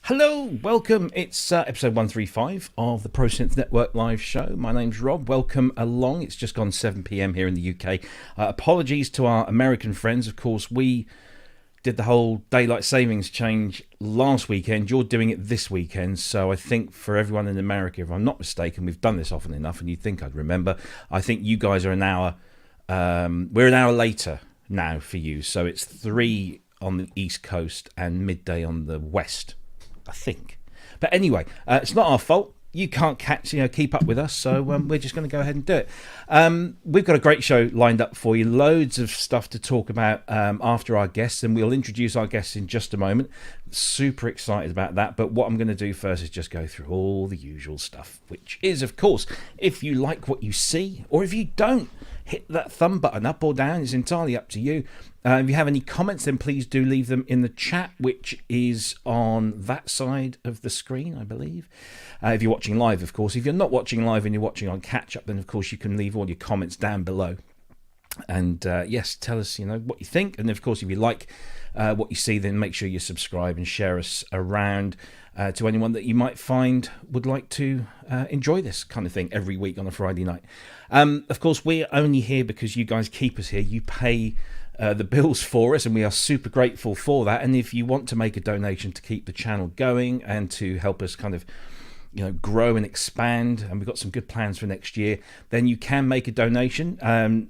Hello, welcome. It's episode 135 of the Pro Synth Network live show. My name's Rob. Welcome along. It's just gone 7 p.m. here in the UK. Apologies to our American friends. Of course, we did the whole daylight savings change last weekend. You're doing it this weekend. So I think for everyone in America, if I'm not mistaken, we've done this often enough and you'd think I'd remember. I think you guys are an hour, we're an hour later now for you. So it's 3 on the East Coast and midday on the West, I think. But anyway, it's not our fault. You can't keep up with us, so we're just going to go ahead and do it. We've got a great show lined up for you. Loads of stuff to talk about after our guests, and we'll introduce our guests in just a moment. Super excited about that. But what I'm going to do first is just go through all the usual stuff, which is, of course, if you like what you see, or if you don't, hit that thumb button up or down. It's entirely up to you. If you have any comments, then please do leave them in the chat, which is on that side of the screen, I believe. If you're watching live, of course. If you're not watching live and you're watching on catch-up, then, of course, you can leave all your comments down below. And, yes, tell us, what you think. And, of course, if you like what you see, then make sure you subscribe and share us around to anyone that you might find would like to enjoy this kind of thing every week on a Friday night. Of course, we're only here because you guys keep us here. You pay the bills for us, and we are super grateful for that. And if you want to make a donation to keep the channel going and to help us kind of grow and expand, and we've got some good plans for next year, then you can make a donation.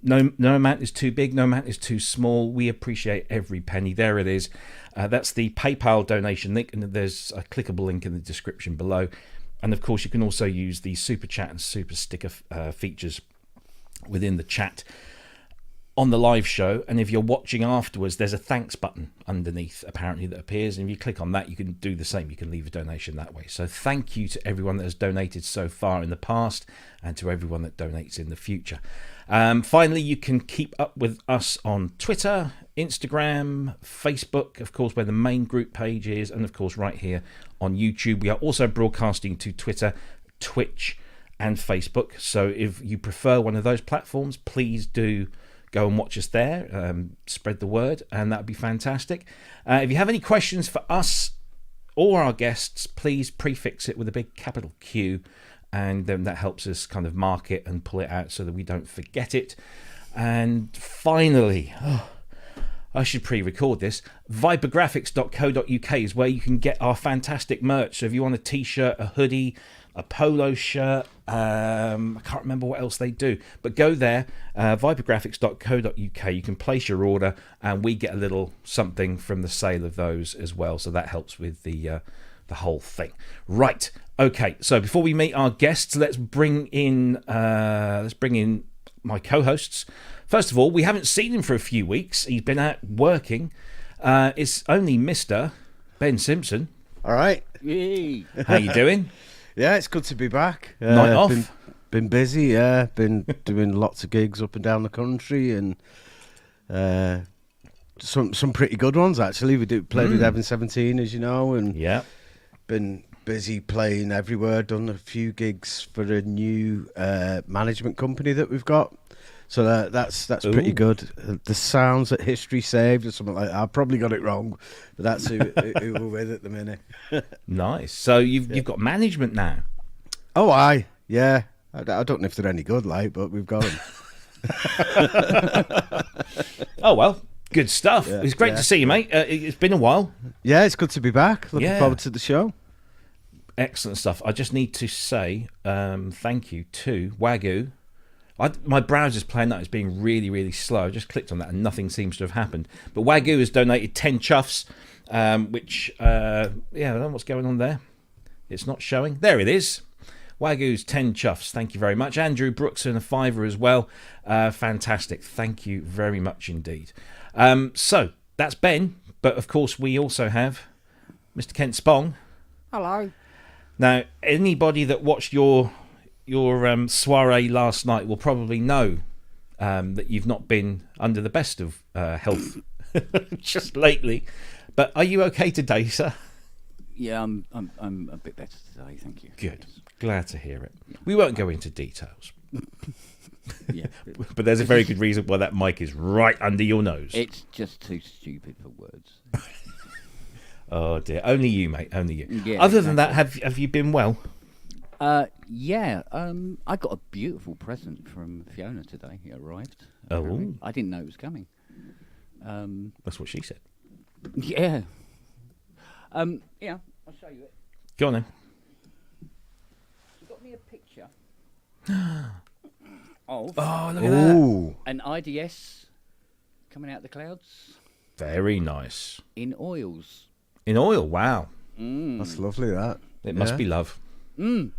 No amount is too big, no amount is too small. We appreciate every penny. There it is. That's the PayPal donation link, and there's a clickable link in the description below. And of course, you can also use the super chat and super sticker features within the chat on the live show. And if you're watching afterwards, there's a thanks button underneath apparently that appears, and if you click on that, you can do the same. You can leave a donation that way. So thank you to everyone that has donated so far in the past, and to everyone that donates in the future. Finally, you can keep up with us on Twitter, Instagram, Facebook, of course, where the main group page is, and of course right here on YouTube. We are also broadcasting to Twitter, Twitch and Facebook. So if you prefer one of those platforms, please do go and watch us there, spread the word, and that would be fantastic. If you have any questions for us or our guests, please prefix it with a big capital Q, and then that helps us kind of mark it and pull it out so that we don't forget it. And finally, I should pre-record this, vipergraphics.co.uk is where you can get our fantastic merch. So if you want a t-shirt, a hoodie, a polo shirt, I can't remember what else they do, but go there, vipergraphics.co.uk. You can place your order, and we get a little something from the sale of those as well. So that helps with the whole thing. Right. Okay. So before we meet our guests, let's bring in my co-hosts. First of all, we haven't seen him for a few weeks. He's been out working. It's only Mr. Ben Simpson. All right. Yay. How you doing? Yeah, it's good to be back. Night off? Been busy, yeah. Been doing lots of gigs up and down the country, and some pretty good ones, actually. We played with Evan 17, as you know, and been busy playing everywhere. Done a few gigs for a new management company that we've got. So that's pretty good. The Sounds that History Saved or something like that. I probably got it wrong, but that's who we're with at the minute. Nice. So you've got management now. Oh, yeah. I don't know if they're any good, but we've got them. Oh, well, good stuff. Yeah, it's great to see you, mate. It's been a while. Yeah, it's good to be back. Looking forward to the show. Excellent stuff. I just need to say thank you to Wagyu. My browser's playing that. It's being really, really slow. I just clicked on that and nothing seems to have happened. But Wagyu has donated 10 chuffs, which, I don't know what's going on there. It's not showing. There it is. Wagyu's 10 chuffs. Thank you very much. Andrew Brooks and a $5 as well. Fantastic. Thank you very much indeed. So that's Ben. But of course, we also have Mr. Kent Spong. Hello. Now, anybody that watched your soiree last night will probably know that you've not been under the best of health just lately. But are you okay today, sir? Yeah, I'm a bit better today, thank you. Good. Glad to hear it. Yeah. We won't go into details. Yeah, but there's a very good reason why that mic is right under your nose. It's just too stupid for words. Oh dear, only you, mate, only you. Yeah, Other than that, have you been well? Yeah. I got a beautiful present from Fiona today. It arrived. Oh. I didn't know it was coming. That's what she said. Yeah. Yeah, I'll show you it. Go on then. She got me a picture of Oh, look at that. an IDS coming out the clouds Very nice. in oils. In oil, wow. That's lovely, that. It must be love. Well,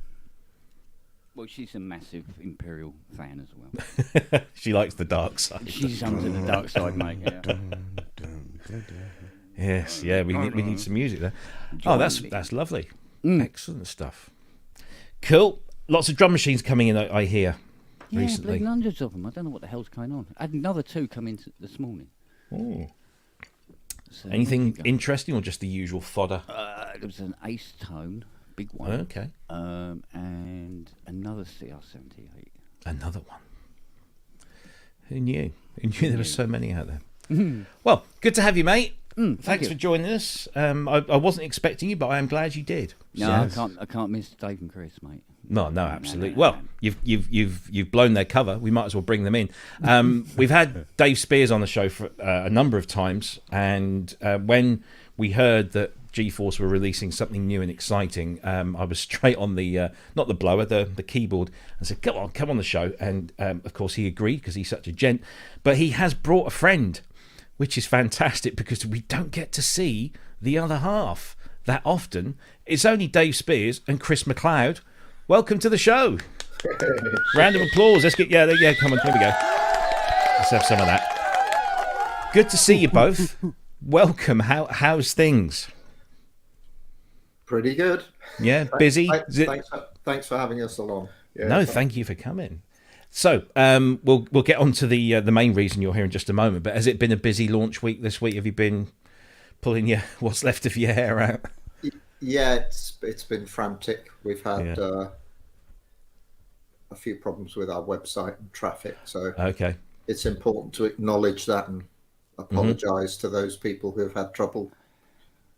she's a massive Imperial fan as well. She likes the dark side. She's under the dark side, mate. Yeah. Yes, yeah, we need some music there. Oh, that's lovely. Excellent stuff. Cool. Lots of drum machines coming in, I hear, recently. Yeah, hundreds of them. I don't know what the hell's going on. I had another 2 come in this morning. Oh. So Anything interesting or just the usual fodder? There was an Ace Tone, big one. Okay. And another CR78. Another one. Who knew? Who knew there were so many out there? Well, good to have you, mate. Thanks for joining us. I wasn't expecting you, but I am glad you did. No, Yes. I can't miss Dave and Chris, mate. No, absolutely. no. Well, you've blown their cover. We might as well bring them in. We've had Dave Spiers on the show for a number of times, and when we heard that GForce were releasing something new and exciting, I was straight on the not the blower, the keyboard, and said, "Come on the show." And of course, he agreed because he's such a gent. But he has brought a friend, which is fantastic because we don't get to see the other half that often. It's only Dave Spiers and Chris Macleod. Welcome to the show. Round of applause. Let's get come on, here we go. Let's have some of that. Good to see you both. Welcome. How's things? Pretty good. Yeah, busy. Thanks for having us along. Yeah, No, thank you for coming. So we'll get on to the main reason you're here in just a moment. But has it been a busy launch week this week? Have you been pulling what's left of your hair out? Yeah, it's been frantic. We've had a few problems with our website and traffic, so Okay. it's important to acknowledge that and apologise to those people who have had trouble.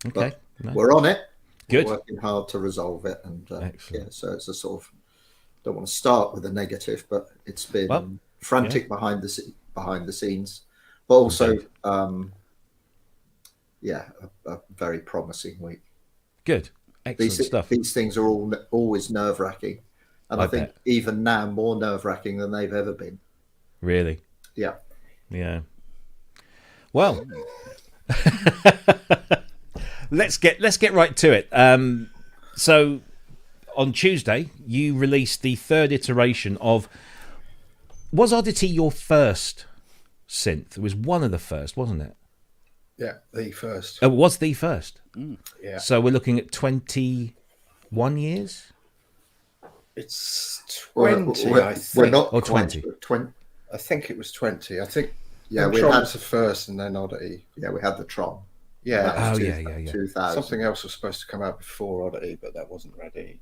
Okay. But we're on it. Good. We're working hard to resolve it, and Excellent. so it's a sort of, don't want to start with a negative, but it's been frantic behind the scenes, but also a very promising week. Good. Excellent stuff. These things are always nerve-wracking, and I think even now more nerve-wracking than they've ever been. Really? Yeah. Yeah. Well, let's get right to it. So on Tuesday, you released the 3rd iteration of. Was Oddity your first synth? It was one of the first, wasn't it? Yeah, the first. It was the first. Yeah. So we're looking at 21 years. It's 20, I think. We're not Or 20. 20. I think it was 20. I think We Tron had was the first and then Oddity. we had the Tron. Yeah. That was yeah. 2000. Something else was supposed to come out before Oddity, but that wasn't ready.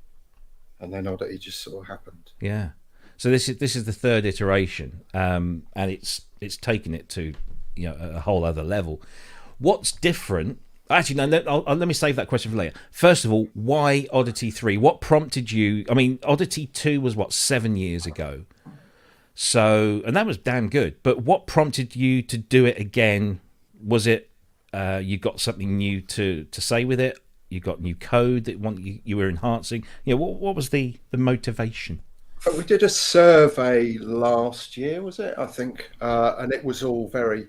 And then Oddity just sort of happened. Yeah. So this is the 3rd iteration, and it's taken it to a whole other level. What's different? Actually, no. Let me save that question for later. First of all, why Oddity 3? What prompted you? I mean, Oddity 2 was 7 years ago. So, and that was damn good. But what prompted you to do it again? Was it you got something new to say with it? You got new code that you were enhancing? What was the motivation? But we did a survey last year, was it? I think, and it was all very.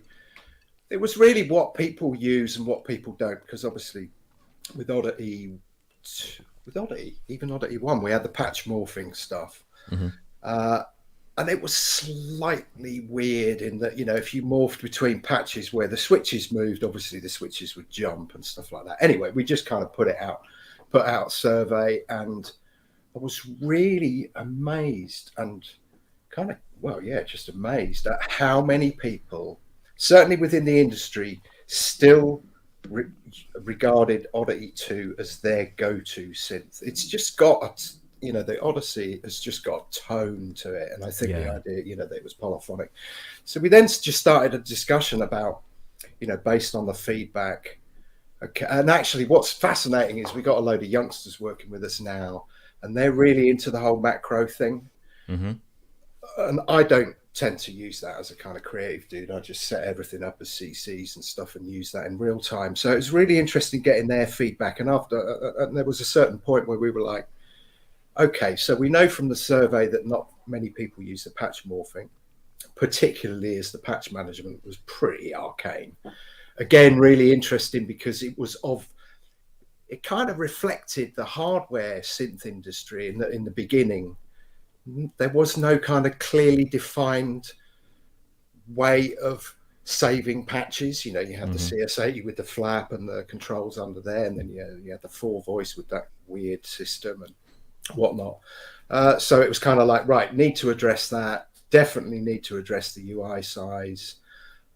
It was really what people use and what people don't, because obviously, with Oddity, even Oddity 1, we had the patch morphing stuff, and it was slightly weird in that if you morphed between patches where the switches moved, obviously the switches would jump and stuff like that. Anyway, we just kind of put out survey, and I was really amazed and just amazed at how many people, certainly within the industry, still regarded Oddity 2 as their go-to synth. It's just got, the Odyssey has just got tone to it. And I think the idea, that it was polyphonic. So we then just started a discussion about, based on the feedback, Okay. And actually, what's fascinating is we got a load of youngsters working with us now, and they're really into the whole macro thing. Mm-hmm. And I don't tend to use that as a kind of creative dude. I just set everything up as CCs and stuff and use that in real time. So it was really interesting getting their feedback. And and there was a certain point where we were like, okay, so we know from the survey that not many people use the patch morphing, particularly as the patch management was pretty arcane. Again, really interesting because it kind of reflected the hardware synth industry in the beginning. There was no kind of clearly defined way of saving patches. You know, you had the CS80 with the flap and the controls under there, and then you had the 4-voice with that weird system and whatnot. So it was kind of like, right, need to address that. Definitely need to address the UI size.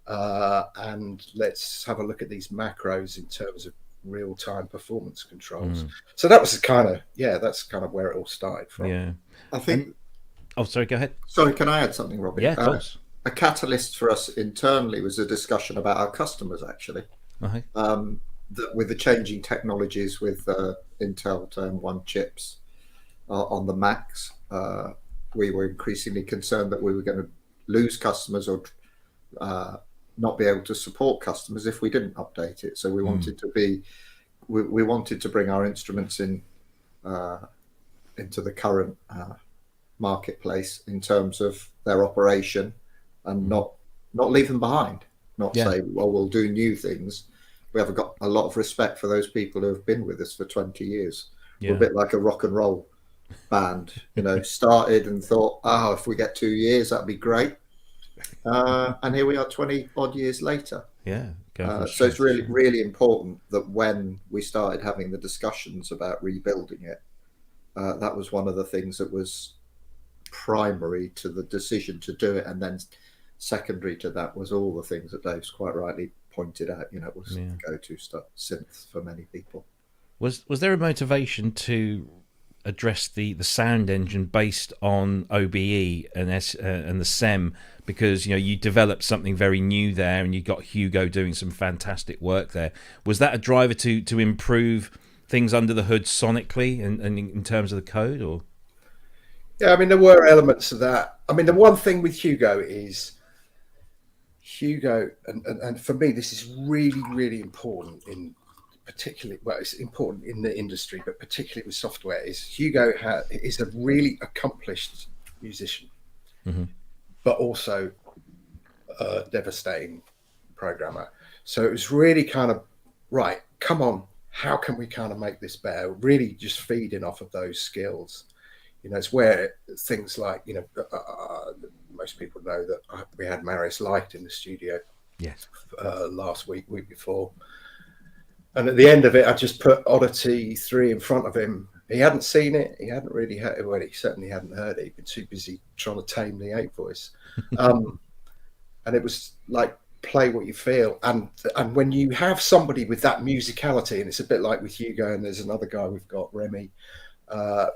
And let's have a look at these macros in terms of real-time performance controls. So that was that's kind of where it all started from. Yeah, I think. Oh, sorry. Go ahead. Sorry, can I add something, Robin? Yeah, of course. A catalyst for us internally was a discussion about our customers, actually. That with the changing technologies with Intel Turn 1 chips on the Macs, we were increasingly concerned that we were going to lose customers or not be able to support customers if we didn't update it. So we wanted to we wanted to bring our instruments in into the current marketplace in terms of their operation and not leave them behind. Not say, well, we'll do new things. We have got a lot of respect for those people who have been with us for 20 years. We're a bit like a rock and roll band, started and thought, if we get 2 years, that'd be great. And here we are 20 odd years later. So it's really, really important that when we started having the discussions about rebuilding it, that was one of the things that was primary to the decision to do it. And then secondary to that was all the things that Dave's quite rightly pointed out, it was the go-to stuff, synth for many people. Was there a motivation to address the sound engine based on OBE and the SEM, because you developed something very new there and you got Hugo doing some fantastic work there? Was that a driver to improve things under the hood sonically and in terms of the code? Or yeah, I mean, there were elements of that. I mean, the one thing with Hugo is and for me this is really, really important it's important in the industry, but particularly with software, is Hugo is a really accomplished musician, but also a devastating programmer. So it was really kind of, right, come on, how can we kind of make this better? Really just feeding off of those skills. It's where things like, most people know that we had Marius Leicht in the studio last week before. And at the end of it, I just put Oddity 3 in front of him. He hadn't seen it. He hadn't really heard it. Well, he certainly hadn't heard it. He'd been too busy trying to tame the 8 voice. And it was like, play what you feel. And when you have somebody with that musicality, and it's a bit like with Hugo, and there's another guy we've got, Remy.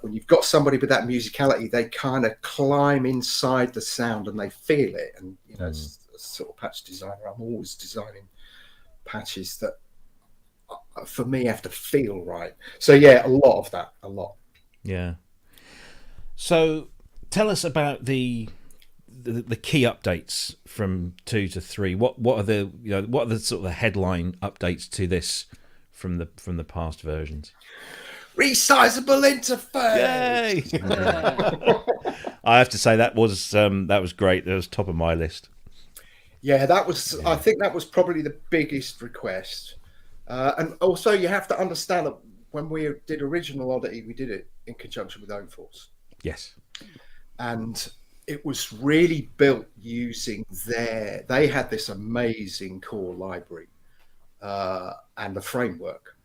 When you've got somebody with that musicality, they kind of climb inside the sound and they feel it. And, as a sort of patch designer, I'm always designing patches that, for me, have to feel right. So yeah, a lot. Yeah. So tell us about the key updates from 2 to 3. What are the sort of the headline updates to this from the past versions? Resizable interface. Yay! I have to say that was great. That was top of my list. Yeah, that was. Yeah. I think that was probably the biggest request. And also, you have to understand that when we did original Oddity, we did it in conjunction with OwnForce. Yes. And it was really built using they had this amazing core library and the framework.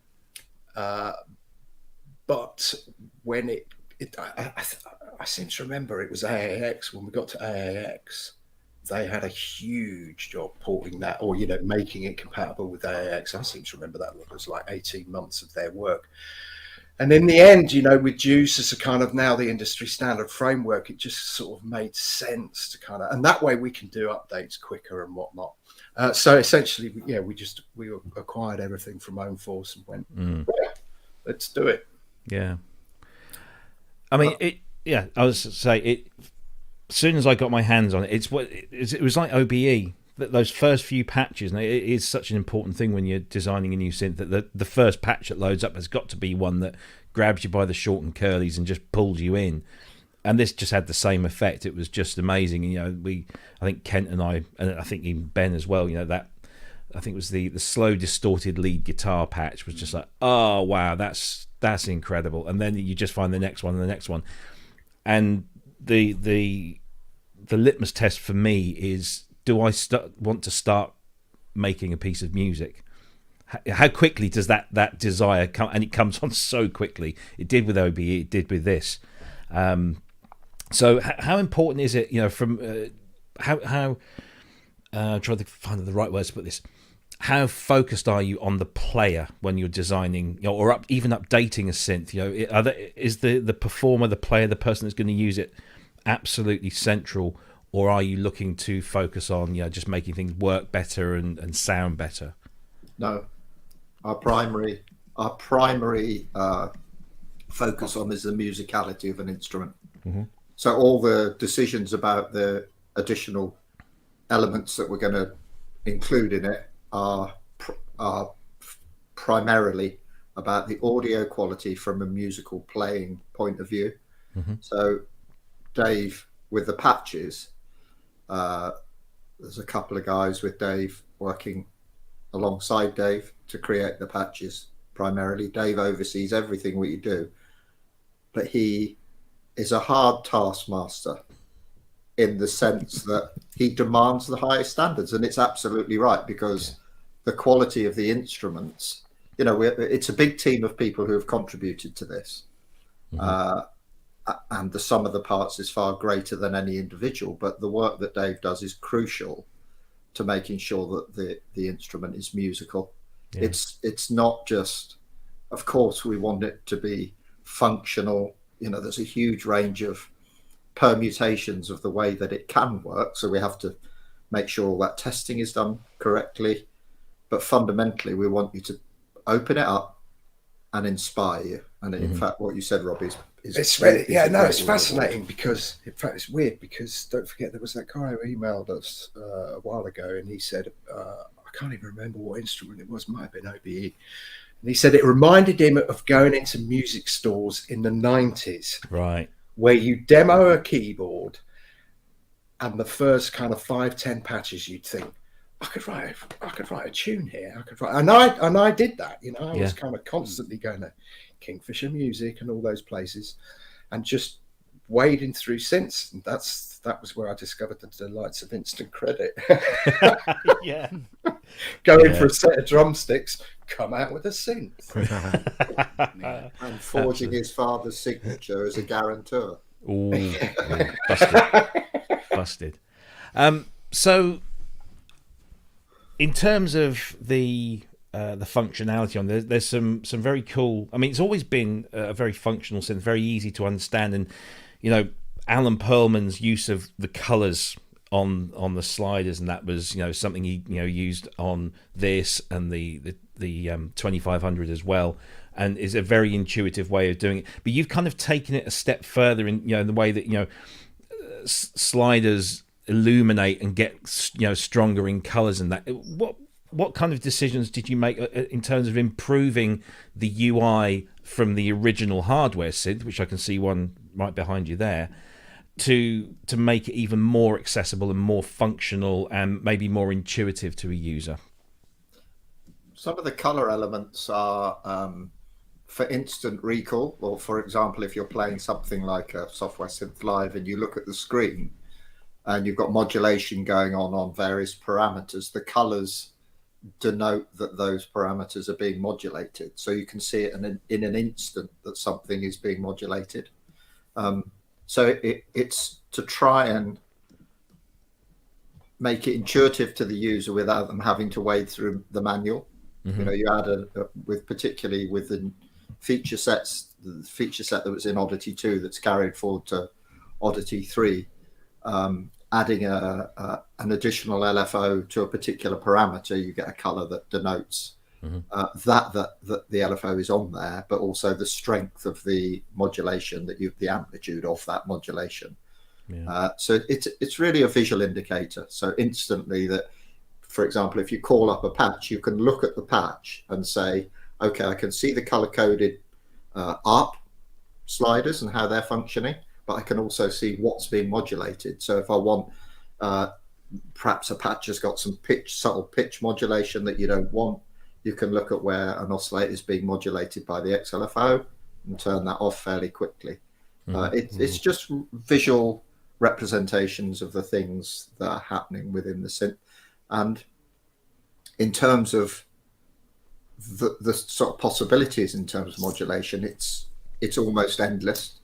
But when I seem to remember it was AAX. When we got to AAX, they had a huge job porting that, or making it compatible with AAX. I seem to remember that was like 18 months of their work. And in the end, with Juice as a kind of now the industry standard framework, it just sort of made sense to and that way we can do updates quicker and whatnot. So essentially, yeah, we acquired everything from Own Force and went, yeah, let's do it. Yeah. I mean, I was to say it. As soon as I got my hands on it, it was like OBE. Those first few patches, and it is such an important thing when you're designing a new synth, that the first patch that loads up has got to be one that grabs you by the short and curlies and just pulls you in. And this just had the same effect. It was just amazing. And, I think Kent and I think even Ben as well, that I think it was the slow distorted lead guitar patch was just like, oh wow, that's incredible. And then you just find the next one and the next one. And the litmus test for me is, do I want to start making a piece of music? How quickly does that desire come? And it comes on so quickly. It did with OBE, it did with this. So how important is it, from how trying to find the right words to put this, how focused are you on the player when you're designing, or even updating a synth? Is the performer, the player, the person that's going to use it absolutely central, or are you looking to focus on just making things work better and sound better? No, our primary focus on is the musicality of an instrument. Mm-hmm. So all the decisions about the additional elements that we're going to include in it are primarily about the audio quality from a musical playing point of view. Mm-hmm. So Dave, with the patches, there's a couple of guys with Dave working alongside Dave to create the patches primarily. Dave oversees everything we do, but he is a hard taskmaster in the sense that he demands the highest standards, and it's absolutely right, because the quality of the instruments, it's a big team of people who have contributed to this. Mm-hmm. And the sum of the parts is far greater than any individual, but the work that Dave does is crucial to making sure that the instrument is musical. Yeah. It's not just, of course, we want it to be functional. There's a huge range of permutations of the way that it can work, so we have to make sure all that testing is done correctly. But fundamentally, we want you to open it up and inspire you. And in fact, what you said, Rob, is it's really, it's fascinating, because in fact it's weird, because don't forget there was that guy who emailed us a while ago, and he said, I can't even remember what instrument it was, might have been OBE, and he said it reminded him of going into music stores in the 90s, right, where you demo a keyboard, and the first kind of 5-10 patches you'd think, I could write a tune here. And I did that. I was kind of constantly going to Kingfisher Music and all those places, and just wading through synths. And that was where I discovered the delights of instant credit. Yeah, going for a set of drumsticks, come out with a synth, and forging his father's signature as a guarantor. Ooh, busted. So, in terms of the functionality on there's some very cool. I mean, it's always been a very functional synth, very easy to understand, and Alan Perlman's use of the colours on the sliders, and that was something he used on this and the 2500 as well, and is a very intuitive way of doing it. But you've kind of taken it a step further in in the way that sliders illuminate and get stronger in colors, and that what kind of decisions did you make in terms of improving the UI from the original hardware synth, which I can see one right behind you there, to make it even more accessible and more functional and maybe more intuitive to a user? Some of the color elements are for instant recall, or for example, if you're playing something like a Software Synth Live and you look at the screen and you've got modulation going on various parameters, the colors denote that those parameters are being modulated. So you can see it in an instant that something is being modulated. So it's to try and make it intuitive to the user without them having to wade through the manual. Mm-hmm. You add particularly with the feature set that was in Oddity 2 that's carried forward to Oddity 3. adding an additional LFO to a particular parameter, you get a color that denotes that the LFO is on there, but also the strength of the modulation the amplitude of that modulation. So it's really a visual indicator. So instantly that, for example, if you call up a patch, you can look at the patch and say, okay, I can see the color-coded ARP sliders and how they're functioning, but I can also see what's being modulated. So if I want, perhaps a patch has got some subtle pitch modulation that you don't want, you can look at where an oscillator is being modulated by the XLFO and turn that off fairly quickly. It's just visual representations of the things that are happening within the synth. And in terms of the sort of possibilities in terms of modulation, it's almost endless.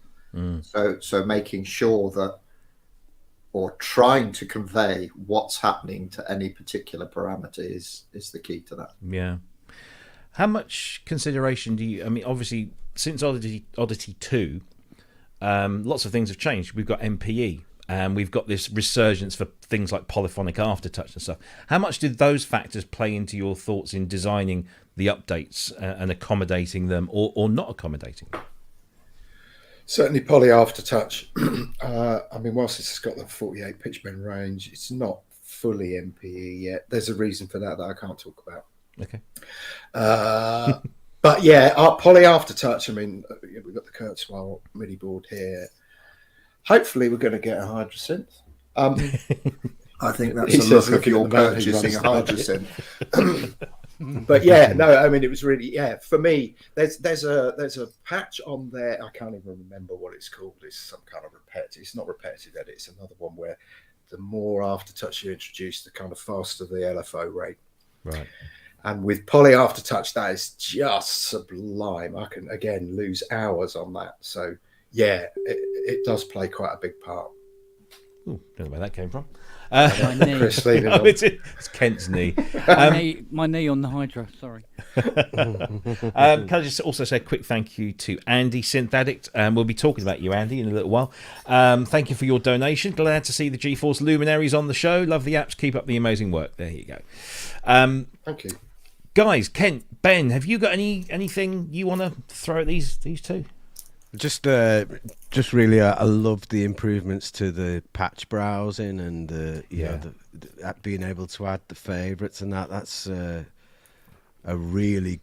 So making sure that, or trying to convey what's happening to any particular parameter is the key to that. Yeah. How much consideration do you, I mean, obviously since Oddity 2, lots of things have changed. We've got MPE and we've got this resurgence for things like polyphonic aftertouch and stuff. How much did those factors play into your thoughts in designing the updates and accommodating them or not accommodating them? Certainly poly aftertouch. I mean, whilst it's got the 48 pitch bend range, it's not fully MPE yet. There's a reason for that I can't talk about. Okay. But yeah, our poly aftertouch, I mean, we've got the Kurzweil MIDI board here. Hopefully we're going to get a Hydrosynth. I think that's a look of your purchasing a Hydrosynth. But yeah, no, I mean, it was really, for me, there's a patch on there. I can't even remember what it's called. It's some kind of repetitive. It's not repetitive edit. It's another one where the more aftertouch you introduce, the kind of faster the LFO rate. Right. And with poly aftertouch, that is just sublime. I can, again, lose hours on that. So yeah, it does play quite a big part. Ooh, don't know where that came from. My knee. Chris, leave it on. It's Kent's knee. My knee on the Hydra, sorry. Can I just also say a quick thank you to Andy, Synth Addict. We'll be talking about you, Andy, in a little while. Thank you for your donation. Glad to see the GForce luminaries on the show. Love the apps. Keep up the amazing work. There you go. Thank you. Guys, Kent, Ben, have you got anything you want to throw at these two? Just really, I love the improvements to the patch browsing and the being able to add the favorites and that. That's a really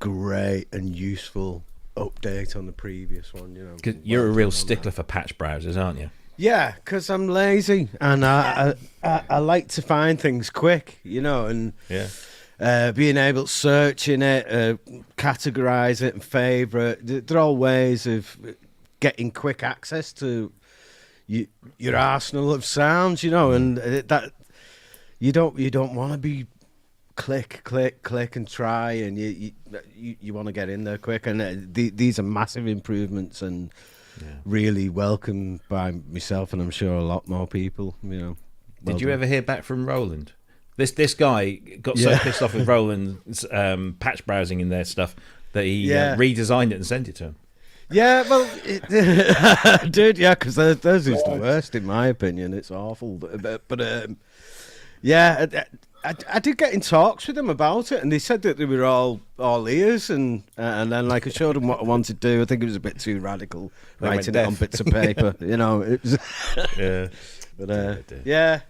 great and useful update on the previous one. You know, 'cause you're a real stickler for patch browsers, aren't you? Yeah, because I'm lazy and I like to find things quick. You know, and being able to search in it, categorize it and favorite, they're all ways of getting quick access to your arsenal of sounds, you know, and that you don't want to be click and try, and you want to get in there quick, and these are massive improvements and really welcomed by myself and I'm sure a lot more people, you know. Did you ever hear back from Roland? This guy got so pissed off with Roland's patch browsing in their stuff that he redesigned it and sent it to him. Yeah, well, dude, yeah, because theirs is the worst in my opinion. It's awful, but I did get in talks with them about it, and they said that they were all ears, and then like I showed them what I wanted to do. I think it was a bit too radical, writing it on bits of paper. You know, it was. Yeah.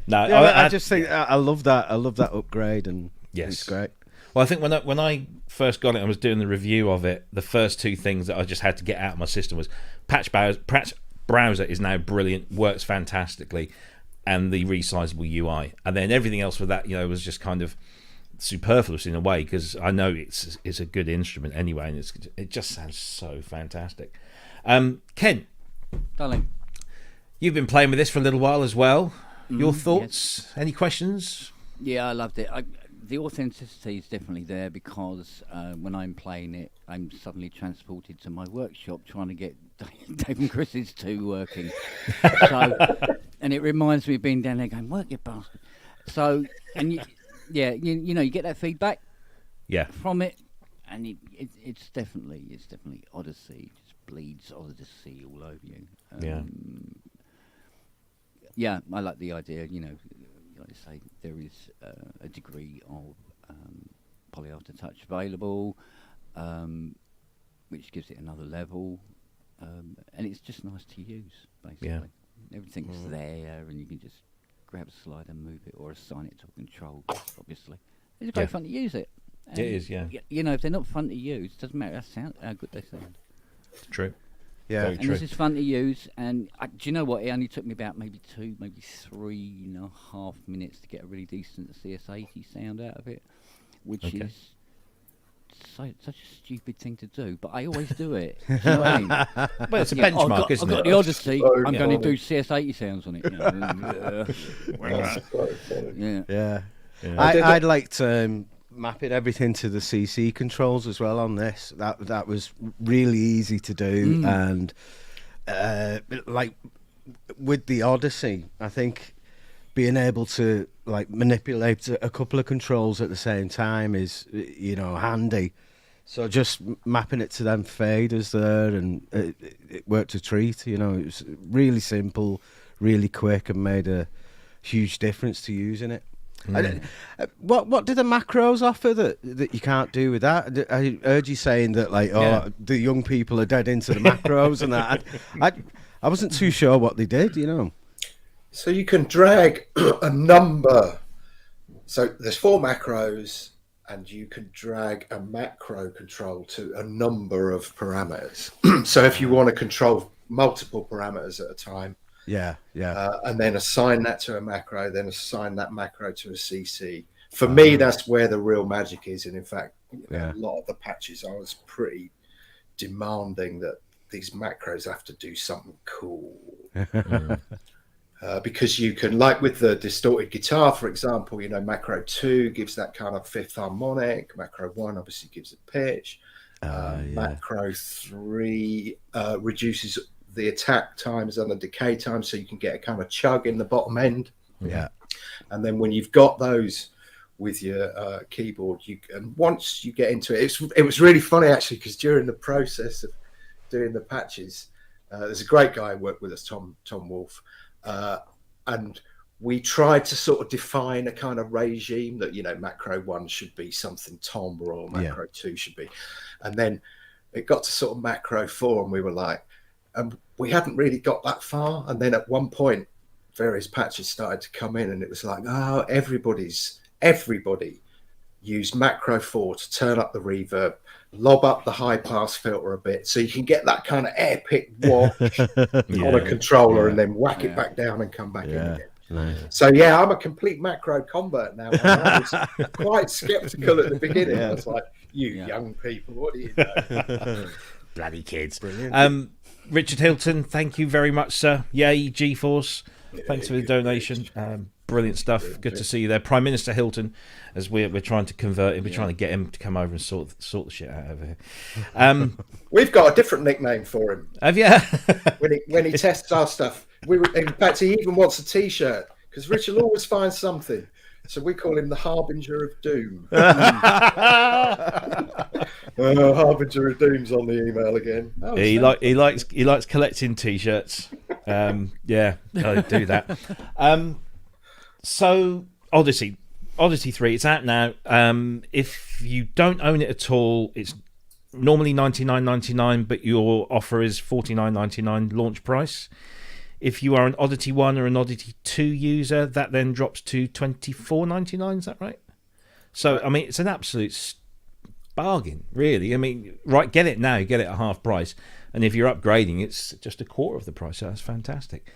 No, I just think I love that. I love that upgrade, and it's great. Well, I think when I first got it, I was doing the review of it. The first two things that I just had to get out of my system was Patch Browser is now brilliant, works fantastically, and the resizable UI, and then everything else with that, you know, was just kind of superfluous in a way because I know it's a good instrument anyway, and it just sounds so fantastic. Ken, darling, you've been playing with this for a little while as well. Your thoughts? Yes. Any questions? Yeah, I loved it. The authenticity is definitely there because when I'm playing it, I'm suddenly transported to my workshop trying to get Dave and Chris's two working. And it reminds me of being down there going, "Work, you bastard." So, and you know, you get that feedback from it, and it's definitely Odyssey. It just bleeds Odyssey all over you. Yeah, I like the idea. Like I say, there is a degree of poly aftertouch available, which gives it another level, and it's just nice to use. Basically, everything's there, and you can just grab a slider, move it, or assign it to a control. Obviously, it's great fun to use it. And it is, yeah. If they're not fun to use, it doesn't matter how good they sound. True. Yeah, very and true. this is fun to use. And do you know what? It only took me about maybe 3.5 minutes to get a really decent CS80 sound out of it, which is such a stupid thing to do. But I always do it. Do you know what I mean? Well, it's a benchmark, isn't I've got it? the Odyssey. I'm going to do CS80 sounds on it. Yeah. I'd like to map everything to the CC controls as well on this. That was really easy to do, and like with the Odyssey, I think being able to like manipulate a couple of controls at the same time is handy. So just mapping it to them faders there, and it worked a treat. It was really simple, really quick, and made a huge difference to using it. What do the macros offer that you can't do with that? I heard you saying that the young people are dead into the macros and that. I wasn't too sure what they did, So you can drag a number. So there's 4 macros, and you can drag a macro control to a number of parameters. So if you want to control multiple parameters at a time, and then assign that to a macro, then assign that macro to a CC. For me, that's where the real magic is. And in fact, a lot of the patches, I was pretty demanding that these macros have to do something cool. Because you can, like with the distorted guitar, for example, macro 2 gives that kind of 5th harmonic. Macro 1 obviously gives it pitch. Macro 3 reduces the attack times and the decay times, so you can get a kind of chug in the bottom end. And then when you've got those with your keyboard, and once you get into it, it was really funny actually, because during the process of doing the patches, there's a great guy who worked with us, Tom Wolfe, and we tried to sort of define a kind of regime that macro 1 should be something timbre, or macro 2 should be, and then it got to sort of macro 4, and we were like, and we hadn't really got that far. And then at one point, various patches started to come in, and it was like, everybody used macro 4 to turn up the reverb, lob up the high pass filter a bit, so you can get that kind of epic wash on a controller, and then whack it back down and come back in again. Nice. So I'm a complete macro convert now. I was quite skeptical at the beginning. I was like, young people, what do you know? Bloody kids. Brilliant. Richard Hilton, thank you very much, sir. Yay, GForce. Thanks for the donation. Brilliant stuff. Good to see you there. Prime Minister Hilton, as we're trying to convert him. We're trying to get him to come over and sort the shit out over here. We've got a different nickname for him. Have you? when he tests our stuff. In fact, he even wants a T-shirt, because Richard always finds something. So we call him the Harbinger of Doom. Harbinger of Doom's on the email again. He likes collecting T-shirts. I do that. So Odyssey 3, it's out now. If you don't own it at all, it's normally $99.99, but your offer is $49.99 launch price. If you are an Oddity 1 or an Oddity 2 user, that then drops to $24.99, is that right? So, I mean, it's an absolute bargain, really. I mean, right, get it now, get it at half price. And if you're upgrading, it's just a quarter of the price. So that's fantastic.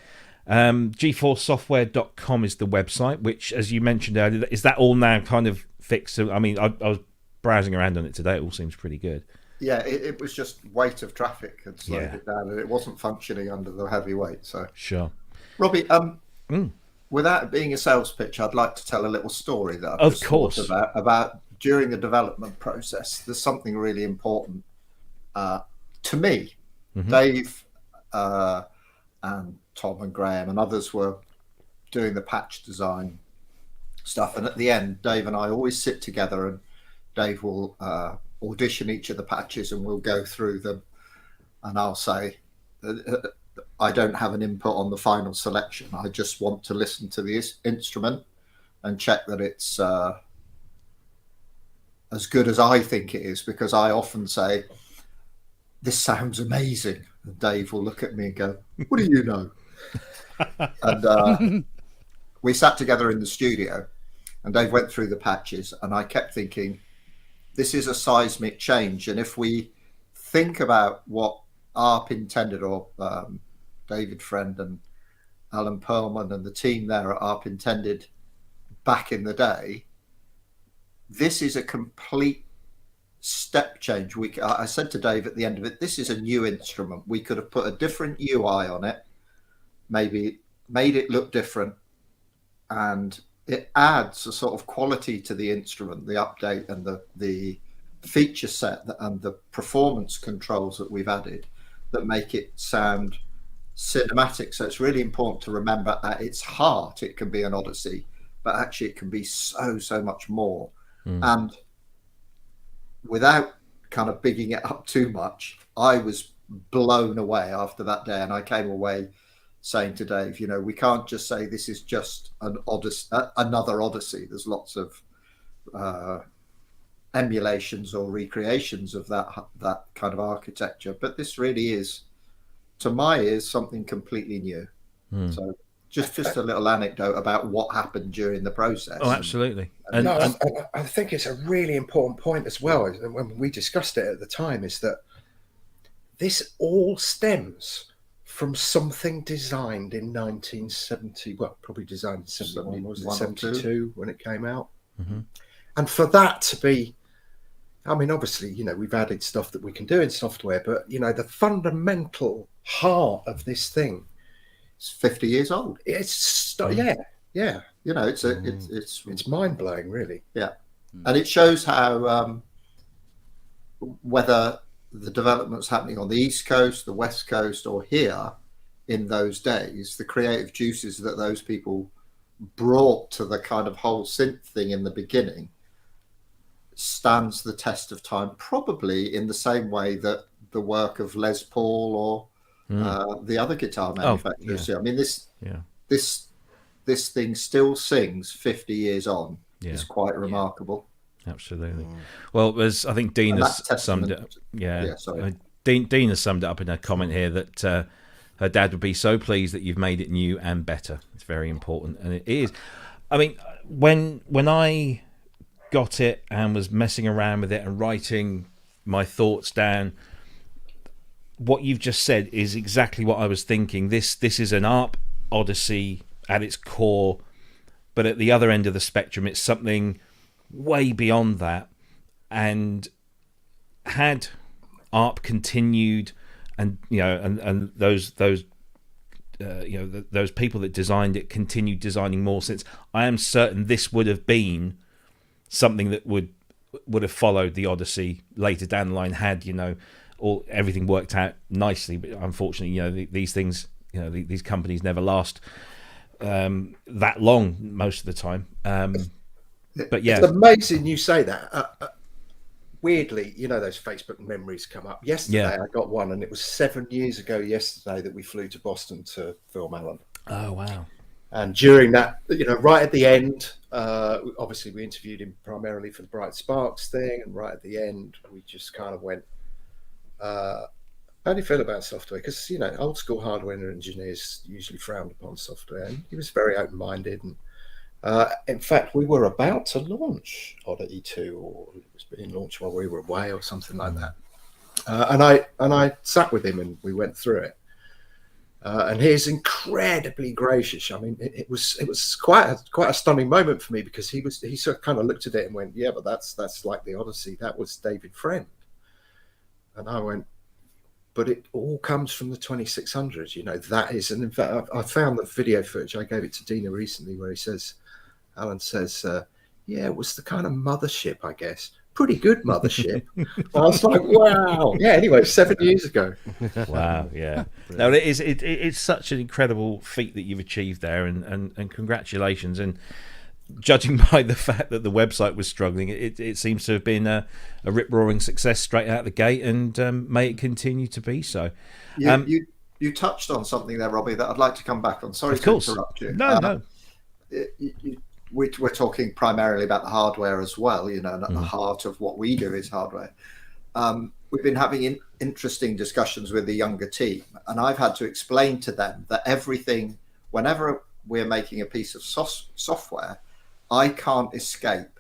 GForceSoftware.com is the website, which, as you mentioned earlier, is that all now kind of fixed? I mean, I was browsing around on it today. It all seems pretty good. Yeah, it was just weight of traffic had slowed it down, and it wasn't functioning under the heavy weight. So sure, Robbie. Without it being a sales pitch, I'd like to tell a little story that I've just thought about during the development process. There's something really important to me. Dave and Tom and Graham and others were doing the patch design stuff, and at the end, Dave and I always sit together, and Dave will audition each of the patches, and we'll go through them, and I'll say, I don't have an input on the final selection. I just want to listen to the instrument and check that it's as good as I think it is, because I often say, this sounds amazing. And Dave will look at me and go, what do you know? And we sat together in the studio and Dave went through the patches, and I kept thinking, this is a seismic change. And if we think about what ARP intended, or David Friend and Alan Perlman and the team there at ARP intended back in the day, this is a complete step change. I said to Dave at the end of it, this is a new instrument. We could have put a different UI on it, maybe made it look different, and it adds a sort of quality to the instrument, the update and the feature set and the performance controls that we've added that make it sound cinematic. So it's really important to remember, at its heart it can be an Odyssey, but actually it can be so much more. And without kind of bigging it up too much, I was blown away after that day, and I came away saying to Dave, you know, we can't just say this is just an Odyssey, another Odyssey. There's lots of emulations or recreations of that kind of architecture, but this really is, to my ears, something completely new. So just a little anecdote about what happened during the process. Oh, absolutely. And I think it's a really important point as well, and when we discussed it at the time, is that this all stems from something designed in 1970, well, probably designed in 71, was it 72 when it came out? And for that to be, I mean, obviously, you know, we've added stuff that we can do in software, but, you know, the fundamental heart of this thing, it's 50 years old. It's yeah. You know, it's mind-blowing, really. Yeah. And it shows how whether the developments happening on the East Coast, the West Coast, or here in those days, the creative juices that those people brought to the kind of whole synth thing in the beginning stands the test of time, probably in the same way that the work of Les Paul or the other guitar manufacturers. I mean, this thing still sings 50 years on. It's quite remarkable. Absolutely. Well, as I think Dean has summed it up. Dean has summed it up in a comment here that her dad would be so pleased that you've made it new and better. It's very important, and it is. I mean, when I got it and was messing around with it and writing my thoughts down, what you've just said is exactly what I was thinking. This is an ARP Odyssey at its core, but at the other end of the spectrum, it's something way beyond that. And had ARP continued, and you know, and those those people that designed it continued designing more since, I am certain this would have been something that would have followed the Odyssey later down the line, had, you know, everything worked out nicely. But unfortunately, you know, these things, you know, these companies never last that long most of the time. But yeah, it's amazing you say that. Weirdly, you know, those Facebook memories come up. Yesterday, I got one, and it was 7 years ago yesterday that we flew to Boston to film Alan. Oh, wow. And during that, you know, right at the end, obviously we interviewed him primarily for the Bright Sparks thing, and right at the end, we just kind of went, how do you feel about software? Because, you know, old school hardware engineers usually frowned upon software, and he was very open-minded. And in fact, we were about to launch Oddity 2, or it was being launched while we were away or something like that. And I sat with him and we went through it. And he's incredibly gracious. I mean, it was quite a stunning moment for me, because he sort of kind of looked at it and went, yeah, but that's like the Odyssey. That was David Friend. And I went, but it all comes from the 2600. You know, that is, and in fact, I found the video footage. I gave it to Dina recently, where Alan says, yeah, it was the kind of mothership, I guess. Pretty good mothership. I was like, wow. Yeah, anyway, 7 years ago. Wow, yeah. No, it's such an incredible feat that you've achieved there, and congratulations. And judging by the fact that the website was struggling, it seems to have been a rip-roaring success straight out the gate, and may it continue to be so. you touched on something there, Robbie, that I'd like to come back on. Sorry to interrupt you. No. We're talking primarily about the hardware as well, and at the heart of what we do is hardware. We've been having interesting discussions with the younger team, and I've had to explain to them that everything, whenever we're making a piece of software, I can't escape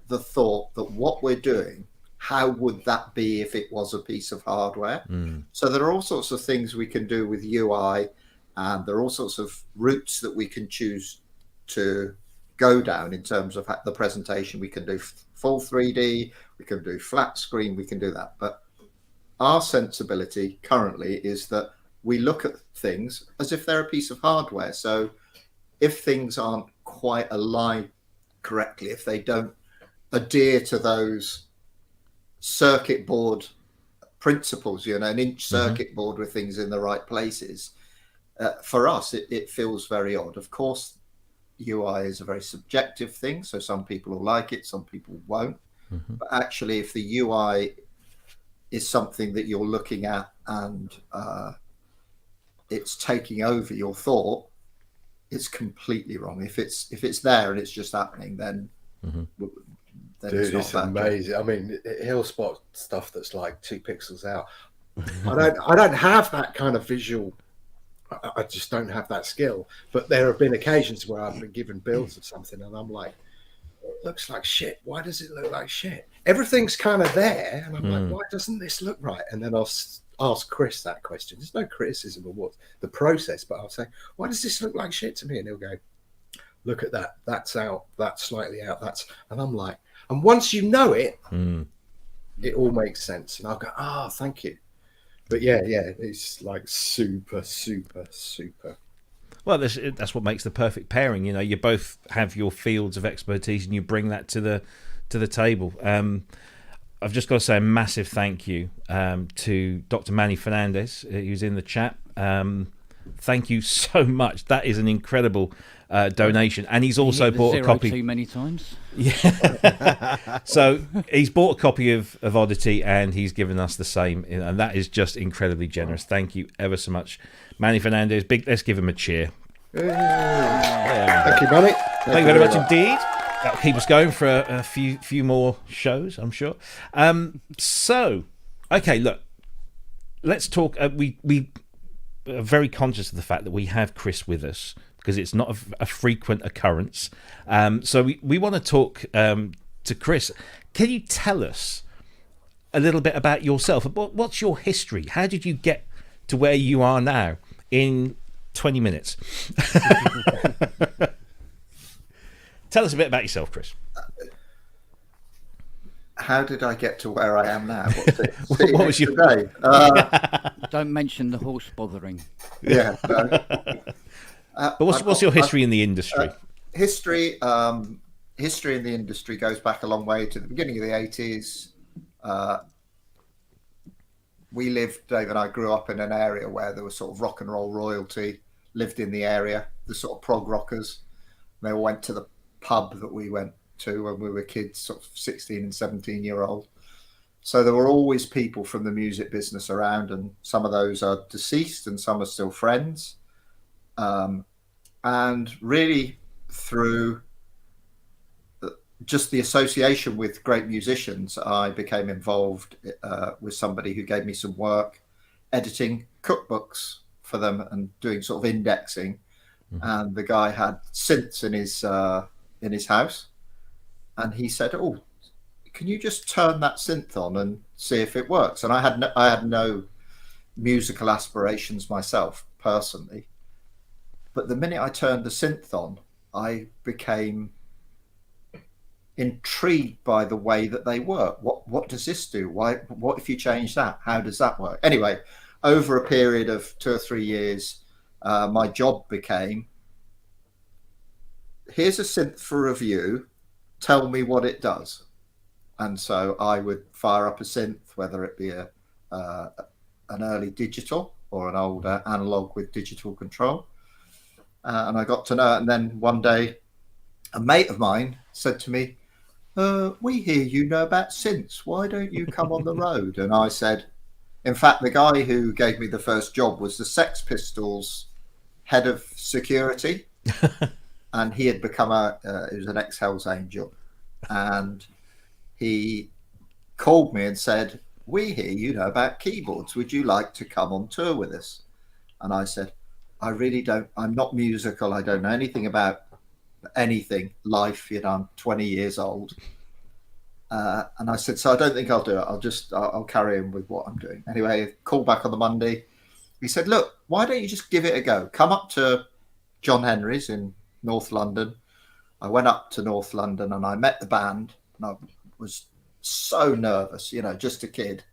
the thought that what we're doing, how would that be if it was a piece of hardware? So there are all sorts of things we can do with UI, and there are all sorts of routes that we can choose to go down in terms of the presentation. We can do full 3D, we can do flat screen, we can do that. But our sensibility currently is that we look at things as if they're a piece of hardware. So if things aren't quite aligned correctly, if they don't adhere to those circuit board principles, an inch circuit board with things in the right places, for us it feels very odd. Of course, UI is a very subjective thing, so some people will like it, some people won't. But actually, if the UI is something that you're looking at and it's taking over your thought, it's completely wrong. If it's there and it's just happening, then Dude, it's amazing. I mean, he'll spot stuff that's like 2 pixels out. I don't have that kind of visual. I just don't have that skill. But there have been occasions where I've been given builds of something and I'm like, it looks like shit. Why does it look like shit? Everything's kind of there. And I'm like, why doesn't this look right? And then I'll ask Chris that question. There's no criticism of what the process, but I'll say, why does this look like shit to me? And he'll go, look at that. That's out. That's slightly out. And I'm like, and once you know it, it all makes sense. And I'll go, thank you. But yeah, it's like super, super, super. Well, that's what makes the perfect pairing. You both have your fields of expertise, and you bring that to the table. I've just got to say a massive thank you to Dr. Manny Fernandez, who's in the chat. Thank you so much. That is an incredible donation, and he's also bought a copy too many times. Yeah. So he's bought a copy of Oddity, and he's given us the same, and that is just incredibly generous. Thank you ever so much, Manny Fernandez. Let's give him a cheer. Thank you, Manny. Thank you very much indeed. That'll keep us going for a few more shows, I'm sure. So, okay, look, let's talk. We are very conscious of the fact that we have Chris with us, because it's not a frequent occurrence. So we want to talk to Chris. Can you tell us a little bit about yourself? What's your history? How did you get to where you are now in 20 minutes? Tell us a bit about yourself, Chris. How did I get to where I am now? What was your today? Don't mention the horse bothering. Yeah. No. But what's your history in the industry? History in the industry goes back a long way to the beginning of the 80s. Dave and I grew up in an area where there was sort of rock and roll royalty, lived in the area, the sort of prog rockers. They all went to the pub that we went to when we were kids, sort of 16 and 17-year-old. So there were always people from the music business around, and some of those are deceased and some are still friends. And really through just the association with great musicians, I became involved with somebody who gave me some work editing cookbooks for them and doing sort of indexing. And the guy had synths in his house, and he said, "Oh, can you just turn that synth on and see if it works?" And I had no musical aspirations myself personally, but the minute I turned the synth on, I became intrigued by the way that they work. What does this do? What if you change that? How does that work? Anyway, over a period of 2 or 3 years, my job became, here's a synth for review, tell me what it does. And so I would fire up a synth, whether it be an early digital or an older analog with digital control. And I got to know it. And then one day, a mate of mine said to me, we hear you know about synths. Why don't you come on the road? And I said, In fact, the guy who gave me the first job was the Sex Pistols head of security, and he had become he was an ex-Hells Angel, and he called me and said, "We hear you know about keyboards. Would you like to come on tour with us?" And I said, "I really don't. I'm not musical. I don't know anything about anything. Life. I'm 20 years old." And I said, "So I don't think I'll do it. I'll carry on with what I'm doing." Anyway, call back on the Monday. He said, "Look, why don't you just give it a go? Come up to John Henry's in North London." I went up to North London and I met the band, and I was so nervous, just a kid.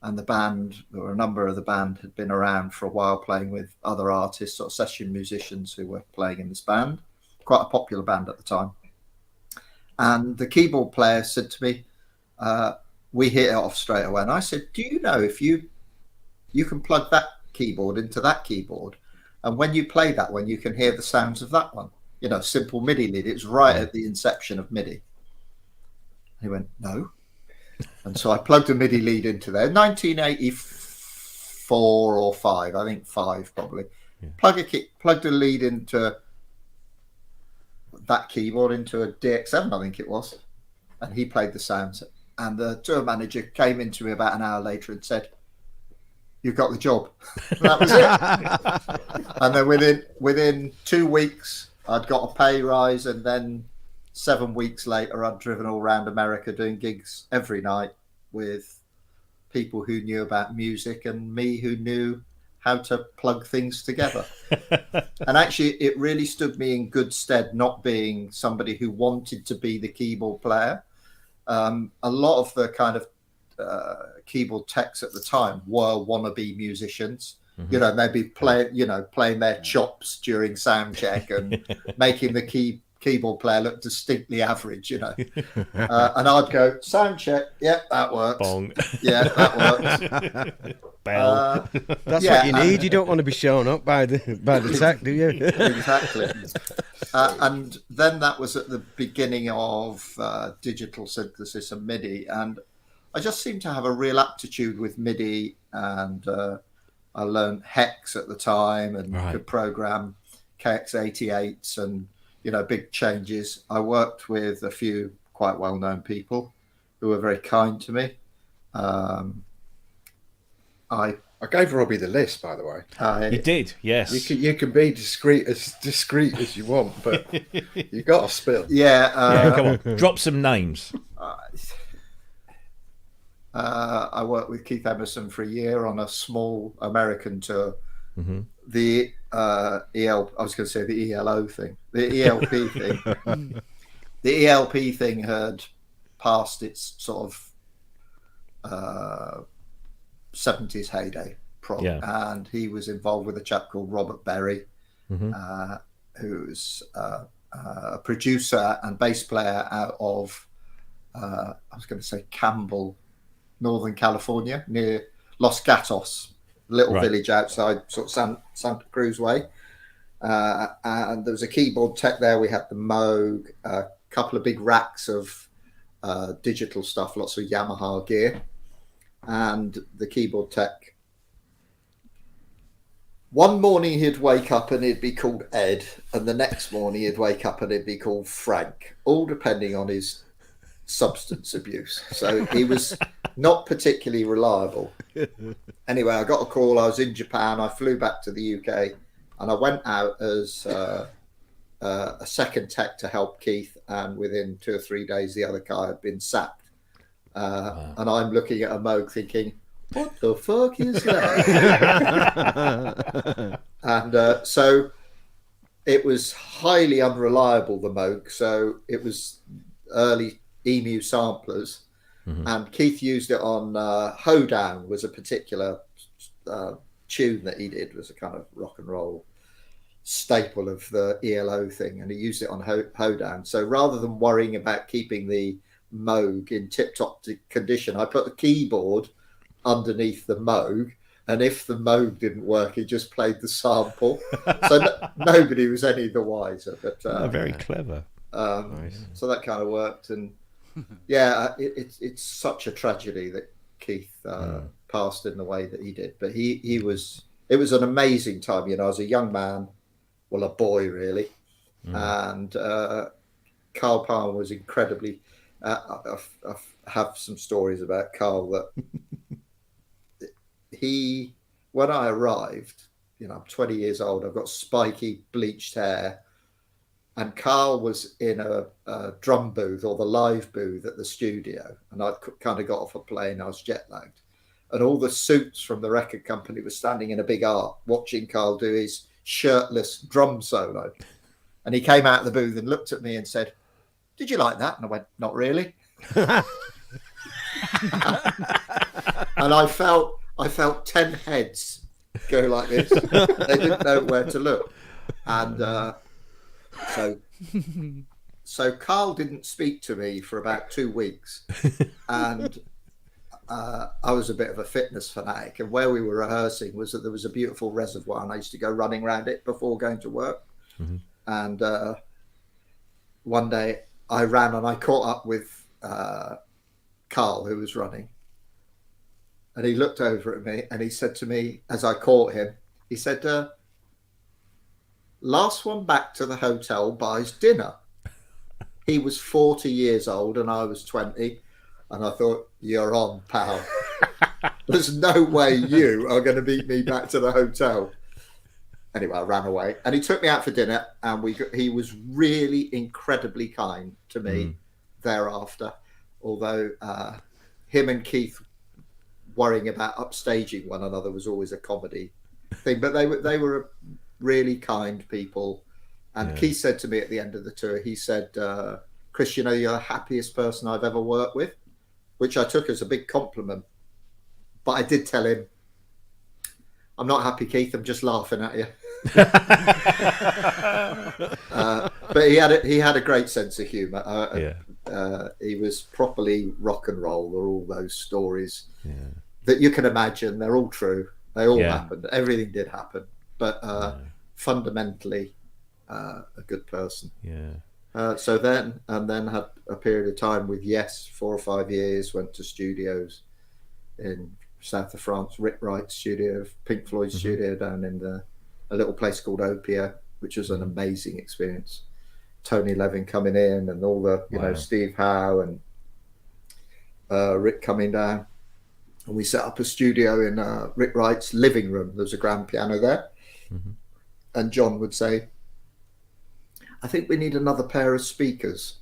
And the band, there were a number of the band had been around for a while playing with other artists or session musicians who were playing in this band, quite a popular band at the time. And the keyboard player said to me, we hit it off straight away. And I said, "Do you know if you can plug that keyboard into that keyboard, and when you play that one, you can hear the sounds of that one? Simple MIDI lead." It was right at the inception of MIDI. He went, "No." And so I plugged a MIDI lead into there, 1984 or 5, I think 5 probably. Yeah. Plugged a lead into that keyboard, into a DX7, I think it was. And he played the sounds. And the tour manager came into me about an hour later and said, "You've got the job." And that was it. And then within 2 weeks, I'd got a pay rise, and then 7 weeks later, I'd driven all around America doing gigs every night with people who knew about music and me who knew how to plug things together. And actually, it really stood me in good stead not being somebody who wanted to be the keyboard player. A lot of the kind of keyboard techs at the time were wannabe musicians. Mm-hmm. Maybe playing their chops during sound check and making the keyboard player look distinctly average, and I'd go, "Sound check, yeah, that works. Bong. Yeah, that works." Bell. That's what you need. You don't want to be shown up by the tech, do you? Exactly. And then that was at the beginning of digital synthesis and MIDI, and I just seemed to have a real aptitude with MIDI, and I learned Hex at the time and could program KX88s and big changes. I worked with a few quite well-known people who were very kind to me. I gave Robbie the list, by the way. You did, yes. You can be discreet as you want, but you got to spill. Yeah, come on, drop some names. I worked with Keith Emerson for a year on a small American tour. Mm-hmm. The I was going to say the ELO thing, the ELP thing. The ELP thing had passed its sort of 70s heyday, and he was involved with a chap called Robert Berry, who's a producer and bass player out of I was going to say Campbell, Northern California, near Los Gatos, little village outside sort of Santa Cruz way. And there was a keyboard tech there. We had the Moog, a couple of big racks of digital stuff, lots of Yamaha gear. And the keyboard tech, one morning he'd wake up and he'd be called Ed, and the next morning he'd wake up and he'd be called Frank, all depending on his substance abuse. So he was not particularly reliable. Anyway, I got a call. I was in Japan. I flew back to the UK, and I went out as a second tech to help Keith. And within 2 or 3 days, the other guy had been sacked. And I'm looking at a Moog thinking, what the fuck is that? And so it was highly unreliable, the Moog. So it was early Emu samplers. Mm-hmm. And Keith used it on Hoedown, was a particular tune that he did, was a kind of rock and roll staple of the ELO thing. And he used it on Hoedown. So rather than worrying about keeping the Moog in tip-top condition, I put a keyboard underneath the Moog, and if the Moog didn't work, he just played the sample. So nobody was any the wiser. But very clever. Nice. So that kind of worked, and yeah, it's such a tragedy that Keith passed in the way that he did. But it was an amazing time. You know, as a young man, well, a boy really, and Carl Palmer was incredibly. I have some stories about Carl that when I arrived, you know, I'm 20 years old. I've got spiky bleached hair. And Carl was in a drum booth or the live booth at the studio. And I'd kind of got off a plane. I was jet lagged. And all the suits from the record company were standing in a big arc watching Carl do his shirtless drum solo. And he came out of the booth and looked at me and said, "Did you like that?" And I went, "Not really." And I felt 10 heads go like this. They didn't know where to look. And so Carl didn't speak to me for about 2 weeks. And I was a bit of a fitness fanatic. And where we were rehearsing was that there was a beautiful reservoir, and I used to go running around it before going to work. And one day I ran and I caught up with Carl, who was running. And he looked over at me and he said to me, as I caught him, he said, "Last one back to the hotel buys dinner." He was 40 years old and I was 20. And I thought, "You're on, pal. There's no way you are going to beat me back to the hotel." Anyway, I ran away and he took me out for dinner, and he was really incredibly kind to me thereafter. Although him and Keith worrying about upstaging one another was always a comedy thing, but they were really kind people. And Keith said to me at the end of the tour, he said, "Chris, you know, you're the happiest person I've ever worked with," which I took as a big compliment. But I did tell him, "I'm not happy, Keith. I'm just laughing at you." But he had a great sense of humour. He was properly rock and roll. There are all those stories that you can imagine. They're all true. They all happened. Everything did happen. But fundamentally, a good person. So then had a period of time with Yes, 4 or 5 years. Went to studios in south of France, Rick Wright's studio, Pink Floyd's studio down in a little place called Opio, which was an amazing experience. Tony Levin coming in and all the, you know, Steve Howe and Rick coming down. And we set up a studio in Rick Wright's living room. There was a grand piano there. And John would say, "I think we need another pair of speakers."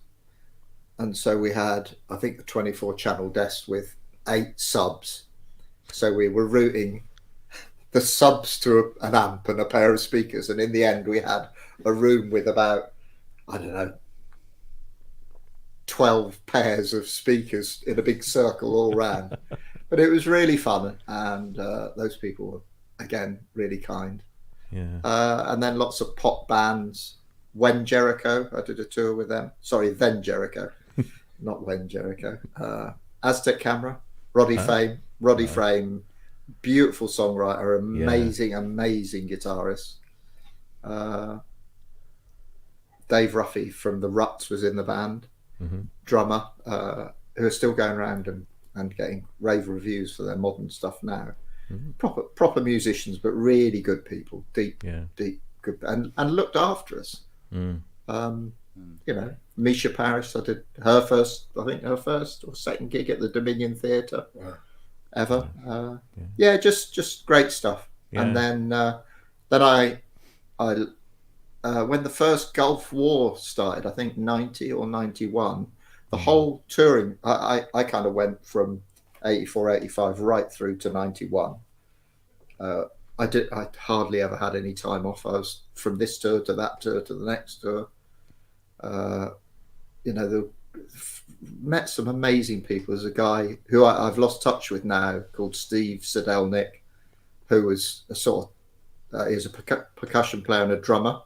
And so we had, I think, the 24-channel desk with 8 subs. So we were routing the subs to an amp and a pair of speakers. And in the end, we had a room with about, I don't know, 12 pairs of speakers in a big circle all round. But it was really fun. And those people were, again, really kind. And then lots of pop bands. When Jericho, I did a tour with them. Sorry, Then Jericho, not When Jericho. Aztec Camera, Roddy Frame, beautiful songwriter, amazing guitarist. Dave Ruffy from the Ruts was in the band, drummer, who are still going around and getting rave reviews for their modern stuff now. Proper musicians, but really good people, deep good, and looked after us. You know, Misha Parrish, I did her first or second gig at the Dominion Theatre ever. Just great stuff. And then I when the first Gulf War started, I think 90 or 91, the whole touring, I kind of went from 84, 85 right through to 91. I hardly ever had any time off. I was from this tour to that tour to the next tour. You know, met some amazing people. There's a guy who I've lost touch with now called Steve Sedelnik, who was a sort of he was a percussion player and a drummer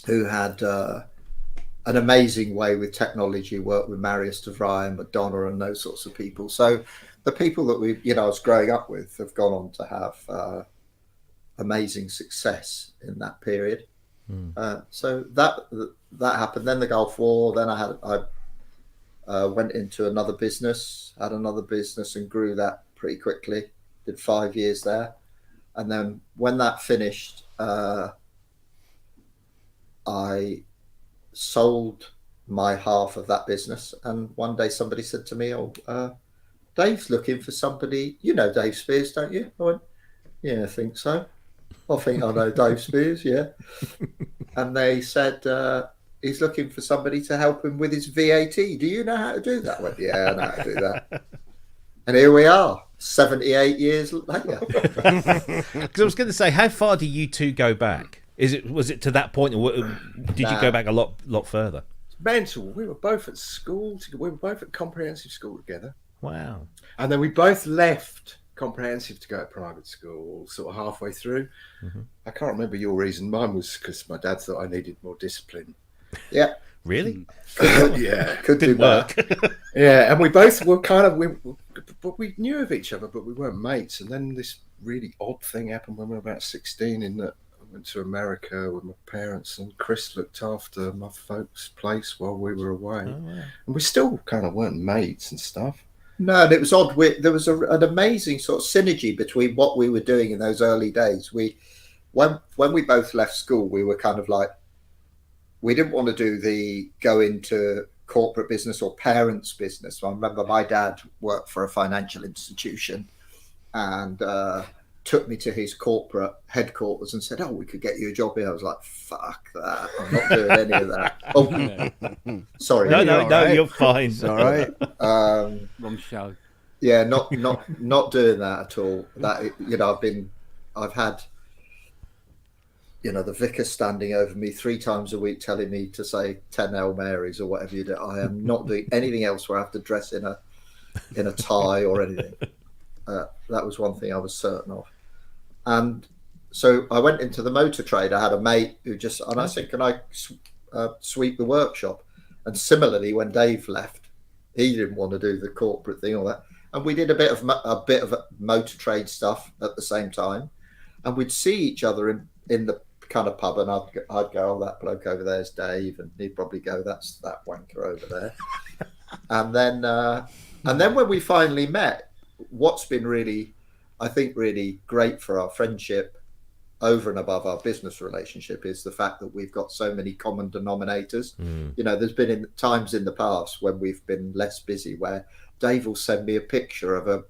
who had an amazing way with technology. Worked with Marius DeVry and Madonna and those sorts of people. So the people that I was growing up with have gone on to have amazing success in that period. So that happened. Then the Gulf War. Then I went into another business, had another business and grew that pretty quickly. Did 5 years there. And then when that finished, I sold my half of that business. And one day somebody said to me, Dave's looking for somebody. You know Dave Spiers, don't you? I went, yeah, I think so. I think I know Dave Spiers, yeah. And they said, he's looking for somebody to help him with his VAT. Do you know how to do that? I went, yeah, I know how to do that. And here we are, 78 years later. Because I was going to say, how far do you two go back? Was it to that point, or did you go back a lot further? It's mental. We were both at school. We were both at comprehensive school together. Wow. And then we both left comprehensive to go to private school, sort of halfway through. Mm-hmm. I can't remember your reason. Mine was because my dad thought I needed more discipline. Yeah. Really? Yeah. Didn't work. Yeah, and we both were kind of, we knew of each other, but we weren't mates. And then this really odd thing happened when we were about 16 in that I went to America with my parents, and Chris looked after my folks' place while we were away. Oh, wow. And we still kind of weren't mates and stuff. No, and it was odd. There was an amazing sort of synergy between what we were doing in those early days. When we both left school, we were kind of like, we didn't want to go into corporate business or parents' business. So I remember my dad worked for a financial institution and took me to his corporate headquarters and said, "Oh, we could get you a job here." I was like, "Fuck that! I'm not doing any of that." Oh, sorry. No, you're fine. It's all right. Wrong show. Yeah, not doing that at all. That I've had. The vicar standing over me 3 times a week telling me to say 10 Hail Marys or whatever you do. I am not doing anything else where I have to dress in a tie or anything. That was one thing I was certain of. And so I went into the motor trade. I had a mate who I said, can I sweep the workshop? And similarly, when Dave left, he didn't want to do the corporate thing or that. And we did a bit of motor trade stuff at the same time. And we'd see each other in the kind of pub, and I'd go, "Oh, that bloke over there's Dave," and he'd probably go, "That's that wanker over there." and then when we finally met, what's been really, I think, really great for our friendship over and above our business relationship is the fact that we've got so many common denominators. There's been times in the past when we've been less busy where Dave will send me a picture of a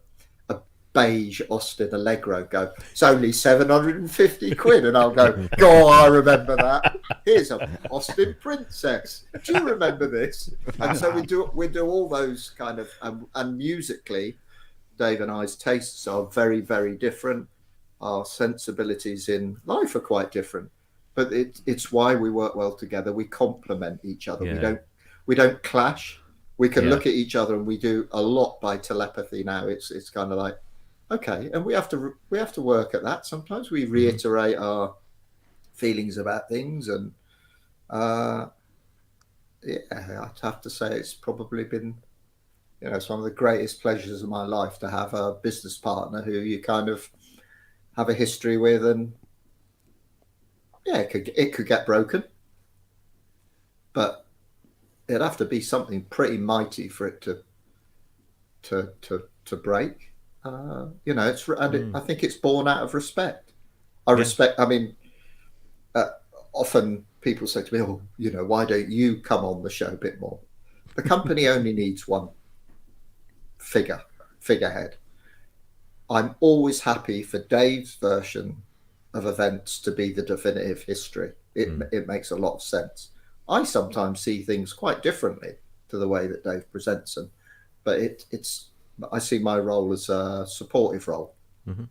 beige Austin Allegro, go, "It's only 750 quid," and I'll go, I remember that. Here's a Austin Princess. Do you remember this? And so we do all those kind of, and musically, Dave and I's tastes are very, very different. Our sensibilities in life are quite different, but it's why we work well together. We complement each other. Yeah. We don't clash. We can look at each other, and we do a lot by telepathy now. It's kind of like, okay, and we have to work at that. Sometimes we reiterate our feelings about things, and I'd have to say it's probably been, it's one of the greatest pleasures of my life to have a business partner who you kind of have a history with, and it could get broken, but it'd have to be something pretty mighty for it to break. I think it's born out of respect. Respect. I mean, often people say to me, "Oh, why don't you come on the show a bit more?" The company only needs one figurehead. I'm always happy for Dave's version of events to be the definitive history. It makes a lot of sense. I sometimes see things quite differently to the way that Dave presents them, but I see my role as a supportive role. Mm-hmm.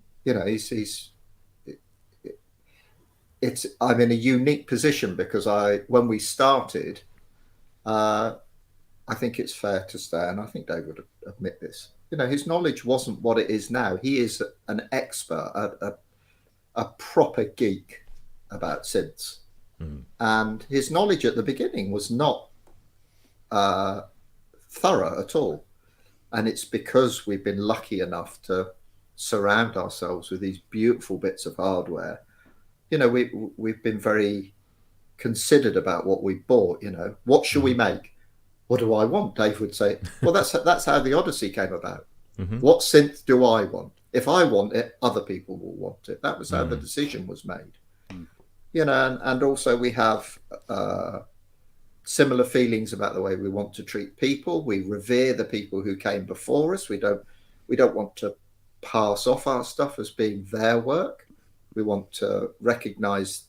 I'm in a unique position because when we started, I think it's fair to say, and I think Dave would admit this, his knowledge wasn't what it is now. He is an expert, a proper geek about synths. And his knowledge at the beginning was not thorough at all. And it's because we've been lucky enough to surround ourselves with these beautiful bits of hardware. We've been very considered about what we bought. What should we make? what do I want? Dave would say, well, that's how the Odyssey came about. Mm-hmm. What synth do I want? If I want it, other people will want it. That was how the decision was made. You know, and also we have similar feelings about the way we want to treat people. We revere the people who came before us. We don't want to pass off our stuff as being their work. We want to recognize,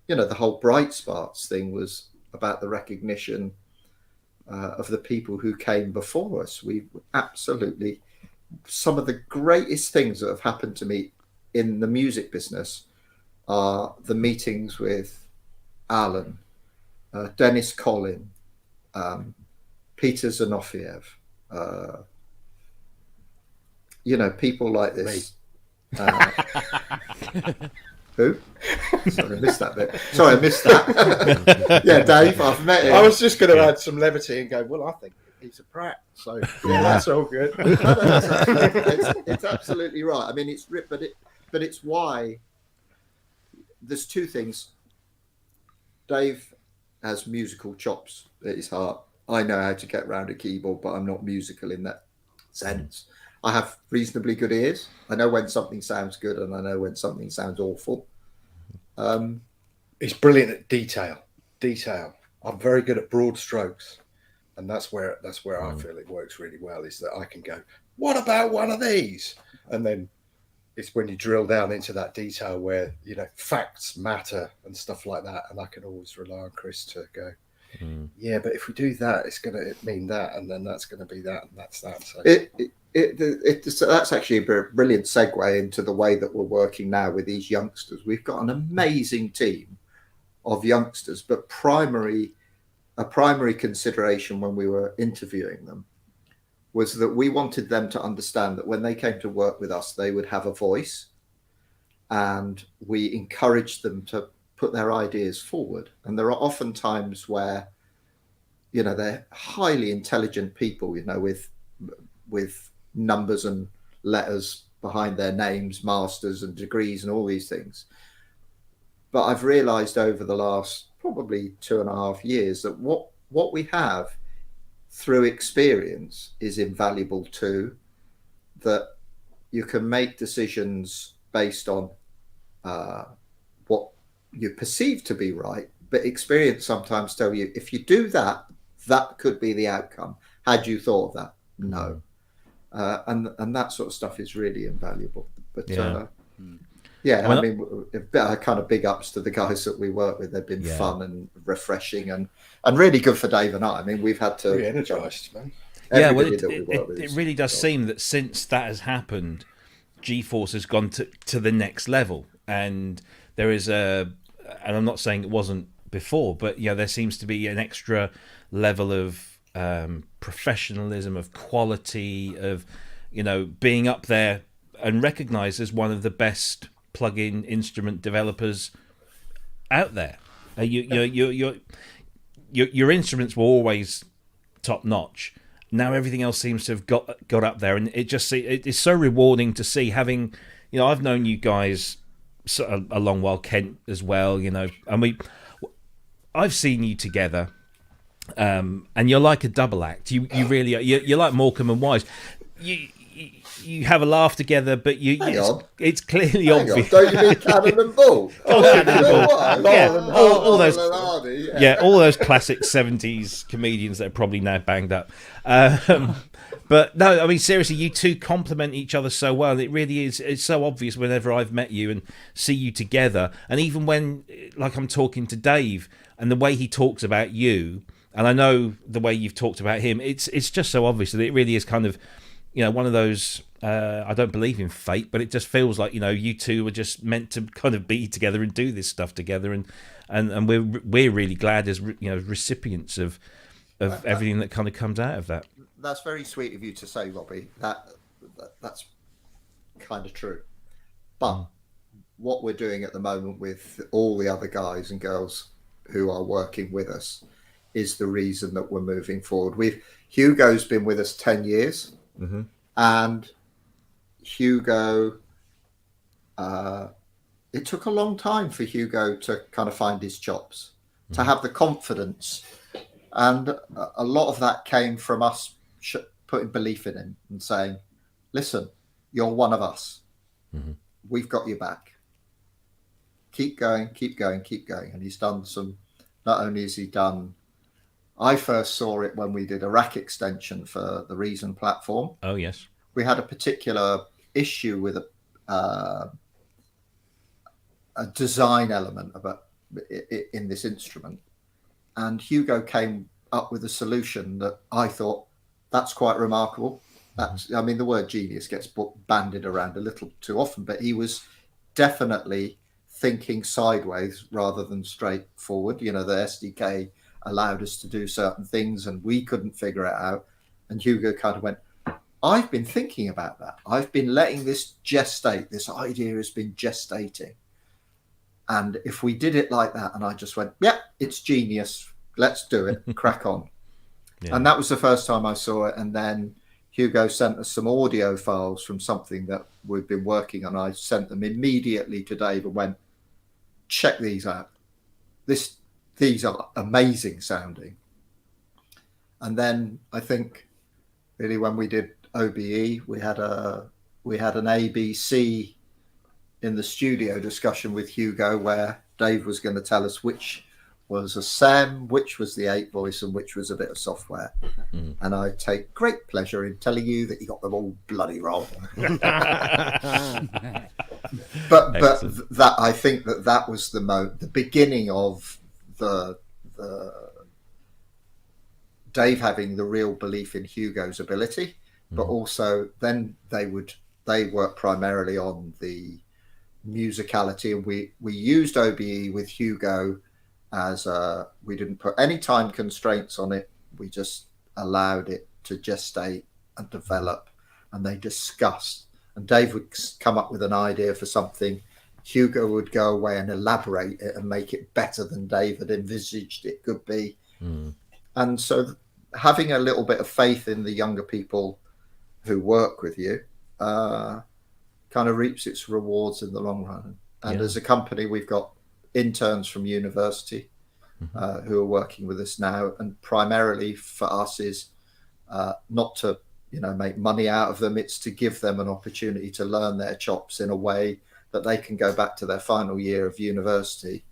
you know, the whole Bright Sparks thing was about the recognition of the people who came before us. We absolutely, some of the greatest things that have happened to me in the music business are the meetings with Alan, Dennis Collin, Peter Zanofiev, you know, people like this. Who? Sorry, I missed that bit. Sorry, I missed that. Yeah, Dave, I've met him. I was just going to add some levity and go, well, I think he's a prat. So, yeah, that's all good. It's absolutely right. I mean, it's but it's why there's two things. Dave has musical chops at his heart. I know how to get around a keyboard, but I'm not musical in that sense. I have reasonably good ears. I know when something sounds good and I know when something sounds awful. He's brilliant at detail. I'm very good at broad strokes. And that's where I feel it works really well, is that I can go, what about one of these? And then it's when you drill down into that detail where, you know, facts matter and stuff like that. And I can always rely on Chris to go, yeah, but if we do that, it's going to mean that, and then that's going to be that, and that's that. So that's actually a brilliant segue into the way that we're working now with these youngsters. We've got an amazing team of youngsters, but a primary consideration when we were interviewing them was that we wanted them to understand that when they came to work with us, they would have a voice, and we encouraged them to put their ideas forward. And there are often times where, you know, they're highly intelligent people, you know, with numbers and letters behind their names, masters and degrees and all these things. But I've realized over the last probably 2.5 years that what we have through experience is invaluable too, that you can make decisions based on what you perceive to be right, but experience sometimes tell you, if you do that, that could be the outcome. Had you thought of that? No. And that sort of stuff is really invaluable. But I mean, kind of big ups to the guys that we work with. They've been fun and refreshing and really good for Dave and I. I mean, we've had to re-energized, man. It really does seem that since that has happened, GForce has gone to the next level, and there is and I'm not saying it wasn't before, but there seems to be an extra level of professionalism, of quality, of being up there and recognized as one of the best plug-in instrument developers out there. Your instruments were always top notch. Now everything else seems to have got up there, and it is so rewarding to see. Having I've known you guys a long while, Kent as well, and I've seen you together, and you're like a double act. You really are. You're like Morecambe and Wise. You have a laugh together, but it's clearly obvious. Don't you mean Cannon and Bull? All those all those classic 70s comedians that are probably now banged up. But no, I mean, seriously, you two complement each other so well. It really is. It's so obvious whenever I've met you and see you together. And even when, like, I'm talking to Dave and the way he talks about you, and I know the way you've talked about him, it's just so obvious that it really is kind of, one of those, I don't believe in fate, but it just feels like, you two were just meant to kind of be together and do this stuff together. And we're really glad as, recipients of everything that kind of comes out of that. That's very sweet of you to say, Robbie. That's kind of true. But what we're doing at the moment with all the other guys and girls who are working with us is the reason that we're moving forward. Hugo's been with us 10 years. Mm-hmm. And Hugo, it took a long time for Hugo to kind of find his chops, to have the confidence And a lot of that came from us putting belief in him and saying, listen, you're one of us. Mm-hmm. We've got your back. Keep going, keep going, keep going. And he's done some, not only has he done, I first saw it when we did a rack extension for the Reason platform. Oh, yes. We had a particular issue with a design element about in this instrument. And Hugo came up with a solution that I thought, that's quite remarkable. That's, I mean, the word genius gets bandied around a little too often, but he was definitely thinking sideways rather than straight forward. You know, the SDK allowed us to do certain things and we couldn't figure it out. And Hugo kind of went, I've been thinking about that. I've been letting this gestate. This idea has been gestating. And if we did it like that, and I just went, yeah, it's genius. Let's do it. Crack on. Yeah. And that was the first time I saw it. And then Hugo sent us some audio files from something that we've been working on. I sent them immediately to Dave and went, check these out. These are amazing sounding. And then I think really when we did OBE, we had an ABC in the studio discussion with Hugo where Dave was going to tell us which was a SEM, which was the 8 voice, and which was a bit of software. Mm. And I take great pleasure in telling you that he got them all bloody wrong. but that I think that was the beginning of the Dave having the real belief in Hugo's ability, but also then they work primarily on the musicality, and we used OBE with Hugo as we didn't put any time constraints on it. We just allowed it to gestate and develop, and they discussed. And Dave would come up with an idea for something. Hugo would go away and elaborate it and make it better than Dave had envisaged it could be. Mm. And so having a little bit of faith in the younger people who work with you kind of reaps its rewards in the long run. And as a company, we've got interns from university who are working with us now, and primarily for us is not to make money out of them. It's to give them an opportunity to learn their chops in a way that they can go back to their final year of university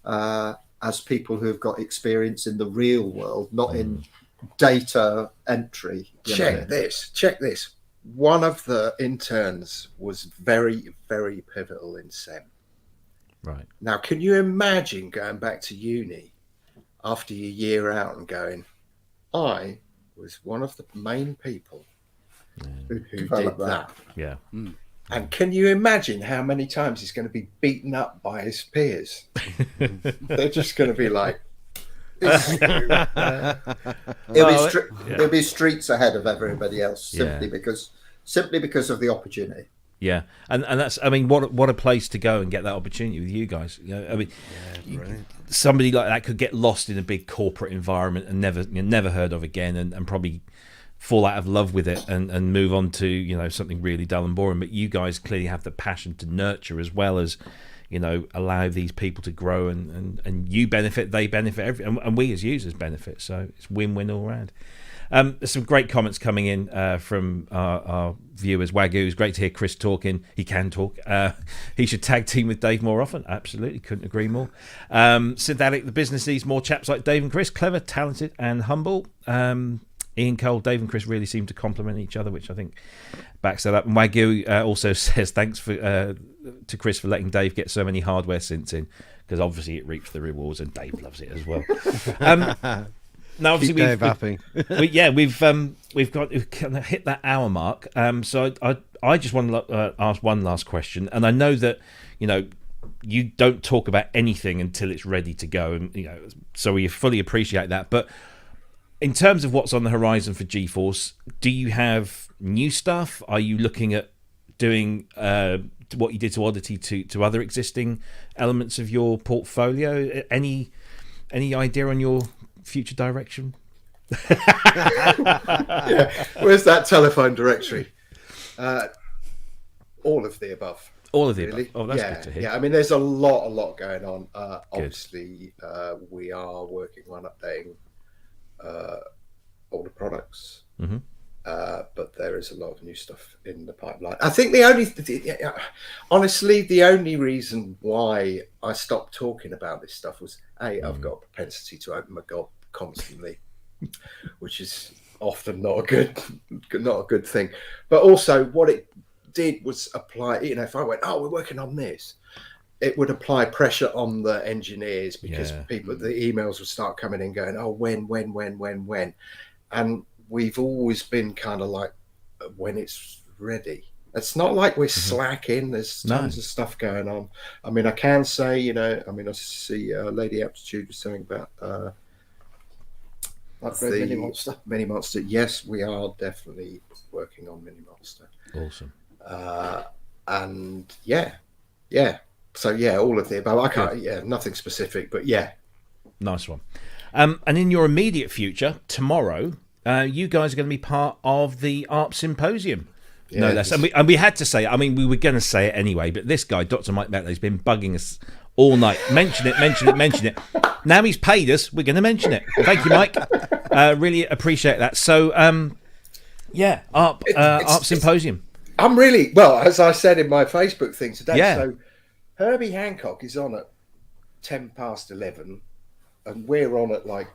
as people who have got experience in the real world, not in data entry. Check this. One of the interns was very, very pivotal in SEM. Right. Now, can you imagine going back to uni after your year out and going, I was one of the main people who did that. Yeah. Mm. And can you imagine how many times he's going to be beaten up by his peers? They're just going to be like, It'll be streets ahead of everybody else simply because of the opportunity. Yeah, and that's, I mean, what a place to go and get that opportunity with you guys. I mean, somebody like that could get lost in a big corporate environment and never heard of again, and probably fall out of love with it and move on to something really dull and boring. But you guys clearly have the passion to nurture as well as allow these people to grow, and you benefit, they benefit, and we as users benefit. So it's win-win all around. There's some great comments coming in from our viewers. Wagyu, it's great to hear Chris talking. He can talk. He should tag team with Dave more often. Absolutely, couldn't agree more. Synthetic, the business needs more chaps like Dave and Chris, clever, talented, and humble. Ian Cole, Dave and Chris really seem to complement each other, which I think backs that up. And Wagyu also says thanks to Chris for letting Dave get so many hardware synths in, because obviously it reaps the rewards, and Dave loves it as well. Now, obviously, we've hit that hour mark. So I just want to ask one last question, and I know that you don't talk about anything until it's ready to go, and so we fully appreciate that. But in terms of what's on the horizon for GForce, do you have new stuff? Are you looking at doing what you did to Oddity to other existing elements of your portfolio? Any idea on your future direction? Where's that telephone directory? All of the above. All of the above. Oh, that's good to hear. Yeah, I mean, there's a lot going on. Obviously, we are working on updating all the products. Mm-hmm. But there is a lot of new stuff in the pipeline. I think honestly, the only reason why I stopped talking about this stuff was I've got a propensity to open my gob constantly, which is often not a good thing. But also, what it did was apply. If I went, we're working on this, it would apply pressure on the engineers because the emails would start coming in going, when, and we've always been kind of like, when it's ready. It's not like we're slacking. There's tons of stuff going on. I mean, I can say, I see Lady Aptitude was saying about the Mini Monster. Yes, we are definitely working on Mini Monster. Awesome. And yeah. So all of the above. I can't. Nothing specific, but yeah. Nice one. And in your immediate future, tomorrow, you guys are going to be part of the ARP Symposium. Yeah, No less. And we had to say it. I mean, we were going to say it anyway, but this guy, Dr. Mike Macleod, has been bugging us all night. Mention it. Now he's paid us, we're going to mention it. Thank you, Mike. Really appreciate that. So, ARP Symposium. I'm really, as I said in my Facebook thing today, so Herbie Hancock is on at 10 past 11, and we're on at like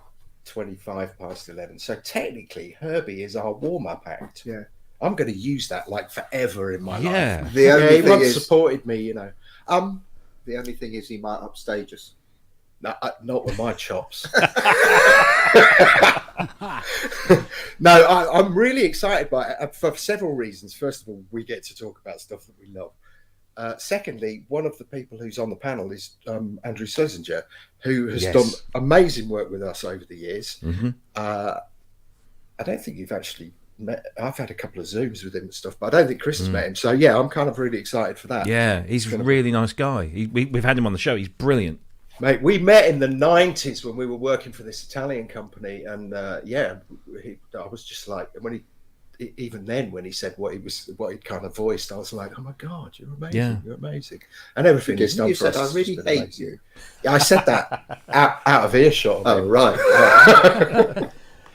25 past 11. So technically, Herbie is our warm-up act. Yeah. I'm going to use that like forever in my life. The only he thing once is, supported me, the only thing is he might upstage us. Not with my chops. No, I'm really excited by it for several reasons. First of all, we get to talk about stuff that we love. Secondly, one of the people who's on the panel is Andrew Schlesinger, who has done amazing work with us over the years. Mm-hmm. I don't think you've actually met. I've had a couple of Zooms with him and stuff, but I don't think Chris has met him. So I'm kind of really excited for that. Yeah, he's a really nice guy. We've had him on the show. He's brilliant. Mate, we met in the 90s when we were working for this Italian company, and I was just like, when he said what he'd kind of voiced, I was like, oh my God, you're amazing, you're amazing, and everything he's done for us. I really hate you. Yeah, I said that out of earshot. Oh right. Yeah,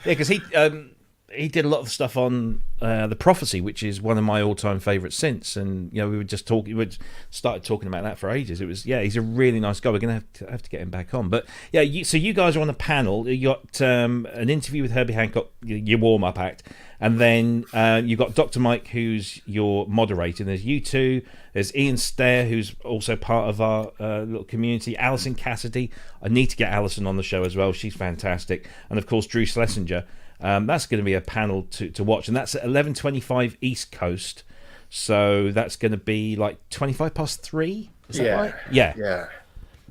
because he did a lot of stuff on the Prophecy, which is one of my all-time favourite synths, and we were just talking. We started talking about that for ages. It was he's a really nice guy. We're going to have to get him back on. But so you guys are on the panel. You got an interview with Herbie Hancock, your warm-up act, and then you got Dr. Mike, who's your moderator. And there's you two. There's Ian Stair, who's also part of our little community. Alison Cassidy. I need to get Alison on the show as well. She's fantastic. And of course, Drew Schlesinger. That's going to be a panel to watch, and that's at 11:25 East Coast. So that's going to be like 25 past 3. Is that right? Yeah.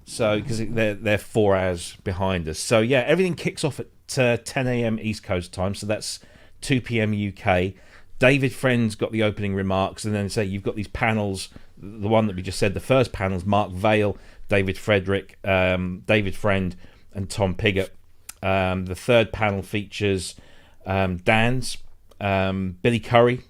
So because they're 4 hours behind us. So everything kicks off at 10 a.m. East Coast time. So that's 2 p.m. UK. David Friend's got the opening remarks, and then you've got these panels. The one that we just said, the first panel's Mark Vail, David Frederick, David Friend, and Tom Piggott. The third panel features Dan's, Billy Curry,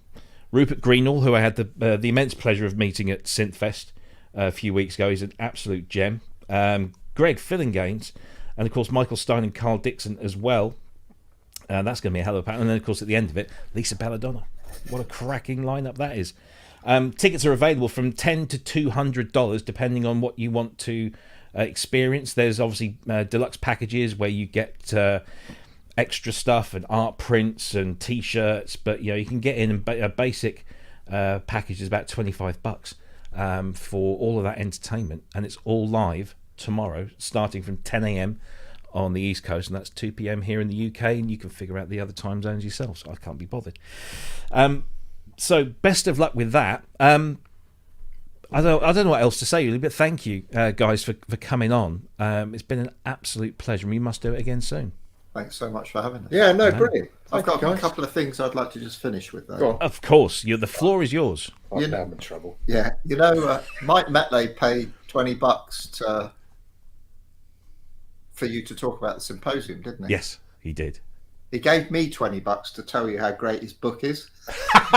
Rupert Greenall, who I had the immense pleasure of meeting at Synthfest a few weeks ago. He's an absolute gem. Greg Fillinganes, and of course Michael Stein and Carl Dixon as well. That's going to be a hell of a panel. And then of course at the end of it, Lisa Belladonna. What a cracking lineup that is. Tickets are available from $10 to $200 depending on what you want to experience. There's obviously deluxe packages where you get extra stuff and art prints and t-shirts, but you can get in a basic package is about $25 for all of that entertainment, and it's all live tomorrow starting from 10 a.m. on the East Coast, and that's 2 p.m. here in the UK, and you can figure out the other time zones yourself, so I can't be bothered. So best of luck with that. I don't know what else to say really, but thank you guys for coming on. It's been an absolute pleasure, and we must do it again soon. Thanks so much for having us. Yeah, no, brilliant. I've got a couple of things I'd like to just finish with. Of course, the floor is yours. I'm in trouble. Yeah, Mike Macleod paid $20 for you to talk about the symposium, didn't he? Yes, he did. He gave me $20 to tell you how great his book is. And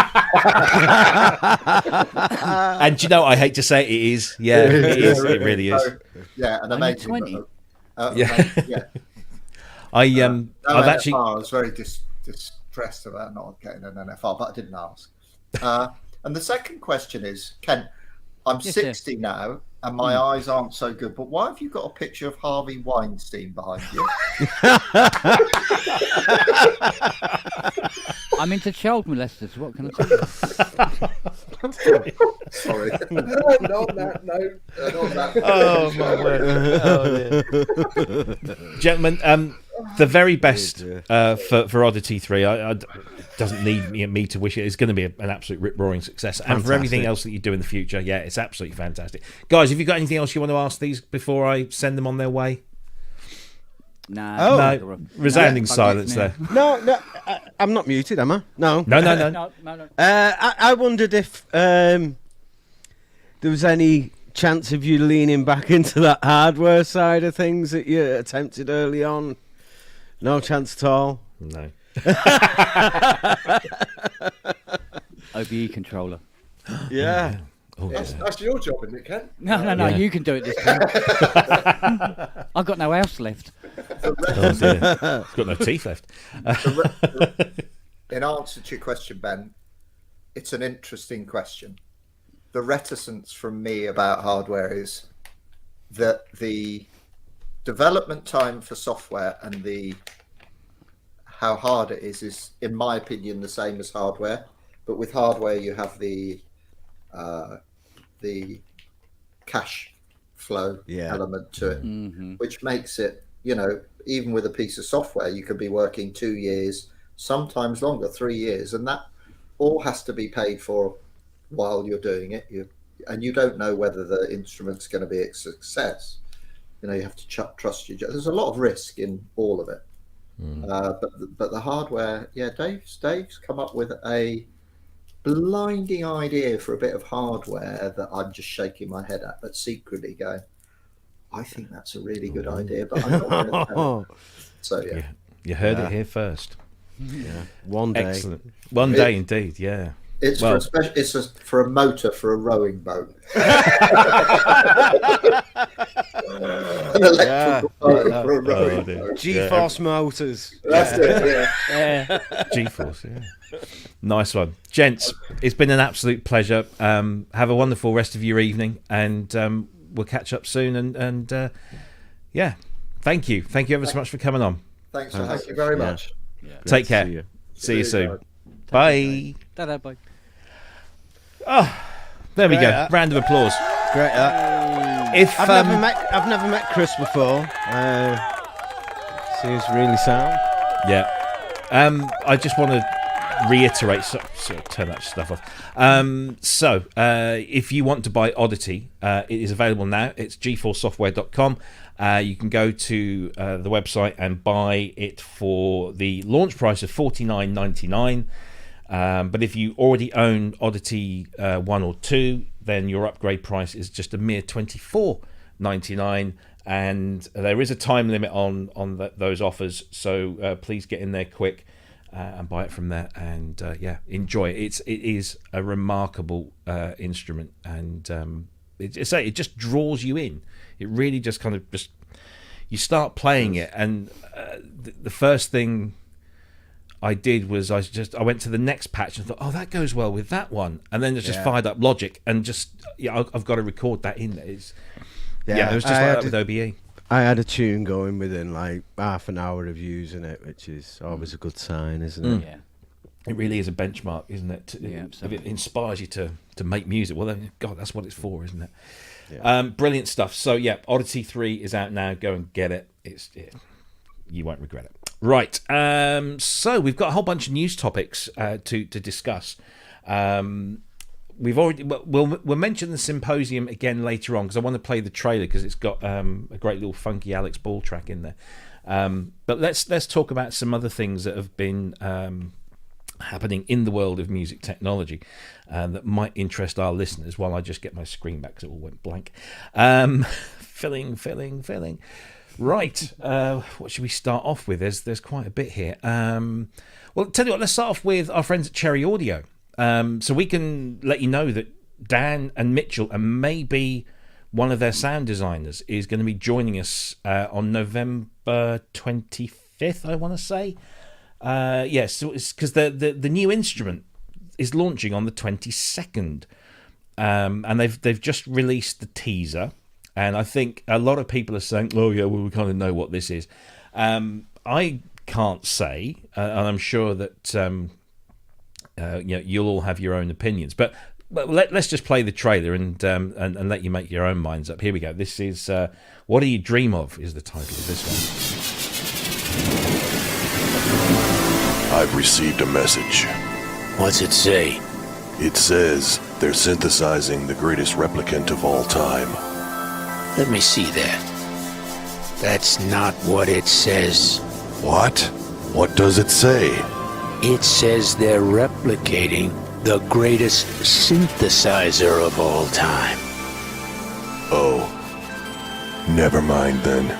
I hate to say it is. Yeah, it is. It really is. Yeah, an amazing 20. book. Yeah. I've actually. I was very distressed about not getting an NFR, but I didn't ask. And the second question is, Ken, I'm 60 now, and my eyes aren't so good. But why have you got a picture of Harvey Weinstein behind you? I'm into child molesters. What can I tell you? Sorry. Not that. Oh my word! Gentlemen, the very best for Oddity 3. I doesn't need me to wish it. It's going to be an absolute rip-roaring success. Fantastic. And for everything else that you do in the future, yeah, it's absolutely fantastic. Guys, have you got anything else you want to ask these before I send them on their way? No. Resounding silence there. No, I'm not muted, am I? No. No. I wondered if there was any chance of you leaning back into that hardware side of things that you attempted early on. No chance at all? No. OBE controller. Yeah. Oh, that's your job, isn't it, Ken? No, Yeah. you can do it this time. I've got no house left. Oh dear. It's got no teeth left. In answer to your question, Ben, it's an interesting question. The reticence from me about hardware is that the development time for software and how hard it is, in my opinion, the same as hardware. But with hardware, you have the cash flow element to it, which makes it, even with a piece of software, you could be working 2 years, sometimes longer, 3 years, and that all has to be paid for while you're doing it. And you don't know whether the instrument's going to be a success. You have to trust your. There's a lot of risk in all of it. But the hardware, Dave's come up with a blinding idea for a bit of hardware that I'm just shaking my head at, but secretly going, I think that's a really good idea, but I'm not going to tell it. So you heard it here first. Yeah. One day. Excellent. One day indeed. Yeah. It's for a motor for a rowing boat. An electrical motor for a rowing boat. GForce motors. That's it. Yeah. GForce. Yeah. Nice one, gents. It's been an absolute pleasure. Have a wonderful rest of your evening, and we'll catch up soon. And thank you ever so much for coming on. Thanks for having you very much. Yeah. Take care. See you soon. Bye. Bye. Oh, there we go. Round of applause. Great. I've never met Chris before. Seems really sound. Yeah. I just want to reiterate. So turn that stuff off. If you want to buy Oddity, it is available now. It's GForceSoftware.com. You can go to the website and buy it for the launch price of $49.99. But if you already own Oddity 1 or 2, then your upgrade price is just a mere $24.99. And there is a time limit on those offers, so please get in there quick and buy it from there. And enjoy it. It is a remarkable instrument, and it just draws you in. It really just kind of you start playing it, and the first thing I did was I went to the next patch and thought, oh, that goes well with that one, and then just fired up Logic and I've got to record that in there. It was just like that with OBE. I had a tune going within like half an hour of using it, which is always a good sign, isn't it? Yeah. It really is a benchmark, isn't it? If it inspires you to make music, well, then, God, that's what it's for, isn't it? Yeah. Brilliant stuff. So, Oddity 3 is out now. Go and get it. You won't regret it. Right. So we've got a whole bunch of news topics to discuss. We've already we'll mention the Symposium again later on, because I want to play the trailer because it's got a great little funky Alex Ball track in there. But let's talk about some other things that have been happening in the world of music technology that might interest our listeners, while I just get my screen back because it all went blank. Filling. Right, what should we start off with? There's quite a bit here. Well, tell you what, let's start off with our friends at Cherry Audio. So we can let you know that Dan and Mitchell, and maybe one of their sound designers, is going to be joining us on November 25th, 25th, I want to say. Yes, so it's because the new instrument is launching on the 22nd, and they've just released the teaser, and I think a lot of people are saying, "Oh yeah, well we kind of know what this is." I can't say, and I'm sure that you'll all have your own opinions, but let's just play the trailer and let you make your own minds up. Here we go. This is "What Do You Dream Of" is the title of this one. I've received a message. What's it say? It says they're synthesizing the greatest replicant of all time. Let me see that. That's not what it says. What? What does it say? It says they're replicating the greatest synthesizer of all time. Oh. Never mind then.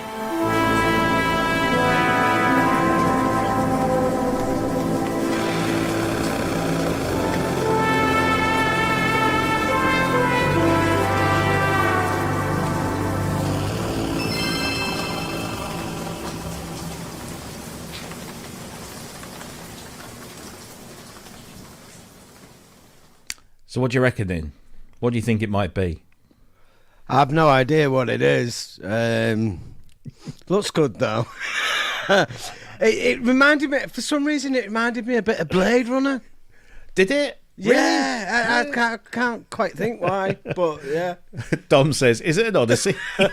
So what do you reckon then? What do you think it might be? I have no idea what it is. Looks good though. It reminded me, for some reason, it reminded me a bit of Blade Runner. Did it? Yeah, really? I can't quite think why, but yeah. Dom says, "Is it an Odyssey?" There's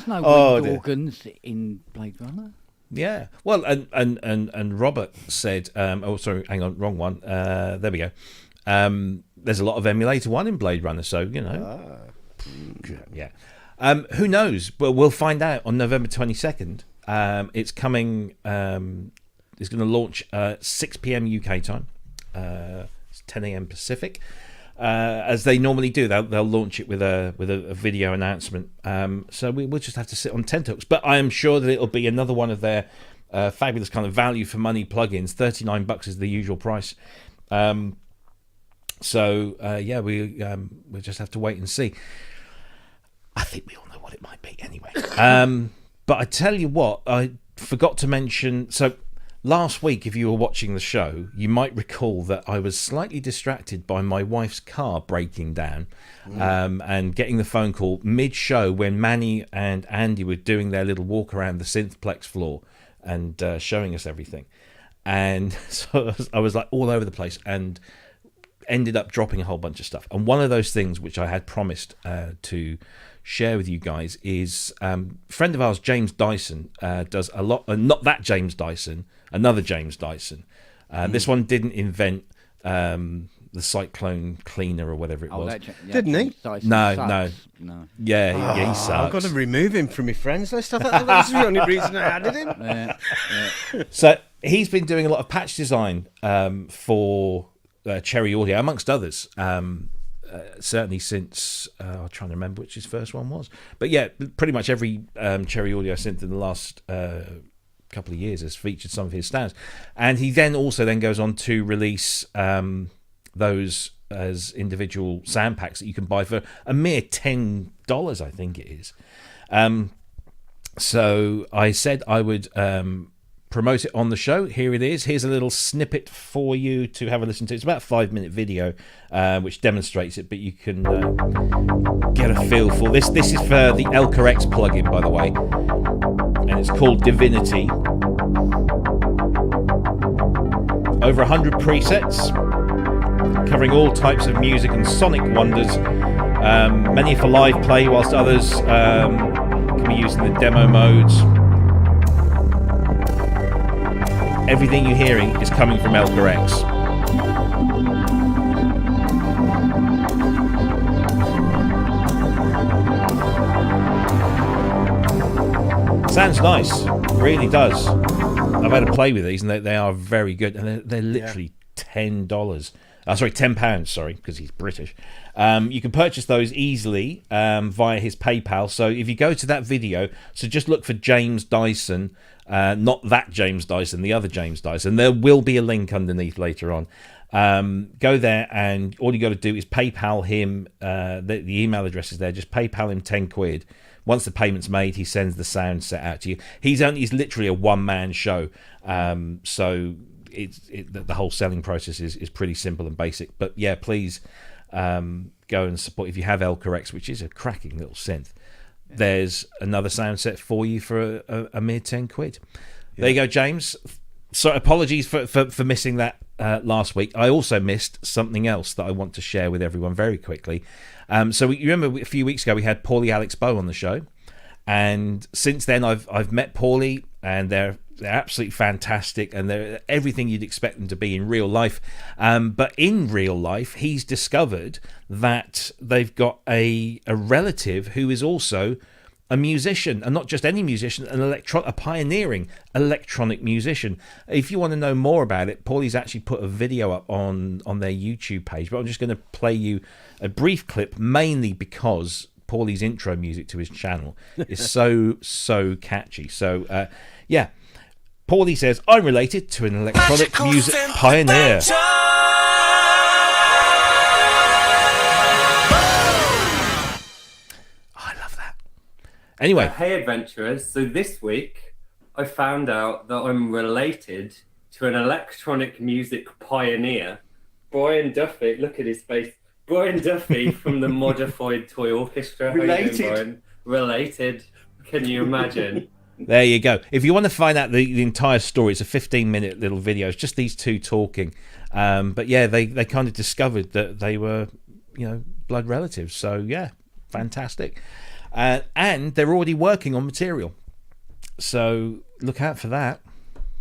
no wind organs in Blade Runner. Yeah. Well, and Robert said, oh, sorry, hang on, wrong one. There we go. There's a lot of Emulator 1 in Blade Runner, so, you know. Yeah. Who knows? But we'll find out on November 22nd. It's coming, it's going to launch 6 p.m. UK time. It's 10 a.m. Pacific. As they normally do, they'll launch it with a video announcement. So we'll just have to sit on tenterhooks. But I am sure that it'll be another one of their fabulous kind of value for money plugins. $39 is the usual price. So we'll just have to wait and see. I think we all know what it might be anyway. But I tell you what, I forgot to mention. So last week, if you were watching the show, you might recall that I was slightly distracted by my wife's car breaking down and getting the phone call mid-show when Manny and Andy were doing their little walk around the Synthplex floor and showing us everything. And so I was like all over the place and ended up dropping a whole bunch of stuff. And one of those things which I had promised to share with you guys is a friend of ours, James Dyson, does a lot, not that James Dyson, another James Dyson. This one didn't invent the Cyclone Cleaner or whatever it was. Didn't he? No. Yeah, he sucks. I've got to remove him from my friends list. I thought that was the only reason I added him. Yeah. So he's been doing a lot of patch design for Cherry Audio, amongst others. Certainly since I'm trying to remember which his first one was, but yeah, pretty much every Cherry Audio synth in the last couple of years has featured some of his stands, and he then goes on to release those as individual sound packs that you can buy for a mere $10, I think it is. So I said I would promote it on the show. Here it is. Here's a little snippet for you to have a listen to. It's about a 5-minute video which demonstrates it, but you can get a feel for this. This is for the Elka-X plugin, by the way, and it's called Divinity. Over 100 presets covering all types of music and sonic wonders, many for live play, whilst others can be used in the demo modes. Everything you're hearing is coming from Elka-X. Sounds nice, really does. I've had a play with these and they are very good, and they're literally $10. Sorry, £10. Sorry, because he's British. You can purchase those easily via his PayPal. So if you go to that video, so just look for James Dyson, not that James Dyson, the other James Dyson. There will be a link underneath later on. Go there, and all you got to do is PayPal him. The email address is there. Just PayPal him £10. Once the payment's made, he sends the sound set out to you. He's literally a one-man show, so the whole selling process is pretty simple and basic. But yeah, please go and support. If you have Elka-X, which is a cracking little synth, there's another sound set for you for a mere £10. There you go, James. So apologies for missing that last week. I also missed something else that I want to share with everyone very quickly. So you remember a few weeks ago we had Paulee Alex Bow on the show, and since then I've met Paulee, and they're absolutely fantastic, and they're everything you'd expect them to be in real life. But in real life, he's discovered that they've got a relative who is also a musician, and not just any musician, a pioneering electronic musician. If you want to know more about it, Paulee's actually put a video up on their YouTube page, but I'm just going to play you a brief clip, mainly because Paulee's intro music to his channel is so catchy. So yeah, Paulee says, I'm related to an electronic music pioneer. Anyway. Hey adventurers, so this week I found out that I'm related to an electronic music pioneer, Brian Duffy. Look at his face. Brian Duffy from the Modified Toy Orchestra. Related. Related. Can you imagine? There you go. If you want to find out the entire story, it's a 15-minute little video. It's just these two talking. But yeah, they kind of discovered that they were, blood relatives. So yeah, fantastic. And they're already working on material, so look out for that.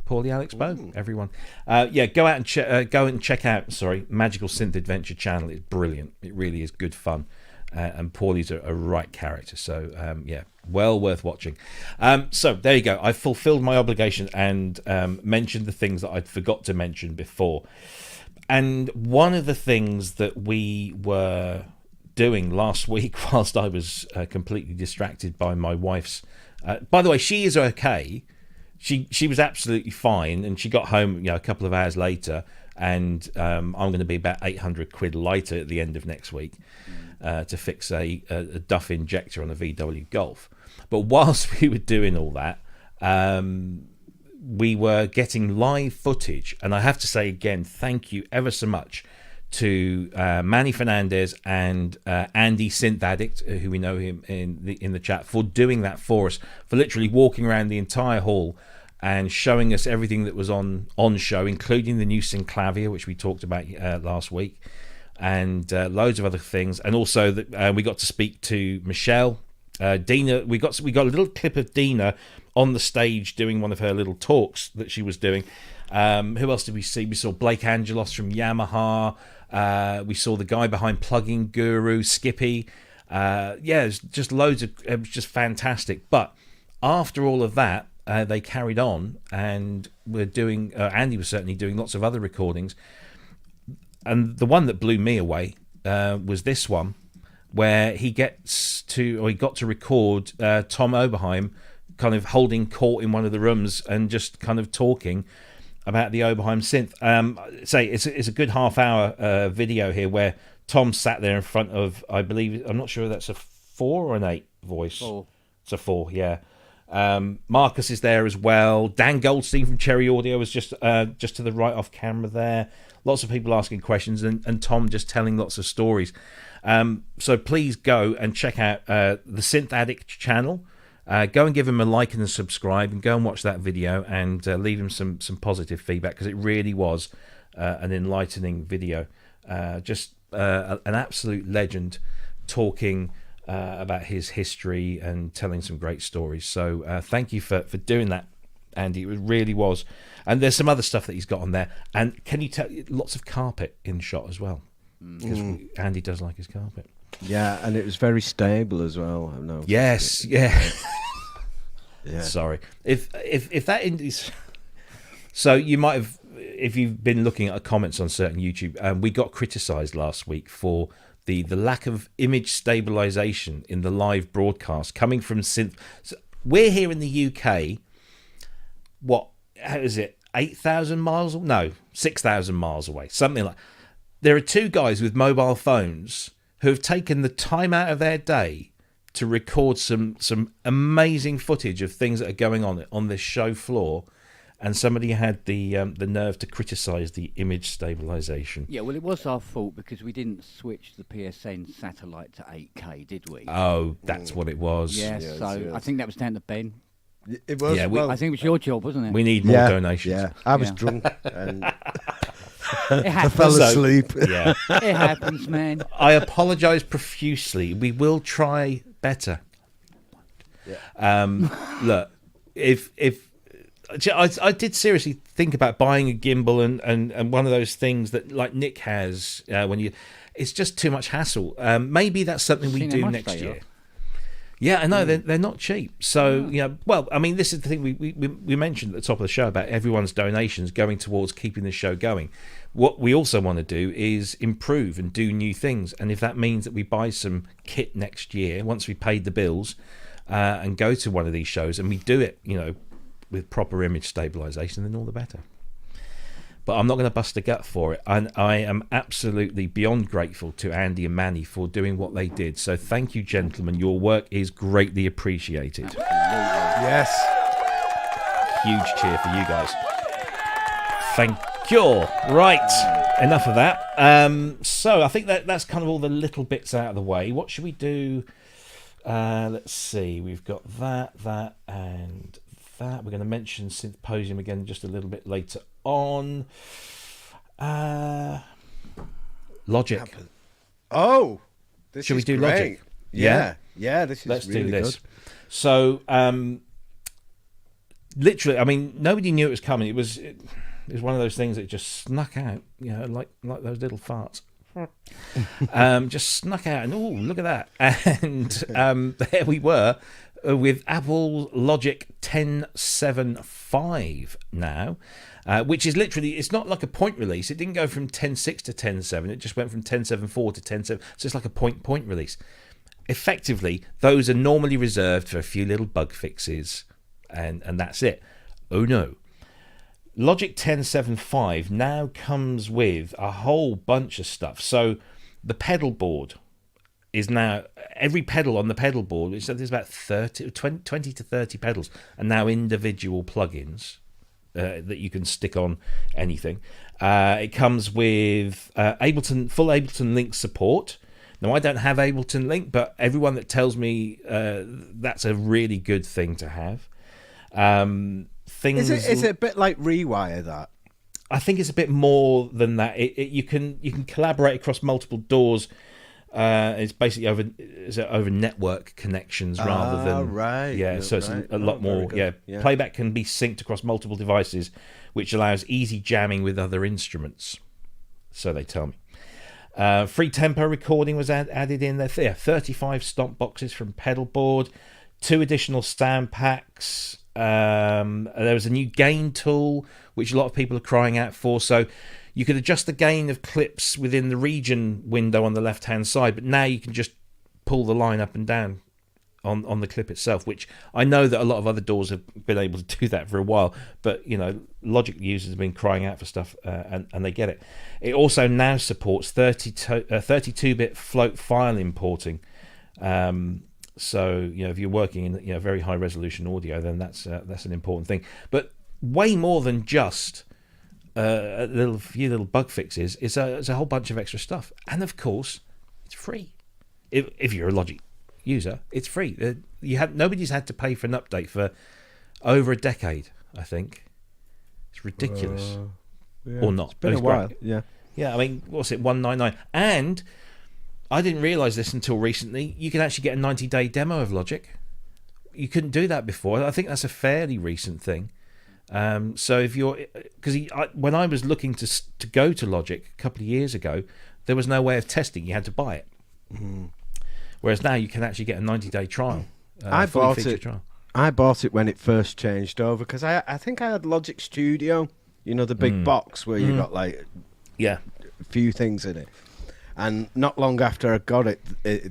Paulee Alex Bow, everyone. Go out and check out. Magical Synth Adventure channel. It's brilliant. It really is good fun, and Paulee's a right character. So well worth watching. So there you go. I fulfilled my obligation and mentioned the things that I'd forgot to mention before. And one of the things that we were doing last week, whilst I was completely distracted by my wife's by the way, she is okay. She was absolutely fine, and she got home a couple of hours later, and I'm going to be about £800 lighter at the end of next week to fix a Duff injector on a VW Golf. But whilst we were doing all that, we were getting live footage, and I have to say again, thank you ever so much to Manny Fernandez and Andy Synth Addict, who we know him in the chat, for doing that for us, for literally walking around the entire hall and showing us everything that was on show, including the new synclavier, which we talked about last week, and loads of other things. And also that we got to speak to Michelle, Dina. We got a little clip of Dina on the stage doing one of her little talks that she was doing. Who else did we see? We saw Blake Angelos from Yamaha. We saw the guy behind Plugin Guru, Skippy. It's just loads of. It was just fantastic. But after all of that, they carried on, and we're doing. Andy was certainly doing lots of other recordings, and the one that blew me away was this one, where he got to record Tom Oberheim kind of holding court in one of the rooms and just kind of talking about the Oberheim synth. It's a good half-hour video here where Tom sat there in front of, I believe, I'm not sure if that's a 4 or an 8 voice. 4. It's a 4, yeah. Marcus is there as well. Dan Goldstein from Cherry Audio was just to the right off camera there. Lots of people asking questions, and Tom just telling lots of stories. So please go and check out the Synth Addict channel. Go and give him a like and a subscribe, and go and watch that video, and leave him some positive feedback, because it really was an enlightening video. Just an absolute legend, talking about his history and telling some great stories. So thank you for doing that, Andy. It really was. And there's some other stuff that he's got on there. And can you tell, lots of carpet in shot as well, because Andy does like his carpet. Yeah, and it was very stable as well. I know. Yes, yeah. Yeah. Sorry, if that is, so you might have if you've been looking at comments on certain YouTube, we got criticised last week for the lack of image stabilization in the live broadcast coming from Synth. So we're here in the UK. How is it? 8,000 miles? No, 6,000 miles away. Something like. There are two guys with mobile phones who have taken the time out of their day to record some amazing footage of things that are going on this show floor, and somebody had the nerve to criticise the image stabilisation. Yeah, well, it was our fault because we didn't switch the PSN satellite to 8K, did we? Oh, that's what it was. Yes, I think that was down to Ben. It was. Yeah, well, I think it was your job, wasn't it? We need more donations. Yeah, I was drunk and It I fell asleep. Yeah, It happens, man. I apologise profusely. We will try better. Yeah. Look, if I did seriously think about buying a gimbal and one of those things that like Nick has it's just too much hassle. Maybe that's something we do next year. Yeah, I know they're not cheap. So well, I mean, this is the thing we mentioned at the top of the show about everyone's donations going towards keeping the show going. What we also want to do is improve and do new things, and if that means that we buy some kit next year once we paid the bills, and go to one of these shows and we do it, with proper image stabilization, then all the better. But I'm not going to bust a gut for it. And I am absolutely beyond grateful to Andy and Manny for doing what they did. So thank you, gentlemen. Your work is greatly appreciated. Yes. Huge cheer for you guys. Thank you. Right. Enough of that. So I think that's kind of all the little bits out of the way. What should we do? Let's see. We've got that, and that. We're going to mention Synthplex again just a little bit later on. Logic. Oh, this should is we do great. Logic? Yeah, this is Let's really do this. good. So, literally, I mean, nobody knew it was coming. It was one of those things that just snuck out, like those little farts. Just snuck out, and oh, look at that! And there we were with Apple Logic 10.7.5 now, which is literally, it's not like a point release. It didn't go from 10.6 to 10.7. It just went from 10.7.4 to 10.7. So it's like a point release. Effectively, those are normally reserved for a few little bug fixes, and that's it. Oh no. Logic 10.7.5 now comes with a whole bunch of stuff. So the pedal board is now, every pedal on the pedal board, there's about 20 to 30 pedals, are now individual plugins that you can stick on anything. It comes with full Ableton Link support. Now, I don't have Ableton Link, but everyone that tells me that's a really good thing to have. Is it a bit like Rewire that? I think it's a bit more than that. You can collaborate across multiple doors. It's basically over network connections rather than right. Yeah, so it's right. a lot more. Yeah. Playback can be synced across multiple devices, which allows easy jamming with other instruments. So they tell me. Free tempo recording was added in there. 35 stomp boxes from pedalboard, 2 additional sound packs. There was a new gain tool, which a lot of people are crying out for. So you could adjust the gain of clips within the region window on the left-hand side, but now you can just pull the line up and down on the clip itself, which I know that a lot of other DAWs have been able to do that for a while, but Logic users have been crying out for stuff, and they get it. It also now supports 32-bit float file importing. So if you're working in very high resolution audio, then that's an important thing. But way more than just a few little bug fixes. It's a whole bunch of extra stuff, and of course, it's free. If you're a Logic user, it's free. Nobody's had to pay for an update for over a decade. I think it's ridiculous, or not? It's been a while. Yeah. I mean, what's it? $199, and I didn't realise this until recently. You can actually get a 90-day demo of Logic. You couldn't do that before. I think that's a fairly recent thing. So if when I was looking to go to Logic a couple of years ago, there was no way of testing. You had to buy it. Mm-hmm. Whereas now you can actually get a 90-day trial. I bought it when it first changed over, because I think I had Logic Studio You know, the big box where you got like a few things in it. And not long after I got it,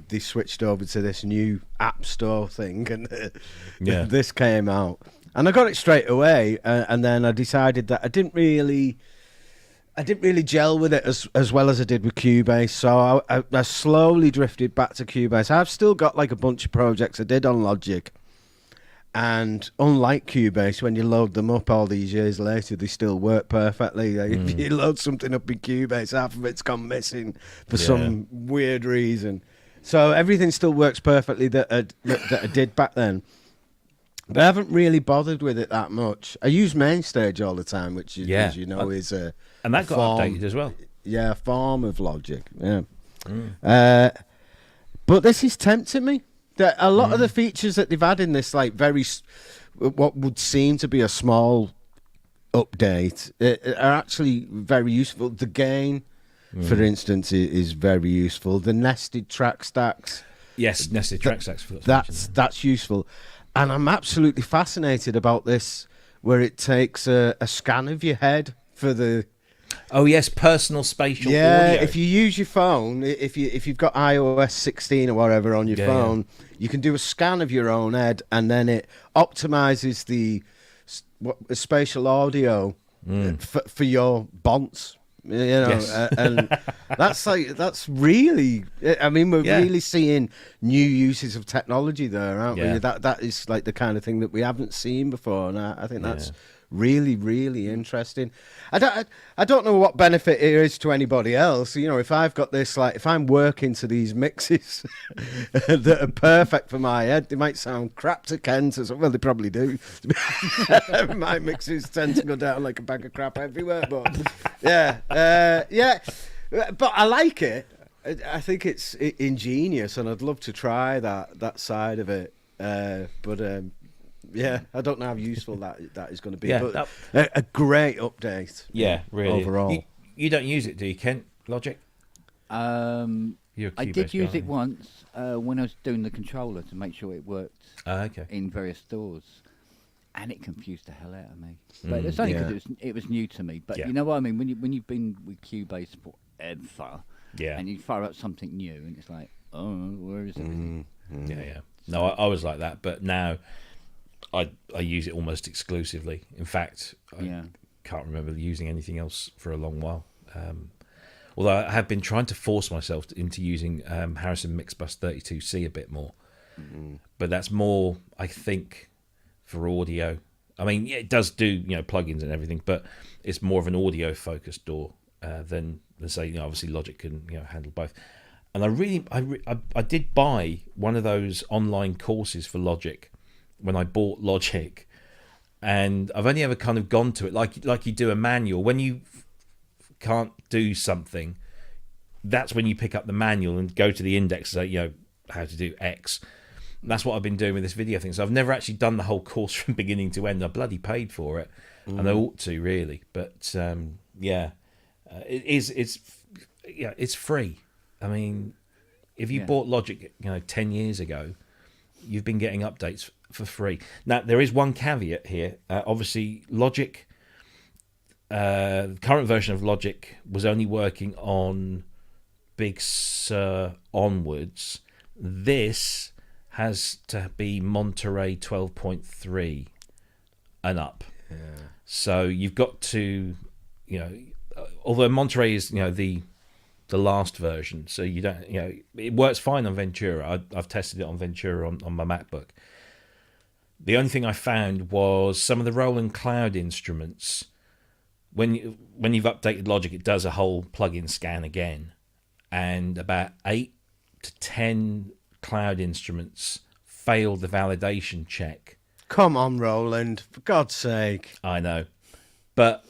they switched over to this new App Store thing, and this came out. And I got it straight away, and then I decided that I didn't really gel with it as well as I did with Cubase. So I slowly drifted back to Cubase. I've still got like a bunch of projects I did on Logic. And unlike Cubase, when you load them up all these years later, they still work perfectly. If you load something up in Cubase, half of it's gone missing for some weird reason. So everything still works perfectly that I did back then. But I haven't really bothered with it that much. I use MainStage all the time, which, as you know, is a and that got updated as well. Yeah, a form of Logic. Yeah. But this is tempting me. A lot of the features that they've had in this, like what would seem to be a small update, are actually very useful. The gain, for instance, is very useful. The nested track stacks. Yes, nested track stacks. That's useful. And I'm absolutely fascinated about this, where it takes a scan of your head for the... Oh yes, personal spatial audio. If you use your phone, if you've got iOS 16 or whatever on your phone, you can do a scan of your own head, and then it optimizes the spatial audio for your bonds. You know, and that's really. I mean, we're really seeing new uses of technology there, aren't we? That is like the kind of thing that we haven't seen before, and I think that's really, really interesting. I don't know what benefit it is to anybody else. You know, if I've got this, like, if I'm working to these mixes that are perfect for my head, they might sound crap to Kent or something. Well, they probably do. My mixes tend to go down like a bag of crap everywhere, but but I like it. I think it's ingenious, and I'd love to try that side of it. Yeah, I don't know how useful that is going to be, but a great update. Yeah, really. Overall. You don't use it, do you, Kent? Logic? I did use it once when I was doing the controller to make sure it worked in various stores, and it confused the hell out of me. But it's only because it was new to me. But you know what I mean? When you've been with Cubase forever, and you fire up something new, and it's like, oh, where is it? Yeah. No, I was like that, but now... I use it almost exclusively. In fact, I can't remember using anything else for a long while. Although I have been trying to force myself into using Harrison Mixbus 32C a bit more. But that's more, I think, for audio. I mean, it does do plugins and everything, but it's more of an audio focused DAW than say obviously Logic can handle both. And I did buy one of those online courses for Logic when I bought Logic, and I've only ever kind of gone to it like you do a manual. When you can't do something, that's when you pick up the manual and go to the index and say, how to do X. And that's what I've been doing with this video thing. So I've never actually done the whole course from beginning to end. I bloody paid for it, and I ought to really. But it's free. I mean, if you bought Logic, 10 years ago, you've been getting updates for free. Now, there is one caveat here. Obviously, Logic, the current version of Logic was only working on Big Sur onwards. This has to be Monterey 12.3 and up. Yeah. So you've got to, although Monterey is, the last version, so you don't, it works fine on Ventura. I've tested it on Ventura on my MacBook. The only thing I found was some of the Roland Cloud instruments. When you've updated Logic, it does a whole plugin scan again, and about 8 to 10 Cloud instruments failed the validation check. Come on, Roland, for God's sake! I know, but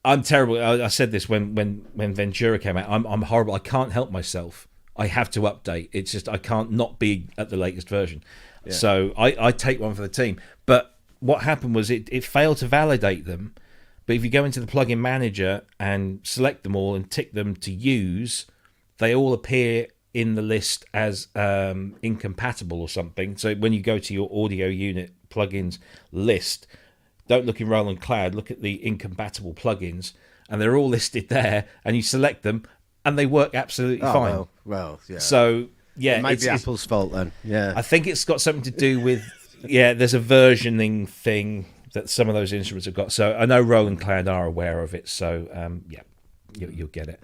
I'm terrible. I said this when Ventura came out. I'm horrible. I can't help myself. I have to update. It's just I can't not be at the latest version. Yeah. So I take one for the team. But what happened was it failed to validate them. But if you go into the plugin manager and select them all and tick them to use, they all appear in the list as incompatible or something. So when you go to your audio unit plugins list, don't look in Roland Cloud, look at the incompatible plugins, and they're all listed there, and you select them, and they work absolutely fine. Well, yeah. So, yeah. It might be Apple's fault then, yeah. I think it's got something to do with, there's a versioning thing that some of those instruments have got. So I know Roland Cloud are aware of it, so, you'll get it.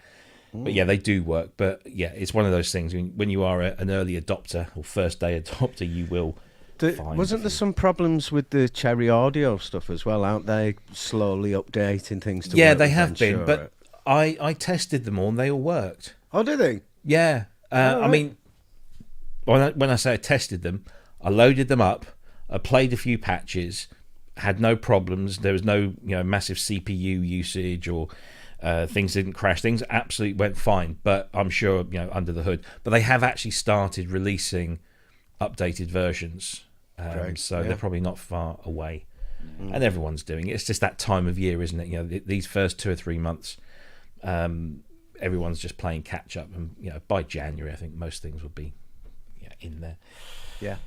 But yeah, they do work. But yeah, it's one of those things. When you are an early adopter or first day adopter, you will find. Wasn't there some problems with the Cherry Audio stuff as well? Aren't they slowly updating things to work they with have been. Shure? But I tested them all and they all worked. Oh, did they? Yeah. Right. I mean, when I say I tested them, I loaded them up, I played a few patches, had no problems. There was no massive CPU usage or things didn't crash. Things absolutely went fine, but I'm sure under the hood. But they have actually started releasing updated versions, they're probably not far away. And everyone's doing it. It's just that time of year, isn't it? These first 2 or 3 months, everyone's just playing catch up, and by January, I think most things will be in there. Yeah.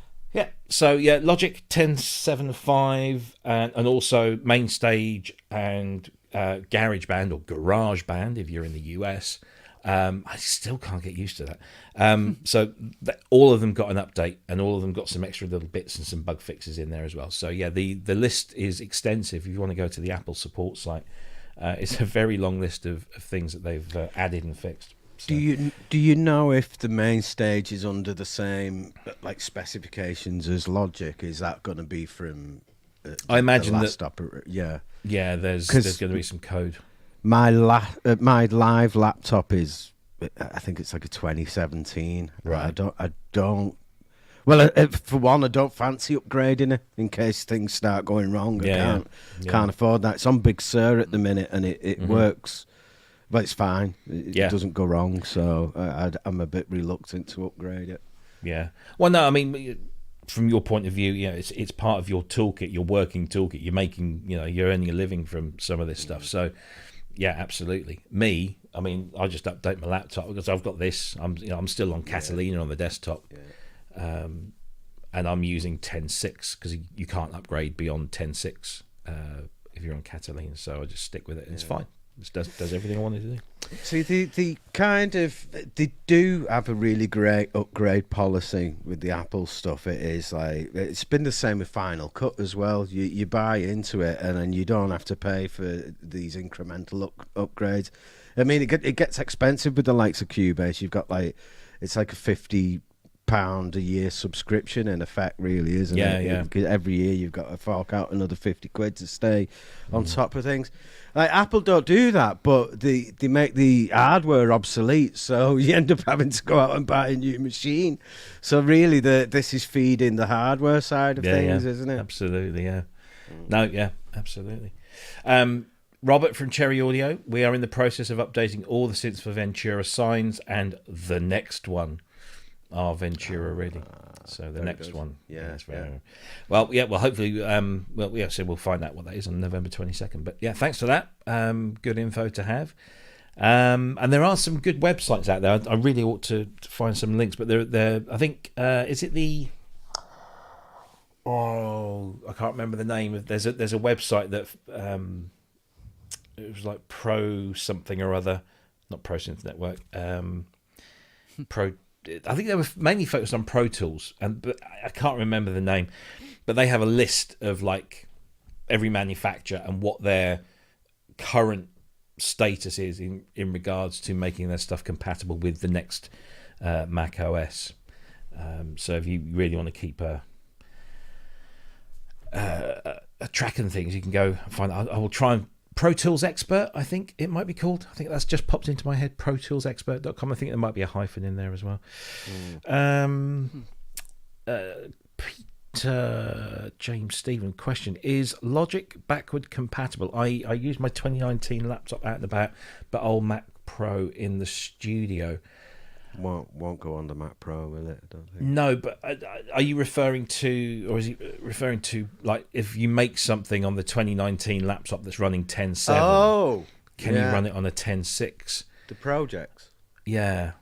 So Logic 10.7.5 and also Mainstage and GarageBand or GarageBand if you're in the US. I still can't get used to that. So all of them got an update, and all of them got some extra little bits and some bug fixes in there as well. So the list is extensive. If you want to go to the Apple support site, it's a very long list of things that they've added and fixed. So. Do you know if the main stage is under the same specifications as Logic? Is that going to be from? I imagine there's going to be some code. My live laptop is, I think it's like a 2017. Right. I don't. Well, for one, I don't fancy upgrading it in case things start going wrong. I can't afford that. It's on Big Sur at the minute, and it works. But it's fine. It doesn't go wrong, so I'm a bit reluctant to upgrade it. Yeah. Well, no, I mean, from your point of view, it's part of your toolkit, your working toolkit. You're making, you're earning a living from some of this stuff. So, yeah, absolutely. Me, I mean, I just update my laptop because I've got this. I'm still on Catalina on the desktop, and I'm using 10.6 because you can't upgrade beyond 10.6 if you're on Catalina. So I just stick with it, and it's fine. It does everything I wanted to do. See, they do have a really great upgrade policy with the Apple stuff. It is like, it's been the same with Final Cut as well. You buy into it, and then you don't have to pay for these incremental upgrades. I mean, it gets expensive with the likes of Cubase. You've got it's like a £50 a year subscription in effect, really, isn't it? Yeah. Every year you've got to fork out another 50 quid to stay on top of things. Like Apple don't do that, but they make the hardware obsolete, so you end up having to go out and buy a new machine. So really, this is feeding the hardware side of things, isn't it? Absolutely, yeah. No, yeah, absolutely. Robert from Cherry Audio, we are in the process of updating all the synths for Ventura Signs, and the next one are Ventura ready. So the next one. Well, hopefully, so we'll find out what that is on November 22nd. But yeah, thanks for that. Good info to have. And there are some good websites out there. I really ought to find some links, but they're I think, is it the... Oh, I can't remember the name. There's a website that it was like Pro something or other, not Pro Synth Network. I think they were mainly focused on Pro Tools, but I can't remember the name. But they have a list of like every manufacturer and what their current status is in regards to making their stuff compatible with the next Mac OS. So if you really want to keep a track and things, you can go and find. I will try and Pro Tools Expert, I think it might be called. I think that's just popped into my head. ProToolsExpert.com. I think there might be a hyphen in there as well. Peter James Stephen question: is Logic backward compatible? I use my 2019 laptop out and about, but old Mac Pro in the studio. Won't go on the Mac Pro, will it? I don't think. No, but are you referring to, or is he referring to, like, if you make something on the 2019 laptop that's running 10.7? Oh, can you run it on a 10.6? The projects. Yeah,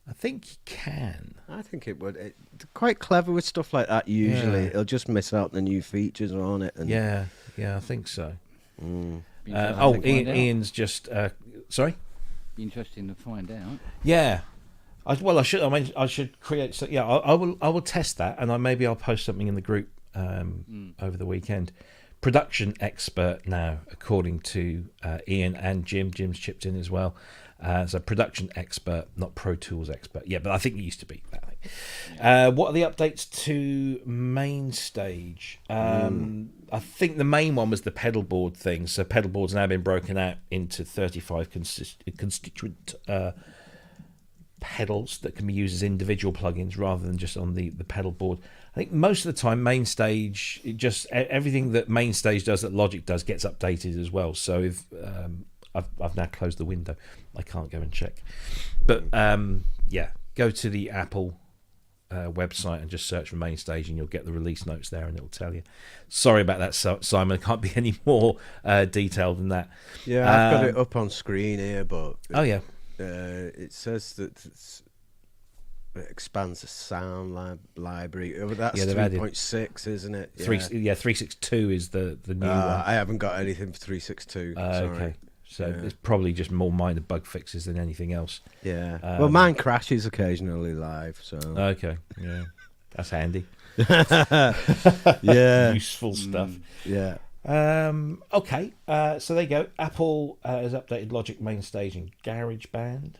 I think you can. I think it would. It's quite clever with stuff like that. Usually, it'll just miss out the new features on it. And Yeah, I think so. Ian's just sorry. Be interesting to find out. Yeah. I should create. So yeah, I will test that, and maybe I'll post something in the group over the weekend. Production expert now, according to Ian and Jim. Jim's chipped in as well. So production expert, not Pro Tools expert. Yeah, but I think it used to be that. What are the updates to main stage? I think the main one was the pedal board thing. So pedal board's now been broken out into 35 constituent pedals that can be used as individual plugins rather than just on the pedal board. I think most of the time main stage, everything that main stage does that Logic does gets updated as well. So if I've now closed the window, I can't go and check. But yeah, go to the Apple website and just search for main stage, and you'll get the release notes there, and it'll tell you. Sorry about that, Simon. I can't be any more detailed than that. Yeah, I've got it up on screen here, but it says that it expands the sound library. That's 3.6, isn't it? Yeah. 362 is the new one. I haven't got anything for 362. Okay. So it's probably just more minor bug fixes than anything else. Yeah. Well, mine crashes occasionally live, so. Okay. Yeah. That's handy. Yeah. Useful stuff. Yeah. Okay. So there you go. Apple has updated Logic main stage in GarageBand.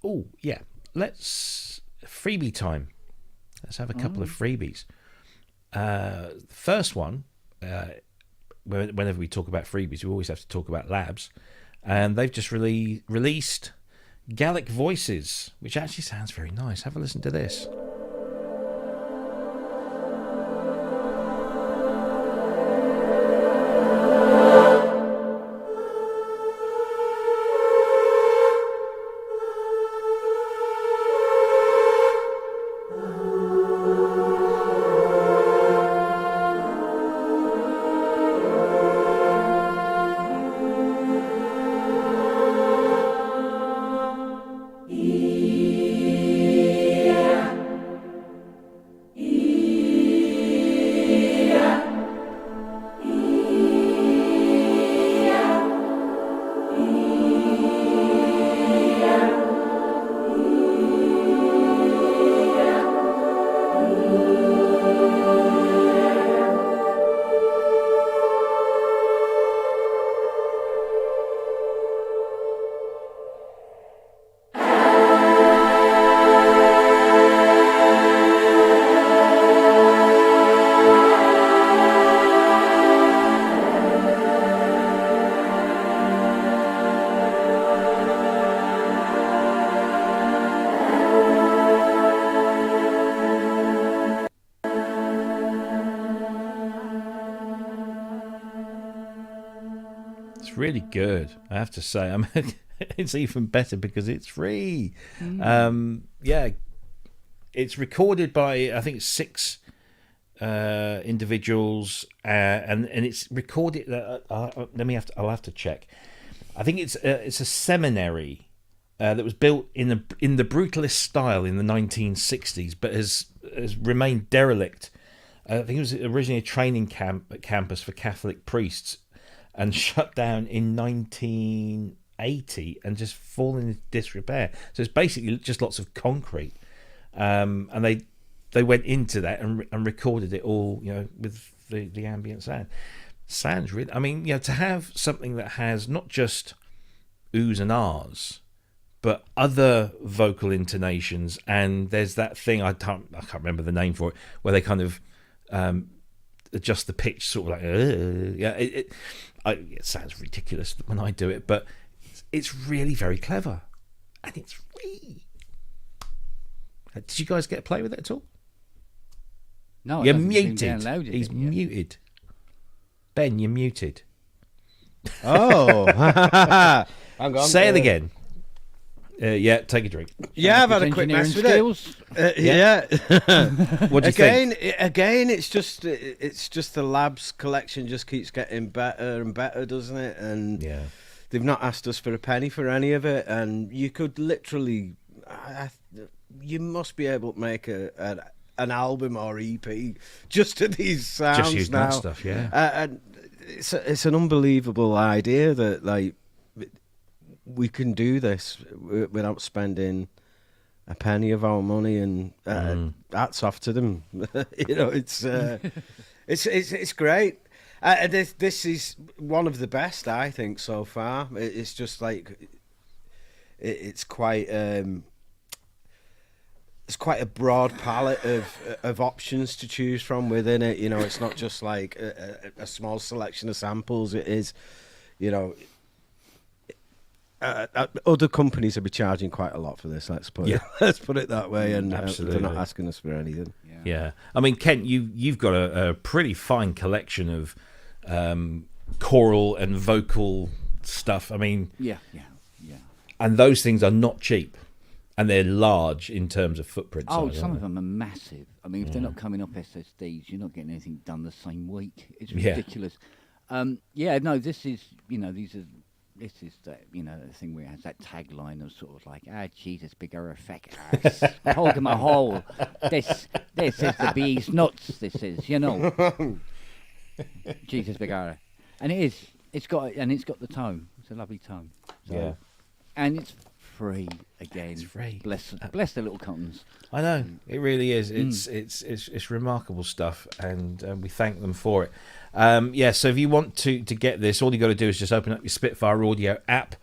Oh, yeah. Let's freebie time. Let's have a couple of freebies. First one, whenever we talk about freebies, we always have to talk about labs, and they've just released Gaelic Voices, which actually sounds very nice. Have a listen to this. Really good, I have to say. I mean, it's even better because it's free. Yeah, it's recorded by I think 6 individuals, and it's recorded. I'll have to check. I think it's a seminary that was built in the brutalist style in the 1960s, but has remained derelict. I think it was originally a training campus for Catholic priests, and shut down in 1980 and just fallen into disrepair. So it's basically just lots of concrete, and they went into that and recorded it all, with the ambient sound. Sounds really. I mean, to have something that has not just oohs and ahs, but other vocal intonations, and there's that thing I can't remember the name for it, where they kind of adjust the pitch, sort of like it sounds ridiculous when I do it, but it's really very clever, and it's free. Did you guys get to play with it at all? No, you're muted. He's muted. Ben, you're muted. Oh, hang on. Say it again. Yeah, take a drink. Yeah, I've had a quick mess with it. Yeah. What do you think? Again, it's just the labs collection just keeps getting better and better, doesn't it? And they've not asked us for a penny for any of it. And you could literally, you must be able to make a an album or EP just to these sounds just using now. that stuff, yeah. And it's an unbelievable idea that like we can do this without spending a penny of our money, and hats off to them. You know, it's great. This is one of the best, I think, so far. It's just like it's quite a broad palette of options to choose from within it. You know, it's not just like a small selection of samples. It is, you know. Other companies will be charging quite a lot for this. Let's put it that way, and they're not asking us for anything. Yeah. I mean, Kent, you've got a pretty fine collection of choral and vocal stuff. I mean, yeah. And those things are not cheap, and they're large in terms of footprint. Oh, size, some of them are massive. I mean, if they're not coming off SSDs, you're not getting anything done the same week. It's ridiculous. No, this is, you know, this is the, you know, the thing where it has that tagline of sort of like, Jesus, bigger effect ass. Hold him a hole. This is the bee's nuts, this is, you know. Jesus, bigger. And it's got the tone. It's a lovely tone. So, yeah. And it's free again. It's free. Bless the little cottons. I know, it really is. It's remarkable stuff, and we thank them for it. So if you want to get this, all you got to do is just open up your Spitfire Audio app,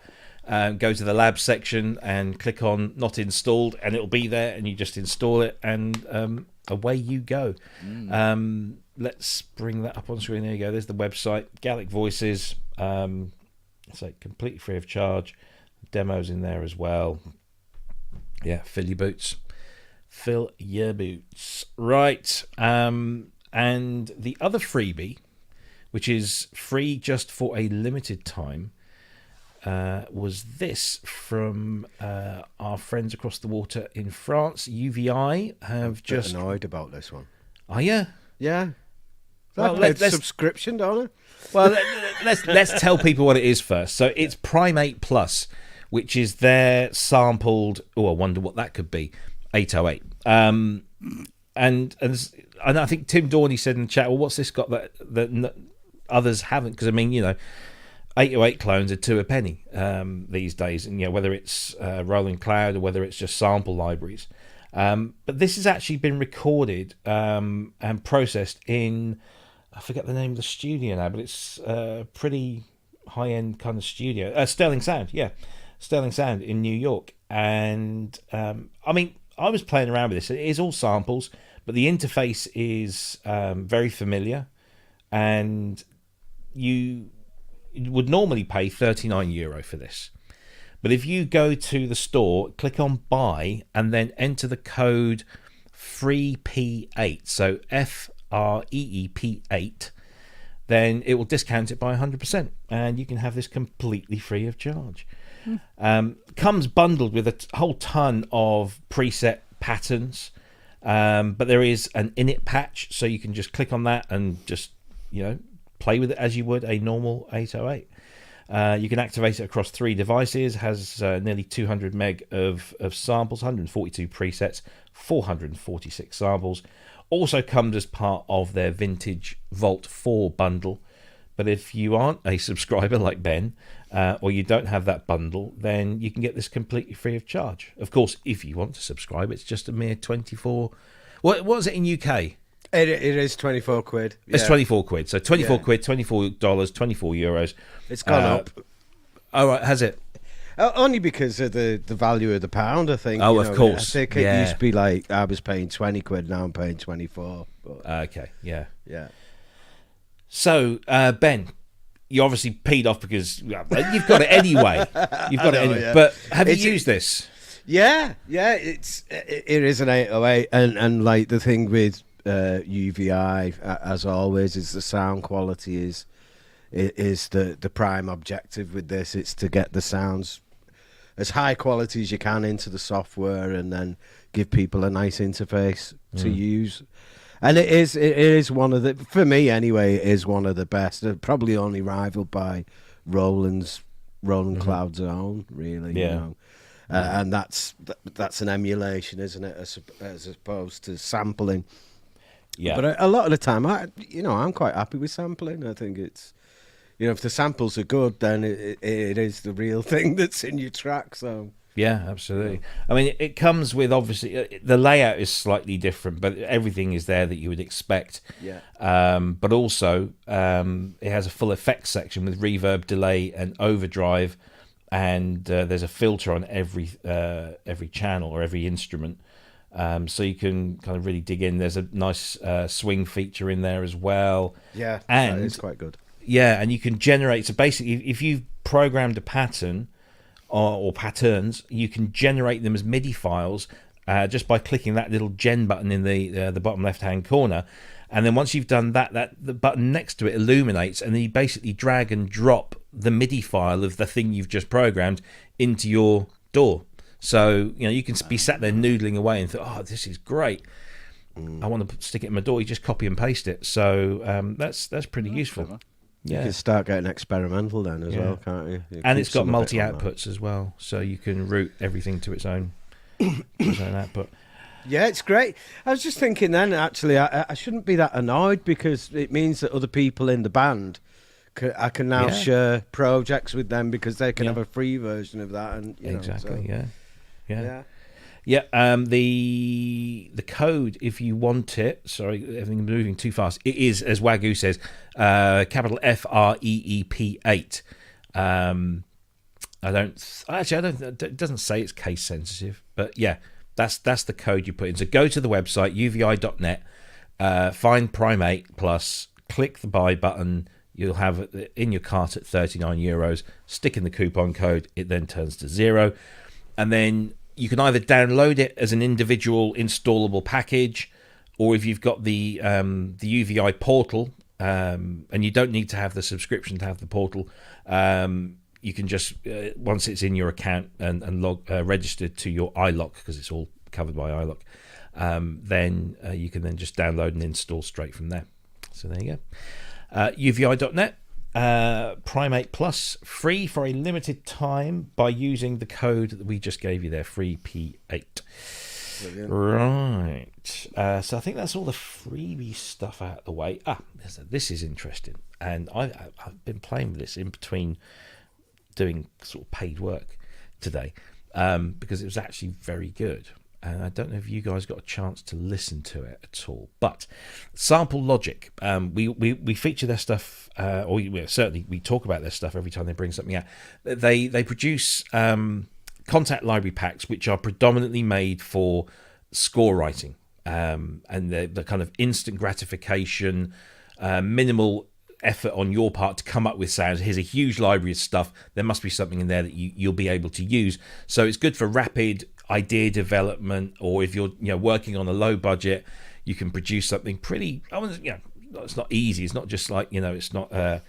go to the lab section and click on Not Installed, and it'll be there, and you just install it, and away you go. Let's bring that up on screen. There you go. There's the website, Gaelic Voices. It's like completely free of charge. Demos in there as well. Yeah, fill your boots. Fill your boots. Right. And the other freebie, which is free just for a limited time, was this from our friends across the water in France. UVI have just annoyed about this one. Are you? Yeah. Well, let's subscription, don't it? Well, let's tell people what it is first. So it's Primate Plus, which is their sampled. Oh, I wonder what that could be. 808. And I think Tim Dorney said in the chat, well, what's this got that others haven't? Because I mean, you know, 808 clones are $2 a penny these days, and you know, whether it's Rolling Cloud or whether it's just sample libraries. But this has actually been recorded and processed in, I forget the name of the studio now, but it's a pretty high-end kind of studio. Sterling Sound, yeah. Sterling Sound in New York. And, I mean, I was playing around with this. It is all samples, but the interface is very familiar. And you would normally pay €39 for this. But if you go to the store, click on buy, and then enter the code FREEP8, so FREEP8, then it will discount it by 100%, and you can have this completely free of charge. Comes bundled with a whole ton of preset patterns, but there is an init patch, so you can just click on that and just, you know, play with it as you would a normal 808. You can activate it across 3 devices, has nearly 200 meg of samples, 142 presets, 446 samples. Also comes as part of their Vintage Vault 4 bundle. But if you aren't a subscriber like Ben, or you don't have that bundle, then you can get this completely free of charge. Of course, if you want to subscribe, it's just a mere 24... What was it in UK? It is 24 quid. Yeah. It's 24 quid. So 24 quid, $24, 24 euros. It's gone up. Oh, right, has it? Only because of the value of the pound, I think. Oh, of course. I think it used to be like I was paying 20 quid, now I'm paying 24. But... Okay, yeah. Yeah. So, Ben, you obviously peed off because you've got it anyway. You've got it anyway. Yeah. But have you used this? Yeah. It is an 808, and like the thing with UVI, as always, is the sound quality is the prime objective with this. It's to get the sounds as high quality as you can into the software, and then give people a nice interface to use. And it is one of the, for me anyway, it is one of the best. Probably only rivaled by Roland Cloud's own, really. Yeah. You know. and that's an emulation, isn't it, as opposed to sampling. Yeah. But a lot of the time, I'm quite happy with sampling. I think it's, if the samples are good, then it is the real thing that's in your track. So. Yeah, absolutely. I mean, it comes with, obviously, the layout is slightly different, but everything is there that you would expect. Yeah. But also, it has a full effects section with reverb, delay, and overdrive, and there's a filter on every channel or every instrument, so you can kind of really dig in. There's a nice swing feature in there as well. Yeah, and it's quite good. Yeah, and you can generate. So basically, if you've programmed a pattern, or patterns, you can generate them as MIDI files just by clicking that little gen button in the bottom left hand corner, and then once you've done that the button next to it illuminates, and then you basically drag and drop the MIDI file of the thing you've just programmed into your DAW. So you can be sat there noodling away and think, oh, this is great, I want to stick it in my DAW. You just copy and paste it. So that's pretty useful. Clever. You Yeah. can start getting experimental then as well, can't you? And it's got multi outputs as well, so you can route everything to its own output. Yeah, it's great. I was just thinking then, actually, I shouldn't be that annoyed, because it means that other people in the band, I can now share projects with them, because they can have a free version of that. And Exactly. So. Yeah. The code, if you want it, sorry, everything's moving too fast. It is, as Wagyu says, capital FREEP8. It doesn't say it's case sensitive, but yeah, that's the code you put in. So go to the website uvi.net, find Prime 8 Plus, click the buy button. You'll have it in your cart at €39. Stick in the coupon code. It then turns to 0, and then you can either download it as an individual installable package, or if you've got the UVI portal, and you don't need to have the subscription to have the portal, you can just once it's in your account and registered to your iLock, because it's all covered by iLock, then you can then just download and install straight from there. So there you go. UVI.net. Prime 8 Plus, free for a limited time by using the code that we just gave you there, free P8. Brilliant. Right. So I think that's all the freebie stuff out of the way. This is interesting, and I've been playing with this in between doing sort of paid work today, because it was actually very good. And I don't know if you guys got a chance to listen to it at all, but Sample Logic, we feature their stuff, certainly we talk about their stuff every time they bring something out. They produce contact library packs, which are predominantly made for score writing, and the kind of instant gratification, minimal effort on your part to come up with sounds. Here's a huge library of stuff. There must be something in there that you'll be able to use. So it's good for rapid idea development, or if you're working on a low budget, you can produce something pretty. It's not easy. It's not just like it's not a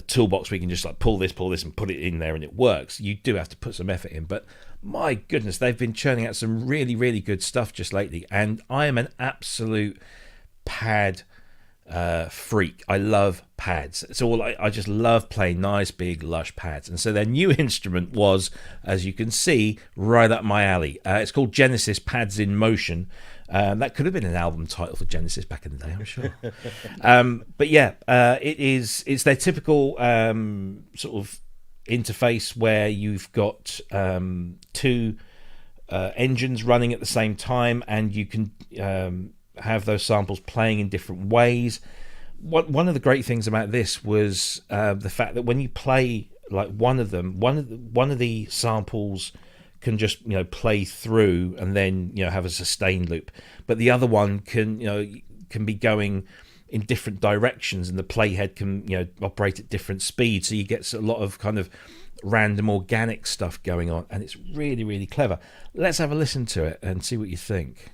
toolbox where you can just like pull this and put it in there and it works. You do have to put some effort in. But my goodness, they've been churning out some really, really good stuff just lately, and I am an absolute pad freak. I love pads. It's all I just love playing nice big lush pads, and so their new instrument was, as you can see, right up my alley. It's called Genesis Pads in Motion. That could have been an album title for Genesis back in the day, I'm sure. But yeah, it's their typical sort of interface where you've got two engines running at the same time, and you can have those samples playing in different ways. One of the great things about this was the fact that when you play like one of the samples can just play through and then have a sustained loop, but the other one can be going in different directions, and the playhead can operate at different speeds, so you get a lot of kind of random organic stuff going on, and it's really, really clever. Let's have a listen to it and see what you think.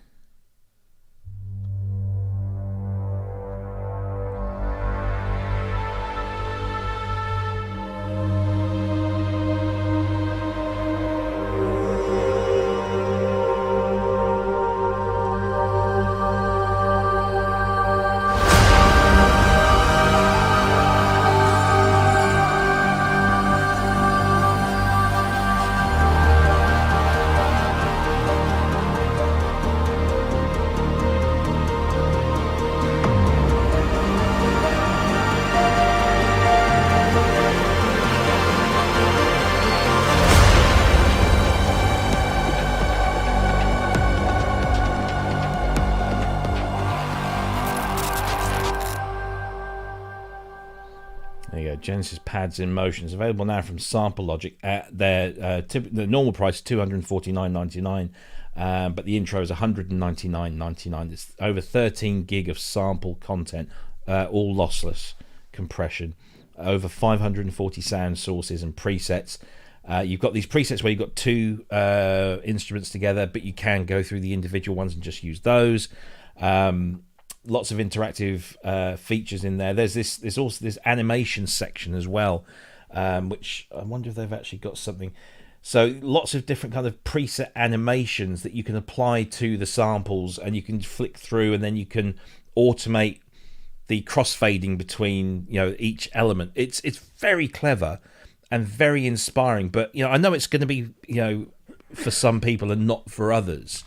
Genesis pads in motion. It's available now from Sample Logic at their the normal price is $249.99, but the intro is $199.99. It's over 13 gig of sample content, all lossless compression, over 540 sound sources and presets. You've got these presets where you've got two instruments together, but you can go through the individual ones and just use those. Lots of interactive features in there. There's also this animation section as well, which I wonder if they've actually got something. So lots of different kind of preset animations that you can apply to the samples, and you can flick through, and then you can automate the crossfading between each element. It's very clever and very inspiring. But I know it's going to be for some people and not for others.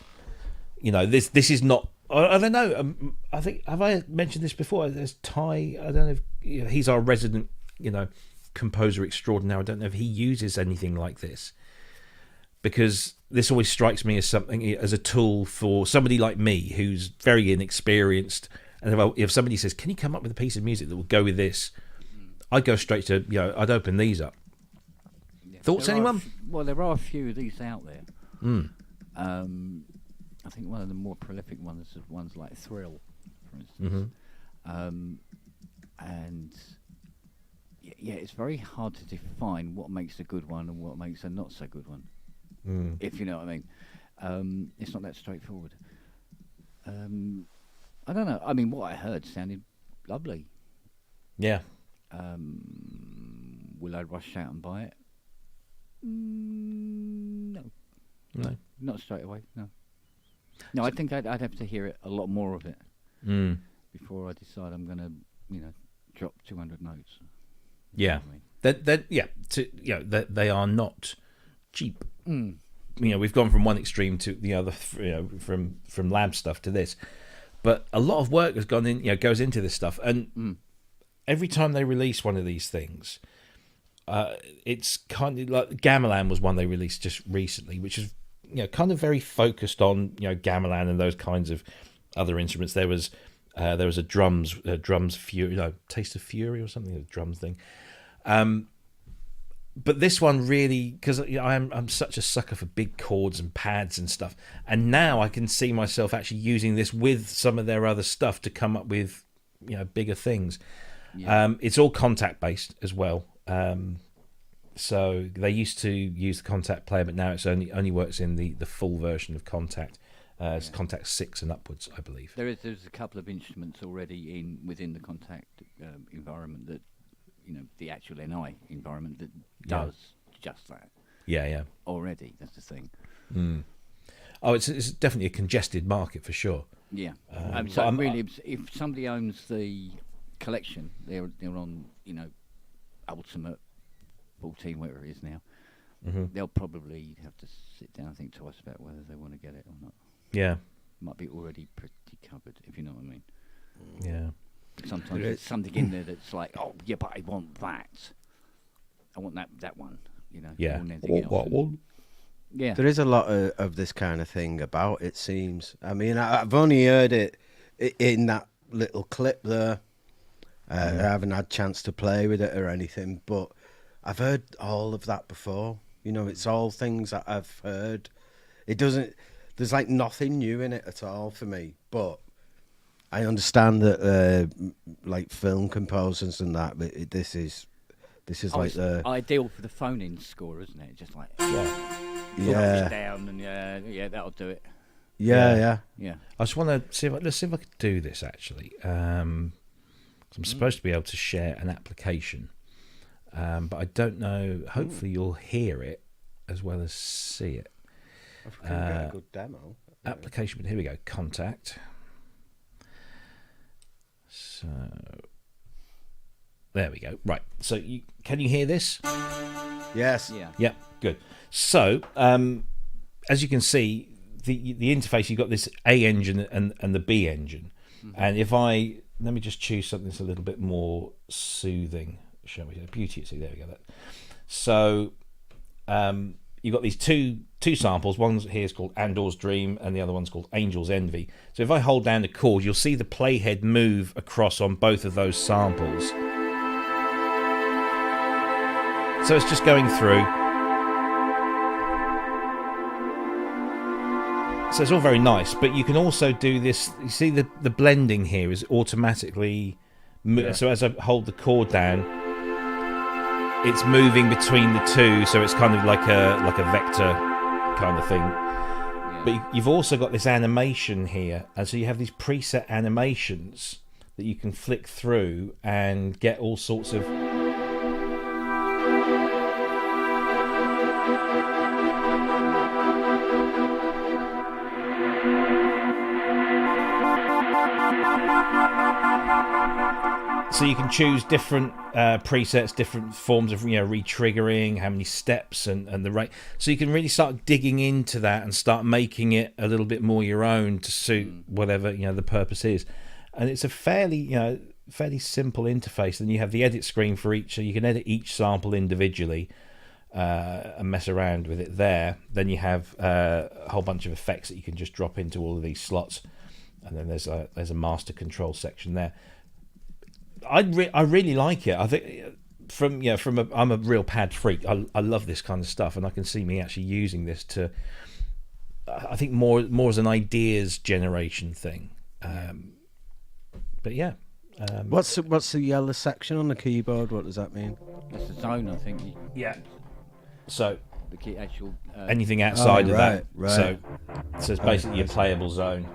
This is not. I don't know. I think, have I mentioned this before? There's Ty. I don't know if he's our resident, composer extraordinaire. I don't know if he uses anything like this, because this always strikes me as something, as a tool for somebody like me who's very inexperienced. And if somebody says, "Can you come up with a piece of music that will go with this?" I'd go straight to I'd open these up. Yeah. Thoughts, anyone? Well, there are a few of these out there. I think one of the more prolific ones is ones like Thrill, for instance. And it's very hard to define what makes a good one and what makes a not so good one, if you know what I mean. It's not that straightforward. I don't know. I mean, what I heard sounded lovely. Yeah. Will I rush out and buy it? No. Not straight away, no. No, I think I'd have to hear it, a lot more of it, before I decide I'm going to, drop 200 notes. Yeah, they are not cheap. We've gone from one extreme to the other. From lab stuff to this, but a lot of work has gone in. Goes into this stuff, and every time they release one of these things, it's kind of like Gamelan was one they released just recently, which is kind of very focused on gamelan and those kinds of other instruments. There was a drums fury, Taste of Fury or something, a drums thing. But this one really, because I'm such a sucker for big chords and pads and stuff, and now I can see myself actually using this with some of their other stuff to come up with bigger things. It's all contact based as well. So they used to use the Contact player, but now it's only works in the full version of Contact. It's Contact 6 and upwards, I believe. There's a couple of instruments already within the Contact environment that, the actual NI environment that does just that. Yeah. Already, that's the thing. Oh, it's definitely a congested market for sure. Yeah. If somebody owns the collection, they're on, Ultimate 14, whatever it is now, they'll probably have to sit down and think twice about whether they want to get it or not. Yeah. Might be already pretty covered, if you know what I mean. Yeah. Sometimes there's something in there that's like, oh, yeah, but I want that. I want that one, Yeah. What one? Yeah. There is a lot of this kind of thing about, it seems. I mean, I've only heard it in that little clip there. I haven't had a chance to play with it or anything, but I've heard all of that before. It's all things that I've heard. There's like nothing new in it at all for me, but I understand that like film composers and that, but this is like the ideal for the phone-in score, isn't it? Just like down and that'll do it. Yeah. I just want to see if I could do this actually. I'm supposed to be able to share an application, but I don't know. Hopefully, you'll hear it as well as see it. I can get a good demo. Application, but here we go. Contact. So there we go. Right. So can you hear this? Yes. Yeah. Yeah. Good. So as you can see, the interface, you've got this A engine and the B engine, and if let me just choose something that's a little bit more soothing. Shall we? Beauty. See, there we go. So you've got these two samples. One here is called Andor's Dream, and the other one's called Angel's Envy. So if I hold down the chord, you'll see the playhead move across on both of those samples. So it's just going through. So it's all very nice, but you can also do this. You see the blending here is automatically. So as I hold the chord down, it's moving between the two. So it's kind of like a vector kind of thing. Yeah. But you've also got this animation here, and so you have these preset animations that you can flick through and get all sorts of. So you can choose different presets, different forms of re-triggering, how many steps and the rate. So you can really start digging into that and start making it a little bit more your own to suit whatever the purpose is. And it's a fairly simple interface. And you have the edit screen for each, so you can edit each sample individually and mess around with it there. Then you have a whole bunch of effects that you can just drop into all of these slots. And then there's a master control section there. I really like it. I think I'm a real pad freak. I love this kind of stuff, and I can see me actually using this to. I think more as an ideas generation thing. But yeah. What's the yellow section on the keyboard? What does that mean? That's the zone, I think. Yeah. So the key actual anything outside of that. Right. So it's basically your playable zone.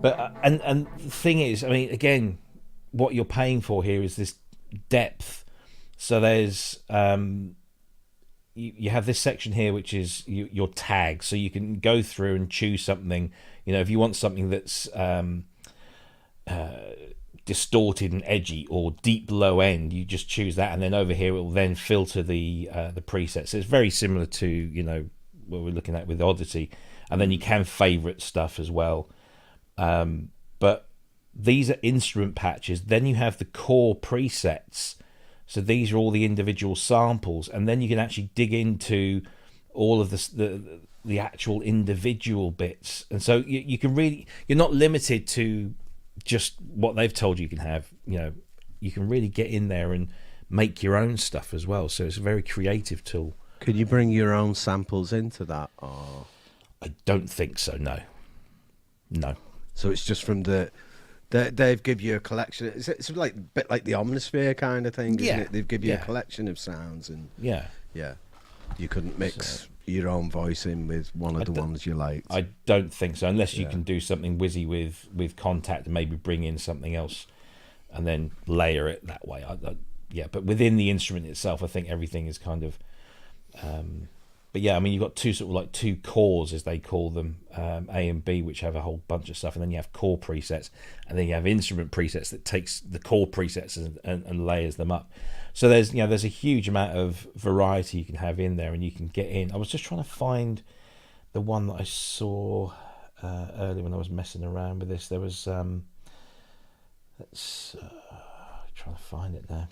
But and the thing is, I mean, again, what you're paying for here is this depth. So there's you have this section here, which is your tags. So you can go through and choose something. If you want something that's distorted and edgy or deep low end, you just choose that, and then over here it will then filter the presets. So it's very similar to what we're looking at with Oddity. And then you can favorite stuff as well. But these are instrument patches. Then you have the core presets. So these are all the individual samples. And then you can actually dig into all of the actual individual bits. And so you can really, you're not limited to just what they've told you can have. You can really get in there and make your own stuff as well. So it's a very creative tool. Could you bring your own samples into that? Or... I don't think so. No. So it's just from they've give you a collection. It's like a bit like the Omnisphere kind of thing, isn't it? They've give you a collection of sounds, and you couldn't mix your own voice in with one of the ones you liked. I don't think so, unless you can do something whizzy with Contact and maybe bring in something else and then layer it that way. But within the instrument itself, I think everything is kind of. But yeah, I mean, you've got two cores, as they call them, A and B, which have a whole bunch of stuff, and then you have core presets, and then you have instrument presets that takes the core presets and layers them up. So there's a huge amount of variety you can have in there, and you can get in. I was just trying to find the one that I saw earlier when I was messing around with this. There was let's trying to find it now.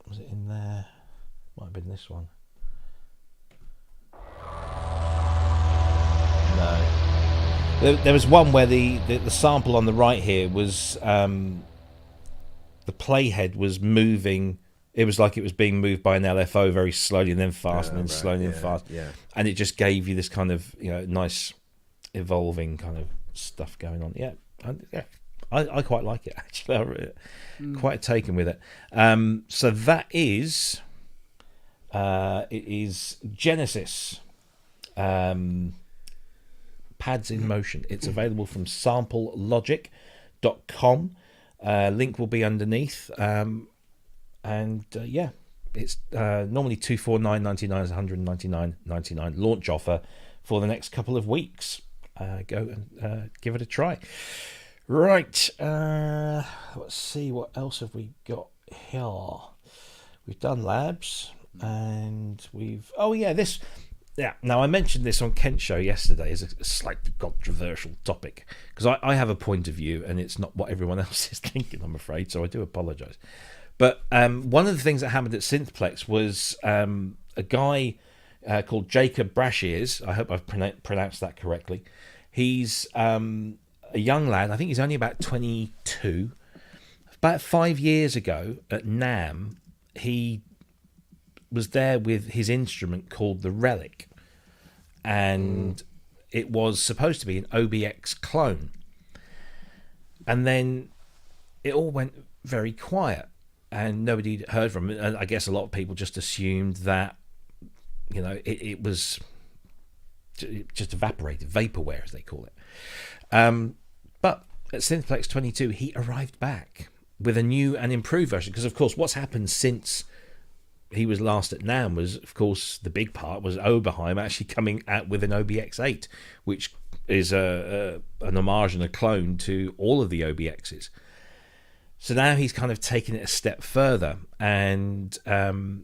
Was it in there? Might have been this one. No. There was one where the sample on the right here was the playhead was moving. It was like it was being moved by an LFO very slowly and then fast and then slowly and fast. Yeah. And it just gave you this kind of nice evolving kind of stuff going on. Yeah. I quite like it actually. I'm quite taken with it. So that is it is Genesis. Pads in Motion. It's available from samplelogic.com. Link will be underneath. It's normally $249.99 is $199.99 launch offer for the next couple of weeks. Go and give it a try. Right. Let's see, what else have we got here? We've done labs and we've this. Yeah, now I mentioned this on Kent's show yesterday as a slightly controversial topic because I have a point of view and it's not what everyone else is thinking, I'm afraid, so I do apologise. But one of the things that happened at Synthplex was a guy called Jacob Brashears, I hope I've pronounced that correctly. He's a young lad, I think he's only about 22, about 5 years ago at NAMM, he was there with his instrument called the Relic, and it was supposed to be an OBX clone, and then it all went very quiet and nobody heard from it. And I guess a lot of people just assumed that, you know, it was just evaporated, vaporware as they call it. But at Synthplex 22 he arrived back with a new and improved version, because of course what's happened since he was last at NAMM was, of course, the big part was Oberheim actually coming out with an OBX8, which is an homage and a clone to all of the OBXs. So now he's kind of taken it a step further, and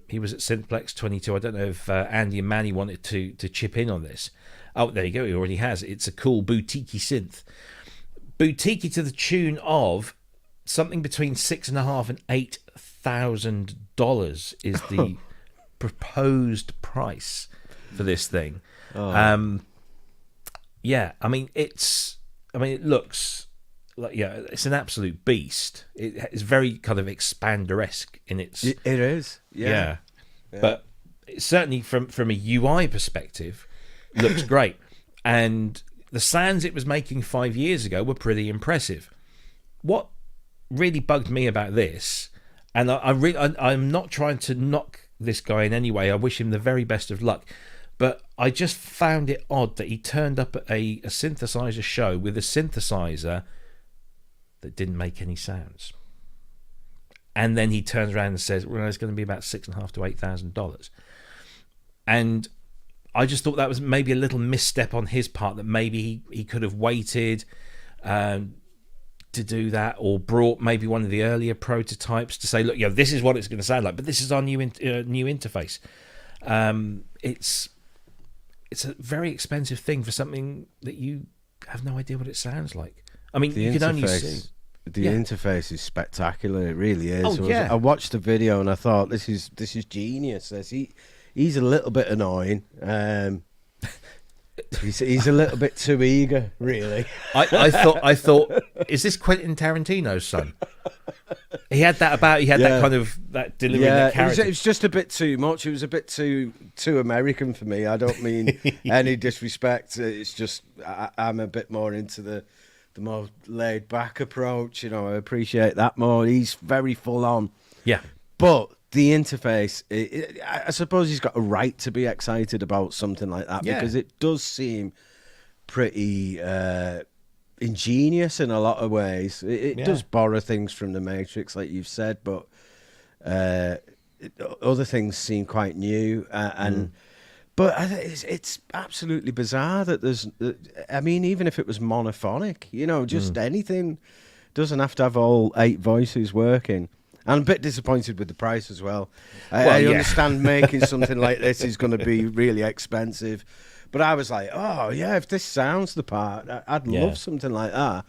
he was at Synthplex 22. I don't know if Andy and Manny wanted to chip in on this. Oh, there you go. He already has. It's a cool boutique synth. Boutique to the tune of something between $6,500 and $8,000 is the proposed price for this thing. Yeah, I mean it looks like, yeah, it's an absolute beast. It's very kind of Expander-esque in its. It is, yeah. But certainly from a UI perspective, looks great, and the sounds it was making 5 years ago were pretty impressive. What really bugged me about this, and I'm not trying to knock this guy in any way, I wish him the very best of luck, but I just found it odd that he turned up at a synthesizer show with a synthesizer that didn't make any sounds, and then he turns around and says, well, it's going to be about $6,500 to $8,000. And I just thought that was maybe a little misstep on his part, that maybe he could have waited to do that, or brought maybe one of the earlier prototypes to say, look, yeah, this is what it's going to sound like, but this is our new interface. It's a very expensive thing for something that you have no idea what it sounds like. I mean, you can only see. The interface is spectacular. It really is. Oh, yeah. I watched the video and I thought, this is genius. He's a little bit annoying. He's a little bit too eager, really. I thought, is this Quentin Tarantino's son? He had that kind of that delivery. That character. It was just a bit too much. It was a bit too American for me. I don't mean any disrespect. It's just I'm a bit more into the more laid back approach. You know, I appreciate that more. He's very full on. Yeah, but the interface, I suppose he's got a right to be excited about something like that, because it does seem pretty ingenious in a lot of ways. It does borrow things from the Matrix, like you've said, but other things seem quite new. But it's absolutely bizarre that there's. I mean, even if it was monophonic, you know, just anything, doesn't have to have all 8 voices working. I'm a bit disappointed with the price as well. I understand making something like this is going to be really expensive, but I was like, oh yeah, if this sounds the part, I'd love something like that,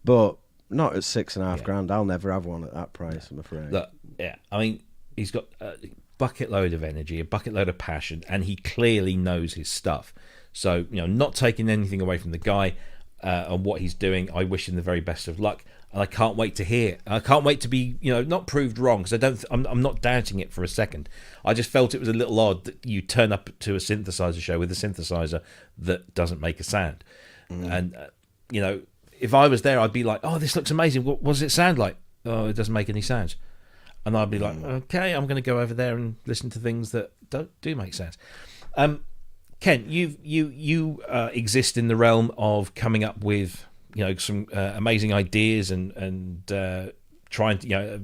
but not at $6,500. I'll never have one at that price, I'm afraid. Look, I mean, he's got a bucket load of energy, a bucket load of passion, and he clearly knows his stuff. So, you know, not taking anything away from the guy on what he's doing. I wish him the very best of luck. And I can't wait to hear. I can't wait to be, you know, not proved wrong, because I'm not doubting it for a second. I just felt it was a little odd that you turn up to a synthesizer show with a synthesizer that doesn't make a sound. And you know, if I was there, I'd be like, "Oh, this looks amazing. What does it sound like?" "Oh, it doesn't make any sounds." And I'd be like, "Okay, I'm going to go over there and listen to things that do make sense." Ken, you exist in the realm of coming up with, you know, some amazing ideas and trying to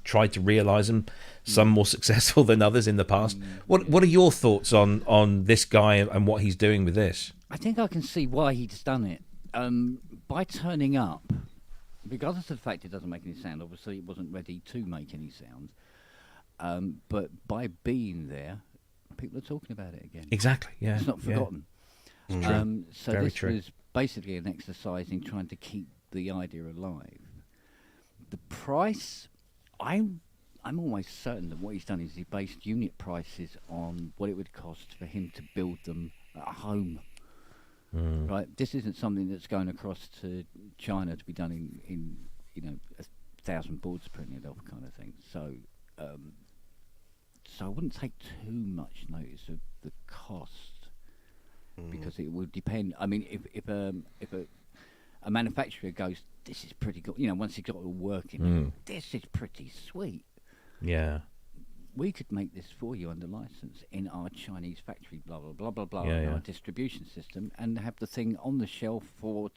tried to realize them, some more successful than others in the past. What are your thoughts on this guy and what he's doing with this? I think I can see why he's done it. By turning up, regardless of the fact it doesn't make any sound, obviously it wasn't ready to make any sound, but by being there, people are talking about it again. Exactly, yeah. It's not forgotten. So Very this true. was basically an exercise in trying to keep the idea alive. The price, I'm almost certain that what he's done is he based unit prices on what it would cost for him to build them at home. Right, this isn't something that's going across to China to be done in you know, 1,000 boards printed off, kind of thing. So, so I wouldn't take too much notice of the cost because it would depend. I mean, if a manufacturer goes, this is pretty good, you know, once you've got it all working, this is pretty sweet. Yeah. We could make this for you under license in our Chinese factory, blah, blah, blah, blah, blah, our distribution system, and have the thing on the shelf for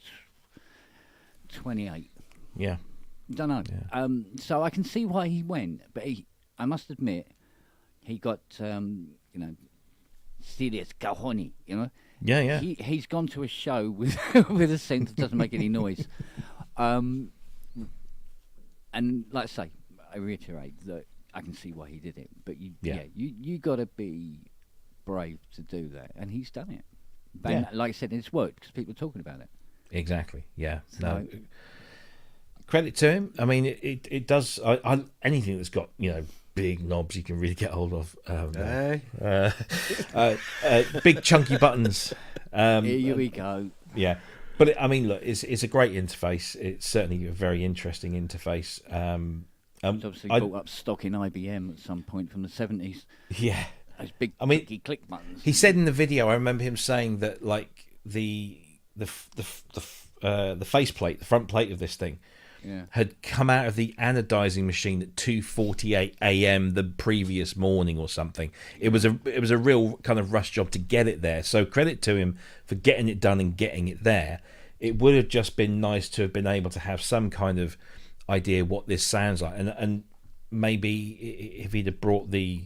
28. Yeah. Don't know. Yeah. So I can see why he went, but I must admit, he got, you know, serious cojones, you know? Yeah, yeah. He's gone to a show with with a synth that doesn't make any noise. And like I say, I reiterate that I can see why he did it, but you got to be brave to do that, and he's done it. And like I said, it's worked because people are talking about it. Exactly. Yeah. So, no. Credit to him. I mean, it does. Anything that's got, you know, big knobs you can really get hold of. Big chunky buttons. Here we go. Yeah. But I mean, look, it's a great interface. It's certainly a very interesting interface. It's obviously brought up stock in IBM at some point from the 70s. Yeah. Those big click buttons. He said in the video, I remember him saying that, like, the faceplate, the front plate of this thing, had come out of the anodizing machine at 2:48 a.m. the previous morning or something. It was a real kind of rush job to get it there. So credit to him for getting it done and getting it there. It would have just been nice to have been able to have some kind of idea what this sounds like, and maybe if he'd have brought the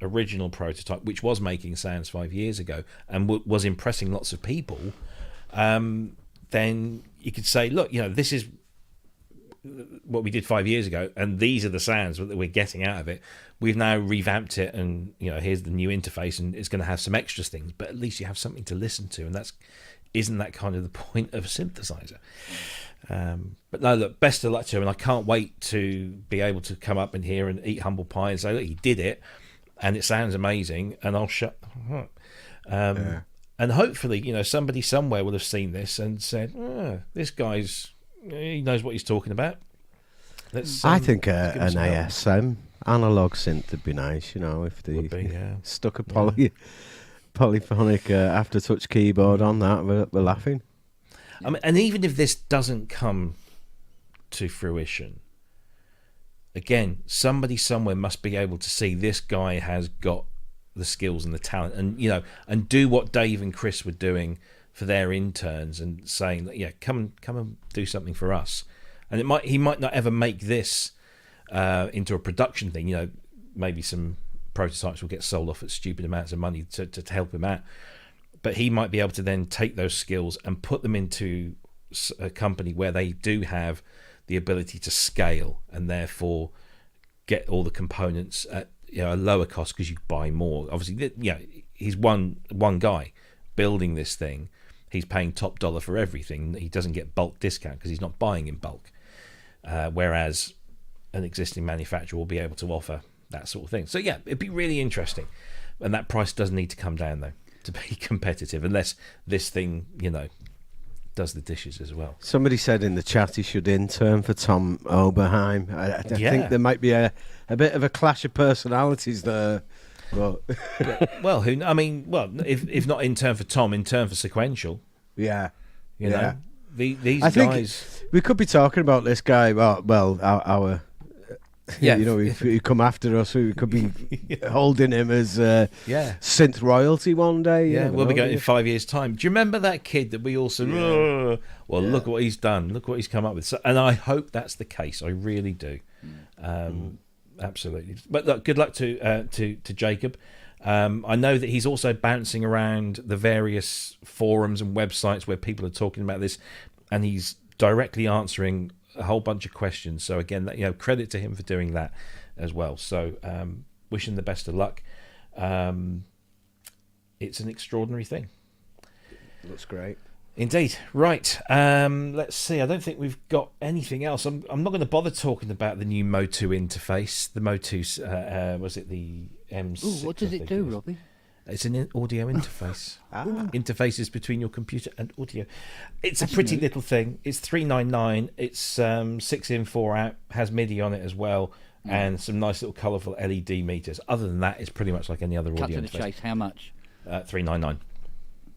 original prototype, which was making sounds 5 years ago and was impressing lots of people, then you could say, look, you know, this is what we did 5 years ago, and these are the sounds that we're getting out of it. We've now revamped it, and, you know, here's the new interface, and it's going to have some extra things, but at least you have something to listen to, and isn't that kind of the point of a synthesizer? But no, look, best of luck to him, and I can't wait to be able to come up in here and eat humble pie and say, look, he did it, and it sounds amazing, and I'll shut up. And hopefully, you know, somebody somewhere will have seen this and said, this guy's, he knows what he's talking about. I think an ASM analog synth would be nice, you know, if they stuck a polyphonic aftertouch keyboard on that. We're laughing. I mean, and even if this doesn't come to fruition, again, somebody somewhere must be able to see this guy has got the skills and the talent, and, you know, and do what Dave and Chris were doing for their interns and saying that, yeah, come and do something for us. And he might not ever make this into a production thing, you know, maybe some prototypes will get sold off at stupid amounts of money to help him out, but he might be able to then take those skills and put them into a company where they do have the ability to scale and therefore get all the components at, you know, a lower cost because you buy more. Obviously, yeah, he's one guy building this thing. He's paying top dollar for everything. He doesn't get bulk discount because he's not buying in bulk. Whereas an existing manufacturer will be able to offer that sort of thing. So yeah, it'd be really interesting. And that price does need to come down though to be competitive, unless this thing, you know, does the dishes as well. Somebody said in the chat he should intern for Tom Oberheim. I think there might be a bit of a clash of personalities there. But well, if not intern for Tom, intern for Sequential. Yeah, you know, these I guys. Think we could be talking about this guy. Well, our you know, if he come after us, we could be holding him as synth royalty one day. Yeah, we'll be going in 5 years' time. Do you remember that kid that we all said, look what he's done, look what he's come up with? So, and I hope that's the case. I really do. Absolutely. But look, good luck to Jacob. I know that he's also bouncing around the various forums and websites where people are talking about this, and he's directly answering a whole bunch of questions. So again, you know, credit to him for doing that as well. So wish him the best of luck. It's an extraordinary thing. Looks great. Indeed. Right. Let's see. I don't think we've got anything else. I'm not going to bother talking about the new MOTU interface. The MOTU, was it the M6? Ooh, what does it do, Robbie? It's an audio interface. Interfaces between your computer and audio. It's a pretty little thing. It's $399. It's 6 in, 4 out. Has MIDI on it as well, and some nice little colourful LED meters. Other than that, it's pretty much like any other audio interface. Cut to the chase. How much? $399.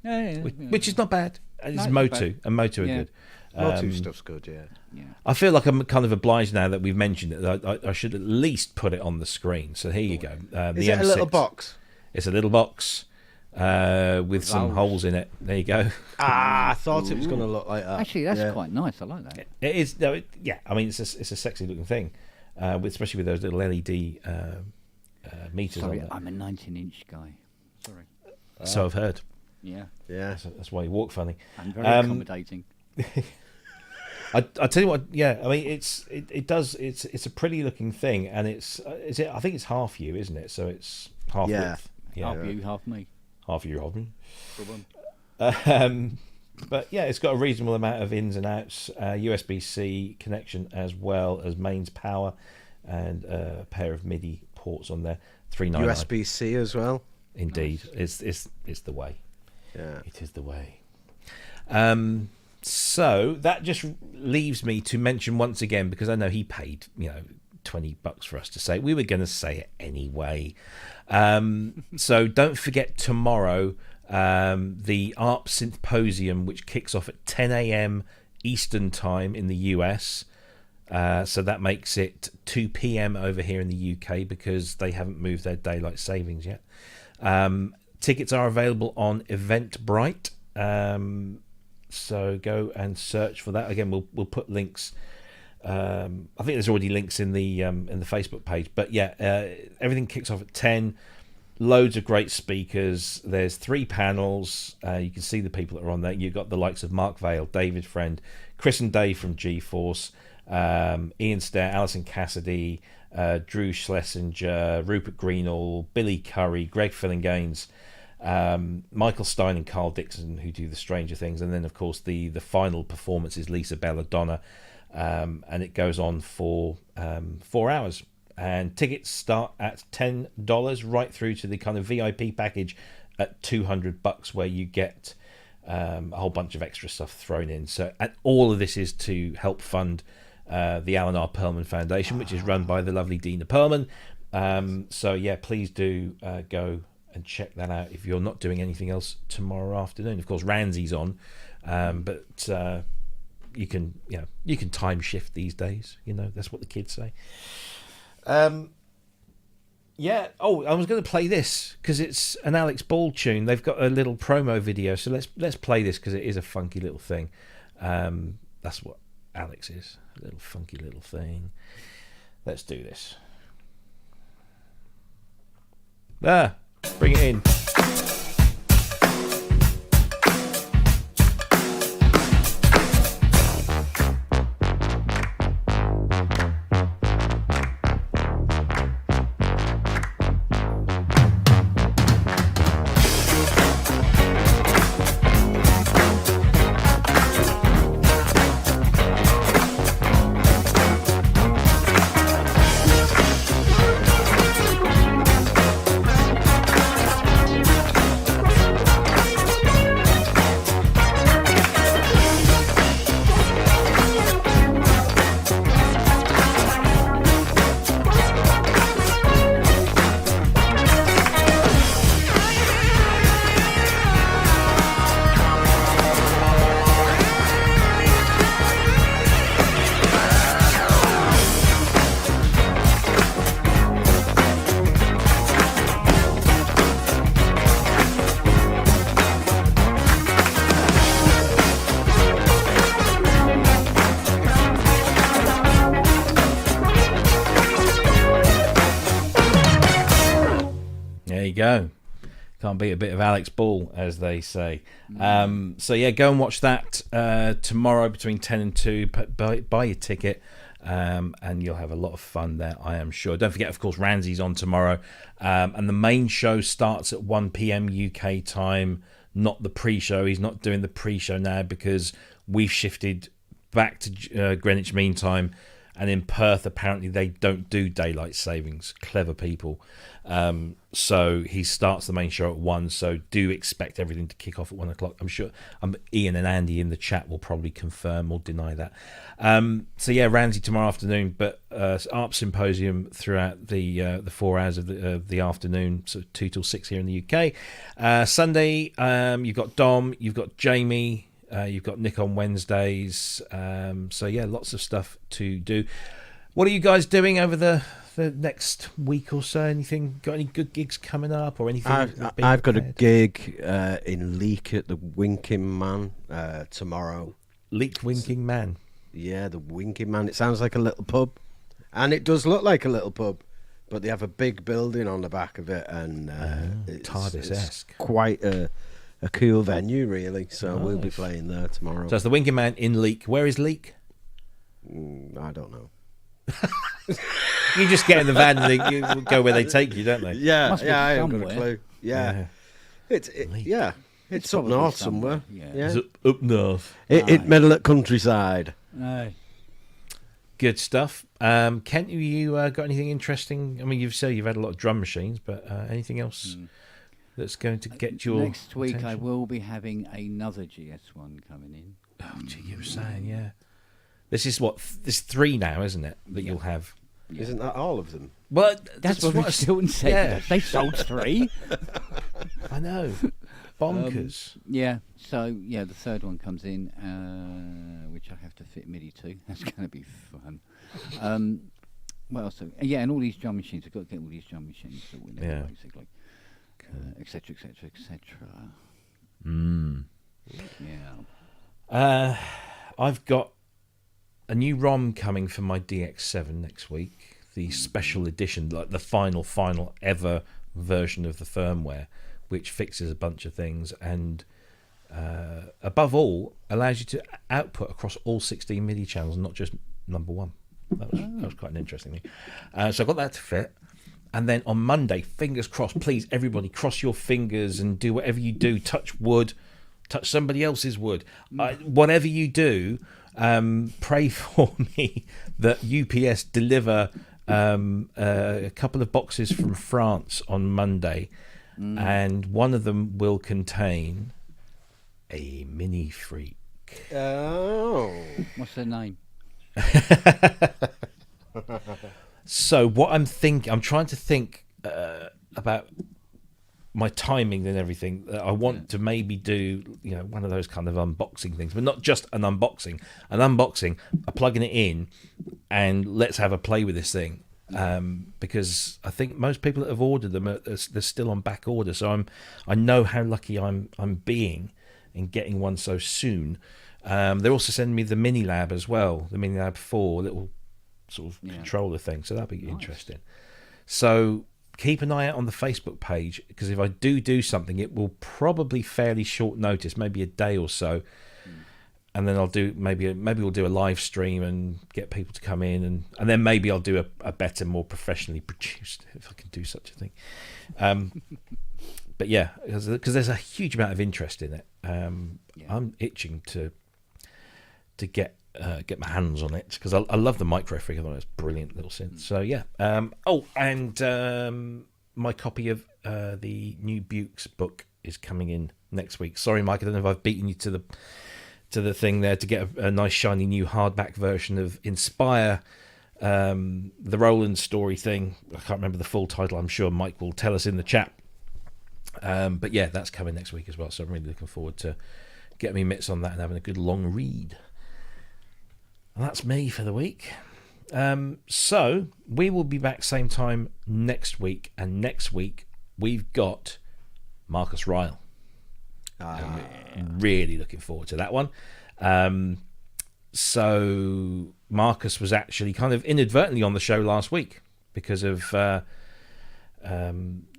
Yeah. Which is not bad. It's MOTU, and MOTU are good. MOTU stuff's good, yeah. I feel like I'm kind of obliged now that we've mentioned it. I should at least put it on the screen. So here you go. Is it a little box? It's a little box with some holes in it. There you go. I thought it was going to look like that. Actually, that's quite nice. I like that. It is. No, I mean, it's a sexy looking thing, especially with those little LED meters on it. I'm a 19-inch guy. Sorry. So I've heard. Yeah. That's why you walk funny. I'm very accommodating. I tell you what, I mean, it's a pretty looking thing, and I think it's half you, isn't it? So it's half width. Yeah. Half you, half me. Half you, half me. But yeah, it's got a reasonable amount of ins and outs, USB-C connection as well as mains power, and a pair of MIDI ports on there. $399. USB-C as well. Indeed, nice. It's the way. Yeah, it is the way. So that just leaves me to mention once again, because I know he paid $20 for us to say it. We were going to say it anyway. So don't forget tomorrow, the ARP Symposium, which kicks off at 10 a.m. Eastern time in the US. So that makes it 2 p.m. over here in the UK, because they haven't moved their daylight savings yet. Tickets are available on Eventbrite. So go and search for that. Again, we'll put links. I think there's already links in the Facebook page. But everything kicks off at 10. Loads of great speakers. There's 3 panels. You can see the people that are on there. You've got the likes of Mark Vail, David Friend, Chris and Dave from GForce, Ian Stair, Alison Cassidy, Drew Schlesinger, Rupert Greenall, Billy Curry, Greg Fillinganes, Michael Stein and Carl Dixon, who do the Stranger Things, and then of course the final performance is Lisa Belladonna, and it goes on for 4 hours, and tickets start at $10 right through to the kind of VIP package at $200, where you get a whole bunch of extra stuff thrown in. So, and all of this is to help fund the Alan R. Perlman Foundation, which is run by the lovely Dina Perlman. So please do go and check that out if you're not doing anything else tomorrow afternoon. Of course, Ramsey's on, but you can time shift these days. That's what the kids say. I was going to play this because it's an Alex Ball tune. They've got a little promo video, so let's play this because it is a funky little thing. That's what Alex is, a little funky little thing. Let's do this. Bring it in. Go. Can't beat a bit of Alex Ball, as they say. Go and watch that tomorrow between 10 and 2. Buy your ticket, and you'll have a lot of fun there, I am sure. Don't forget, of course, Ramsey's on tomorrow, and the main show starts at 1 p.m. UK time, not the pre-show. He's not doing the pre-show now because we've shifted back to Greenwich Mean Time, And in Perth, apparently they don't do daylight savings. Clever people. So he starts the main show at 1. So do expect everything to kick off at 1 o'clock. I'm sure Ian and Andy in the chat will probably confirm or deny that. So yeah, Ramsey tomorrow afternoon, but ARP Symposium throughout the 4 hours of the afternoon, so 2 till 6 here in the UK. Sunday, you've got Dom, you've got Jamie, you've got Nick on Wednesdays. So yeah, lots of stuff to do. What are you guys doing over the next week or so? Anything? Got any good gigs coming up or anything? I've got a gig in Leek at the Winking Man tomorrow. Leek Winking Man. Yeah, the Winking Man. It sounds like a little pub, and it does look like a little pub, but they have a big building on the back of it, and TARDIS-esque. It's quite a cool venue, really. So we'll be playing there tomorrow. So it's the Winking Man in Leek. Where is Leek? I don't know. You just get in the van and you go where they take you, don't they? Yeah, I haven't got a clue. Yeah. It's up north somewhere. Yeah. It's up north. Middle at countryside. No. Good stuff. Kent, you got anything interesting? I mean, you've said you've had a lot of drum machines, but anything else that's going to get your next week? attention? I will be having another GS1 coming in. Oh, gee, you were saying, yeah. This is this 3 now, isn't it? That you'll have. Yeah. Isn't that all of them? Well, that's what I still said. Yeah. They sold 3. I know. Bonkers. So the third one comes in, which I have to fit MIDI to. That's going to be fun. What else? And all these drum machines. I've got to get all these drum machines that we need, basically. Etc. Yeah. I've got a new ROM coming for my DX7 next week. The special edition, like the final ever version of the firmware, which fixes a bunch of things and above all allows you to output across all 16 MIDI channels, not just number 1. That was quite an interesting thing. So I got that to fit. And then on Monday, fingers crossed, please everybody cross your fingers and do whatever you do. Touch wood, touch somebody else's wood. Whatever you do, pray for me that UPS deliver a couple of boxes from France on Monday, and one of them will contain a mini freak. Oh, what's their name? So what I'm trying to think about my timing and everything. I want to maybe do one of those kind of unboxing things, but not just an unboxing. Plugging it in and let's have a play with this thing. Because I think most people that have ordered them they're still on back order. So I know how lucky I'm being in getting one so soon. They're also sending me the Mini Lab as well, the Mini Lab 4, little sort of controller thing. So that'll be interesting. So keep an eye out on the Facebook page, because if I do something, it will probably fairly short notice, maybe a day or so. And then I'll do maybe we'll do a live stream and get people to come in, and then maybe I'll do a better, more professionally produced, if I can do such a thing. But yeah, because there's a huge amount of interest in it. I'm itching to get my hands on it, because I love the micro freak. I thought it was a brilliant little synth. So yeah. My copy of the new Bukes book is coming in next week. Sorry, Mike, I don't know if I've beaten you to the thing there to get a nice shiny new hardback version of Inspire, the Roland story thing. I can't remember the full title. I'm sure Mike will tell us in the chat. But yeah, that's coming next week as well. So I'm really looking forward to getting me mitts on that and having a good long read. And that's me for the week. So we will be back same time next week. And next week we've got Marcus Ryle. Really looking forward to that one. So Marcus was actually kind of inadvertently on the show last week because of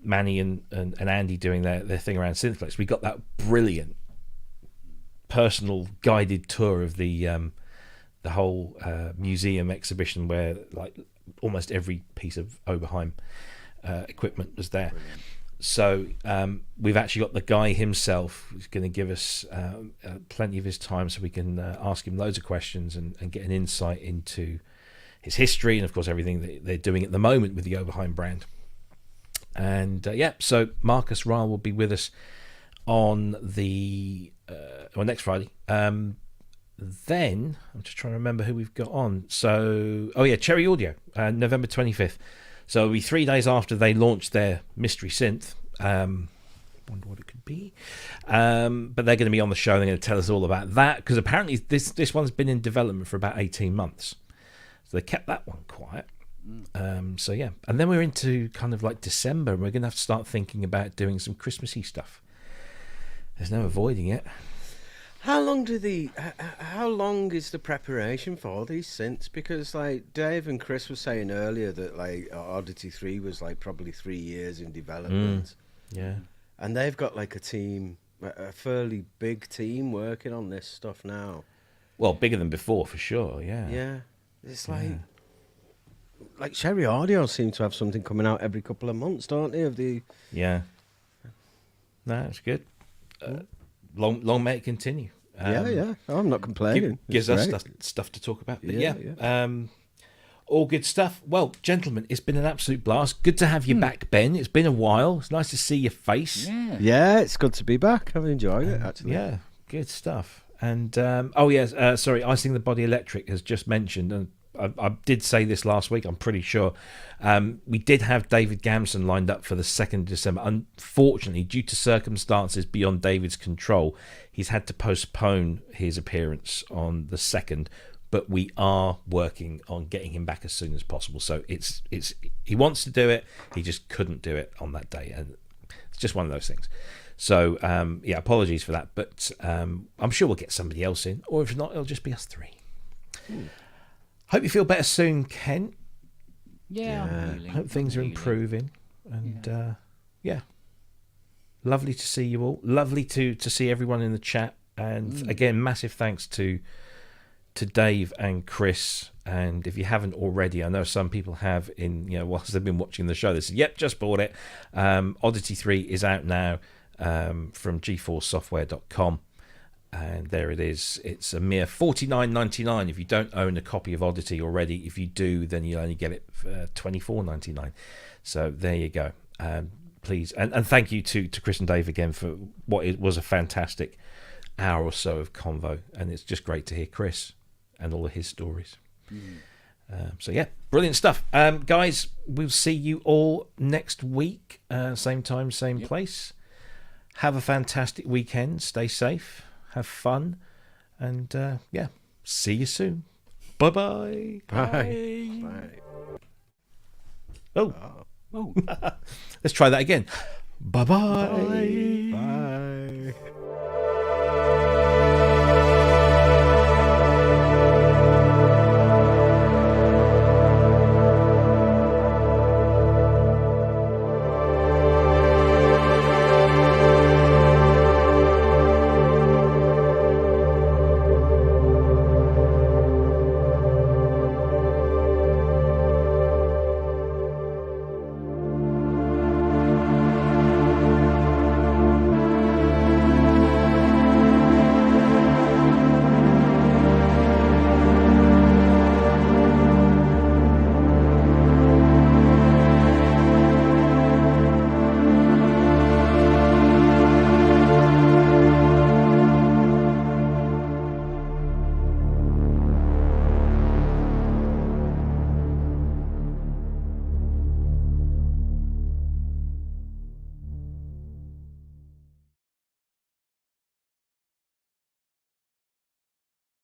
Manny and Andy doing their thing around Synthplex. We got that brilliant personal guided tour of the whole museum exhibition, where like almost every piece of Oberheim equipment was there. Brilliant. So we've actually got the guy himself who's going to give us plenty of his time, so we can ask him loads of questions and get an insight into his history, and of course everything that they're doing at the moment with the Oberheim brand. And so Marcus Ryle will be with us on the next Friday. Then I'm just trying to remember who we've got on. So Cherry Audio, November 25th. So it'll be 3 days after they launched their mystery synth. Wonder what it could be. But they're going to be on the show. They're going to tell us all about that, because apparently this one's been in development for about 18 months. So they kept that one quiet. And then we're into kind of like December, and we're going to have to start thinking about doing some Christmassy stuff. There's no avoiding it. How long is the preparation for these synths? Because like Dave and Chris were saying earlier that like Oddity 3 was like probably 3 years in development. Yeah. And they've got like a team, a fairly big team working on this stuff now. Well, bigger than before for sure, yeah. Yeah. It's like Cherry Audio seem to have something coming out every couple of months, don't they? Yeah. No, it's good. Long may it continue. Oh, I'm not complaining. Gives us stuff to talk about. But all good stuff. Well, gentlemen, it's been an absolute blast. Good to have you back, Ben. It's been a while. It's nice to see your face. Yeah, it's good to be back. I've enjoyed it, actually. Yeah, good stuff. And sorry, Icing the Body Electric has just mentioned, and I did say this last week, I'm pretty sure. We did have David Gamson lined up for the 2nd of December. Unfortunately, due to circumstances beyond David's control, he's had to postpone his appearance on the 2nd, but we are working on getting him back as soon as possible. So it's he wants to do it, he just couldn't do it on that day, and it's just one of those things. So apologies for that, but I'm sure we'll get somebody else in, or if not, it'll just be us three. Hope you feel better soon, Ken. Hope things are improving, and lovely to see you all. Lovely to see everyone in the chat, and again, massive thanks to Dave and Chris. And if you haven't already, I know some people have whilst they've been watching the show, they said, "Yep, just bought it." Oddity 3 is out now from GForceSoftware.com. And there it is. It's a mere $49.99 if you don't own a copy of Oddity already. If you do, then you'll only get it for $24.99. So there you go. Please, and thank you to Chris and Dave again for what it was a fantastic hour or so of convo. And it's just great to hear Chris and all of his stories. Brilliant stuff. Guys, we'll see you all next week. Same time, same place. Have a fantastic weekend. Stay safe. Have fun, and see you soon. Bye-bye. Bye. Oh. Let's try that again. Bye-bye. Bye.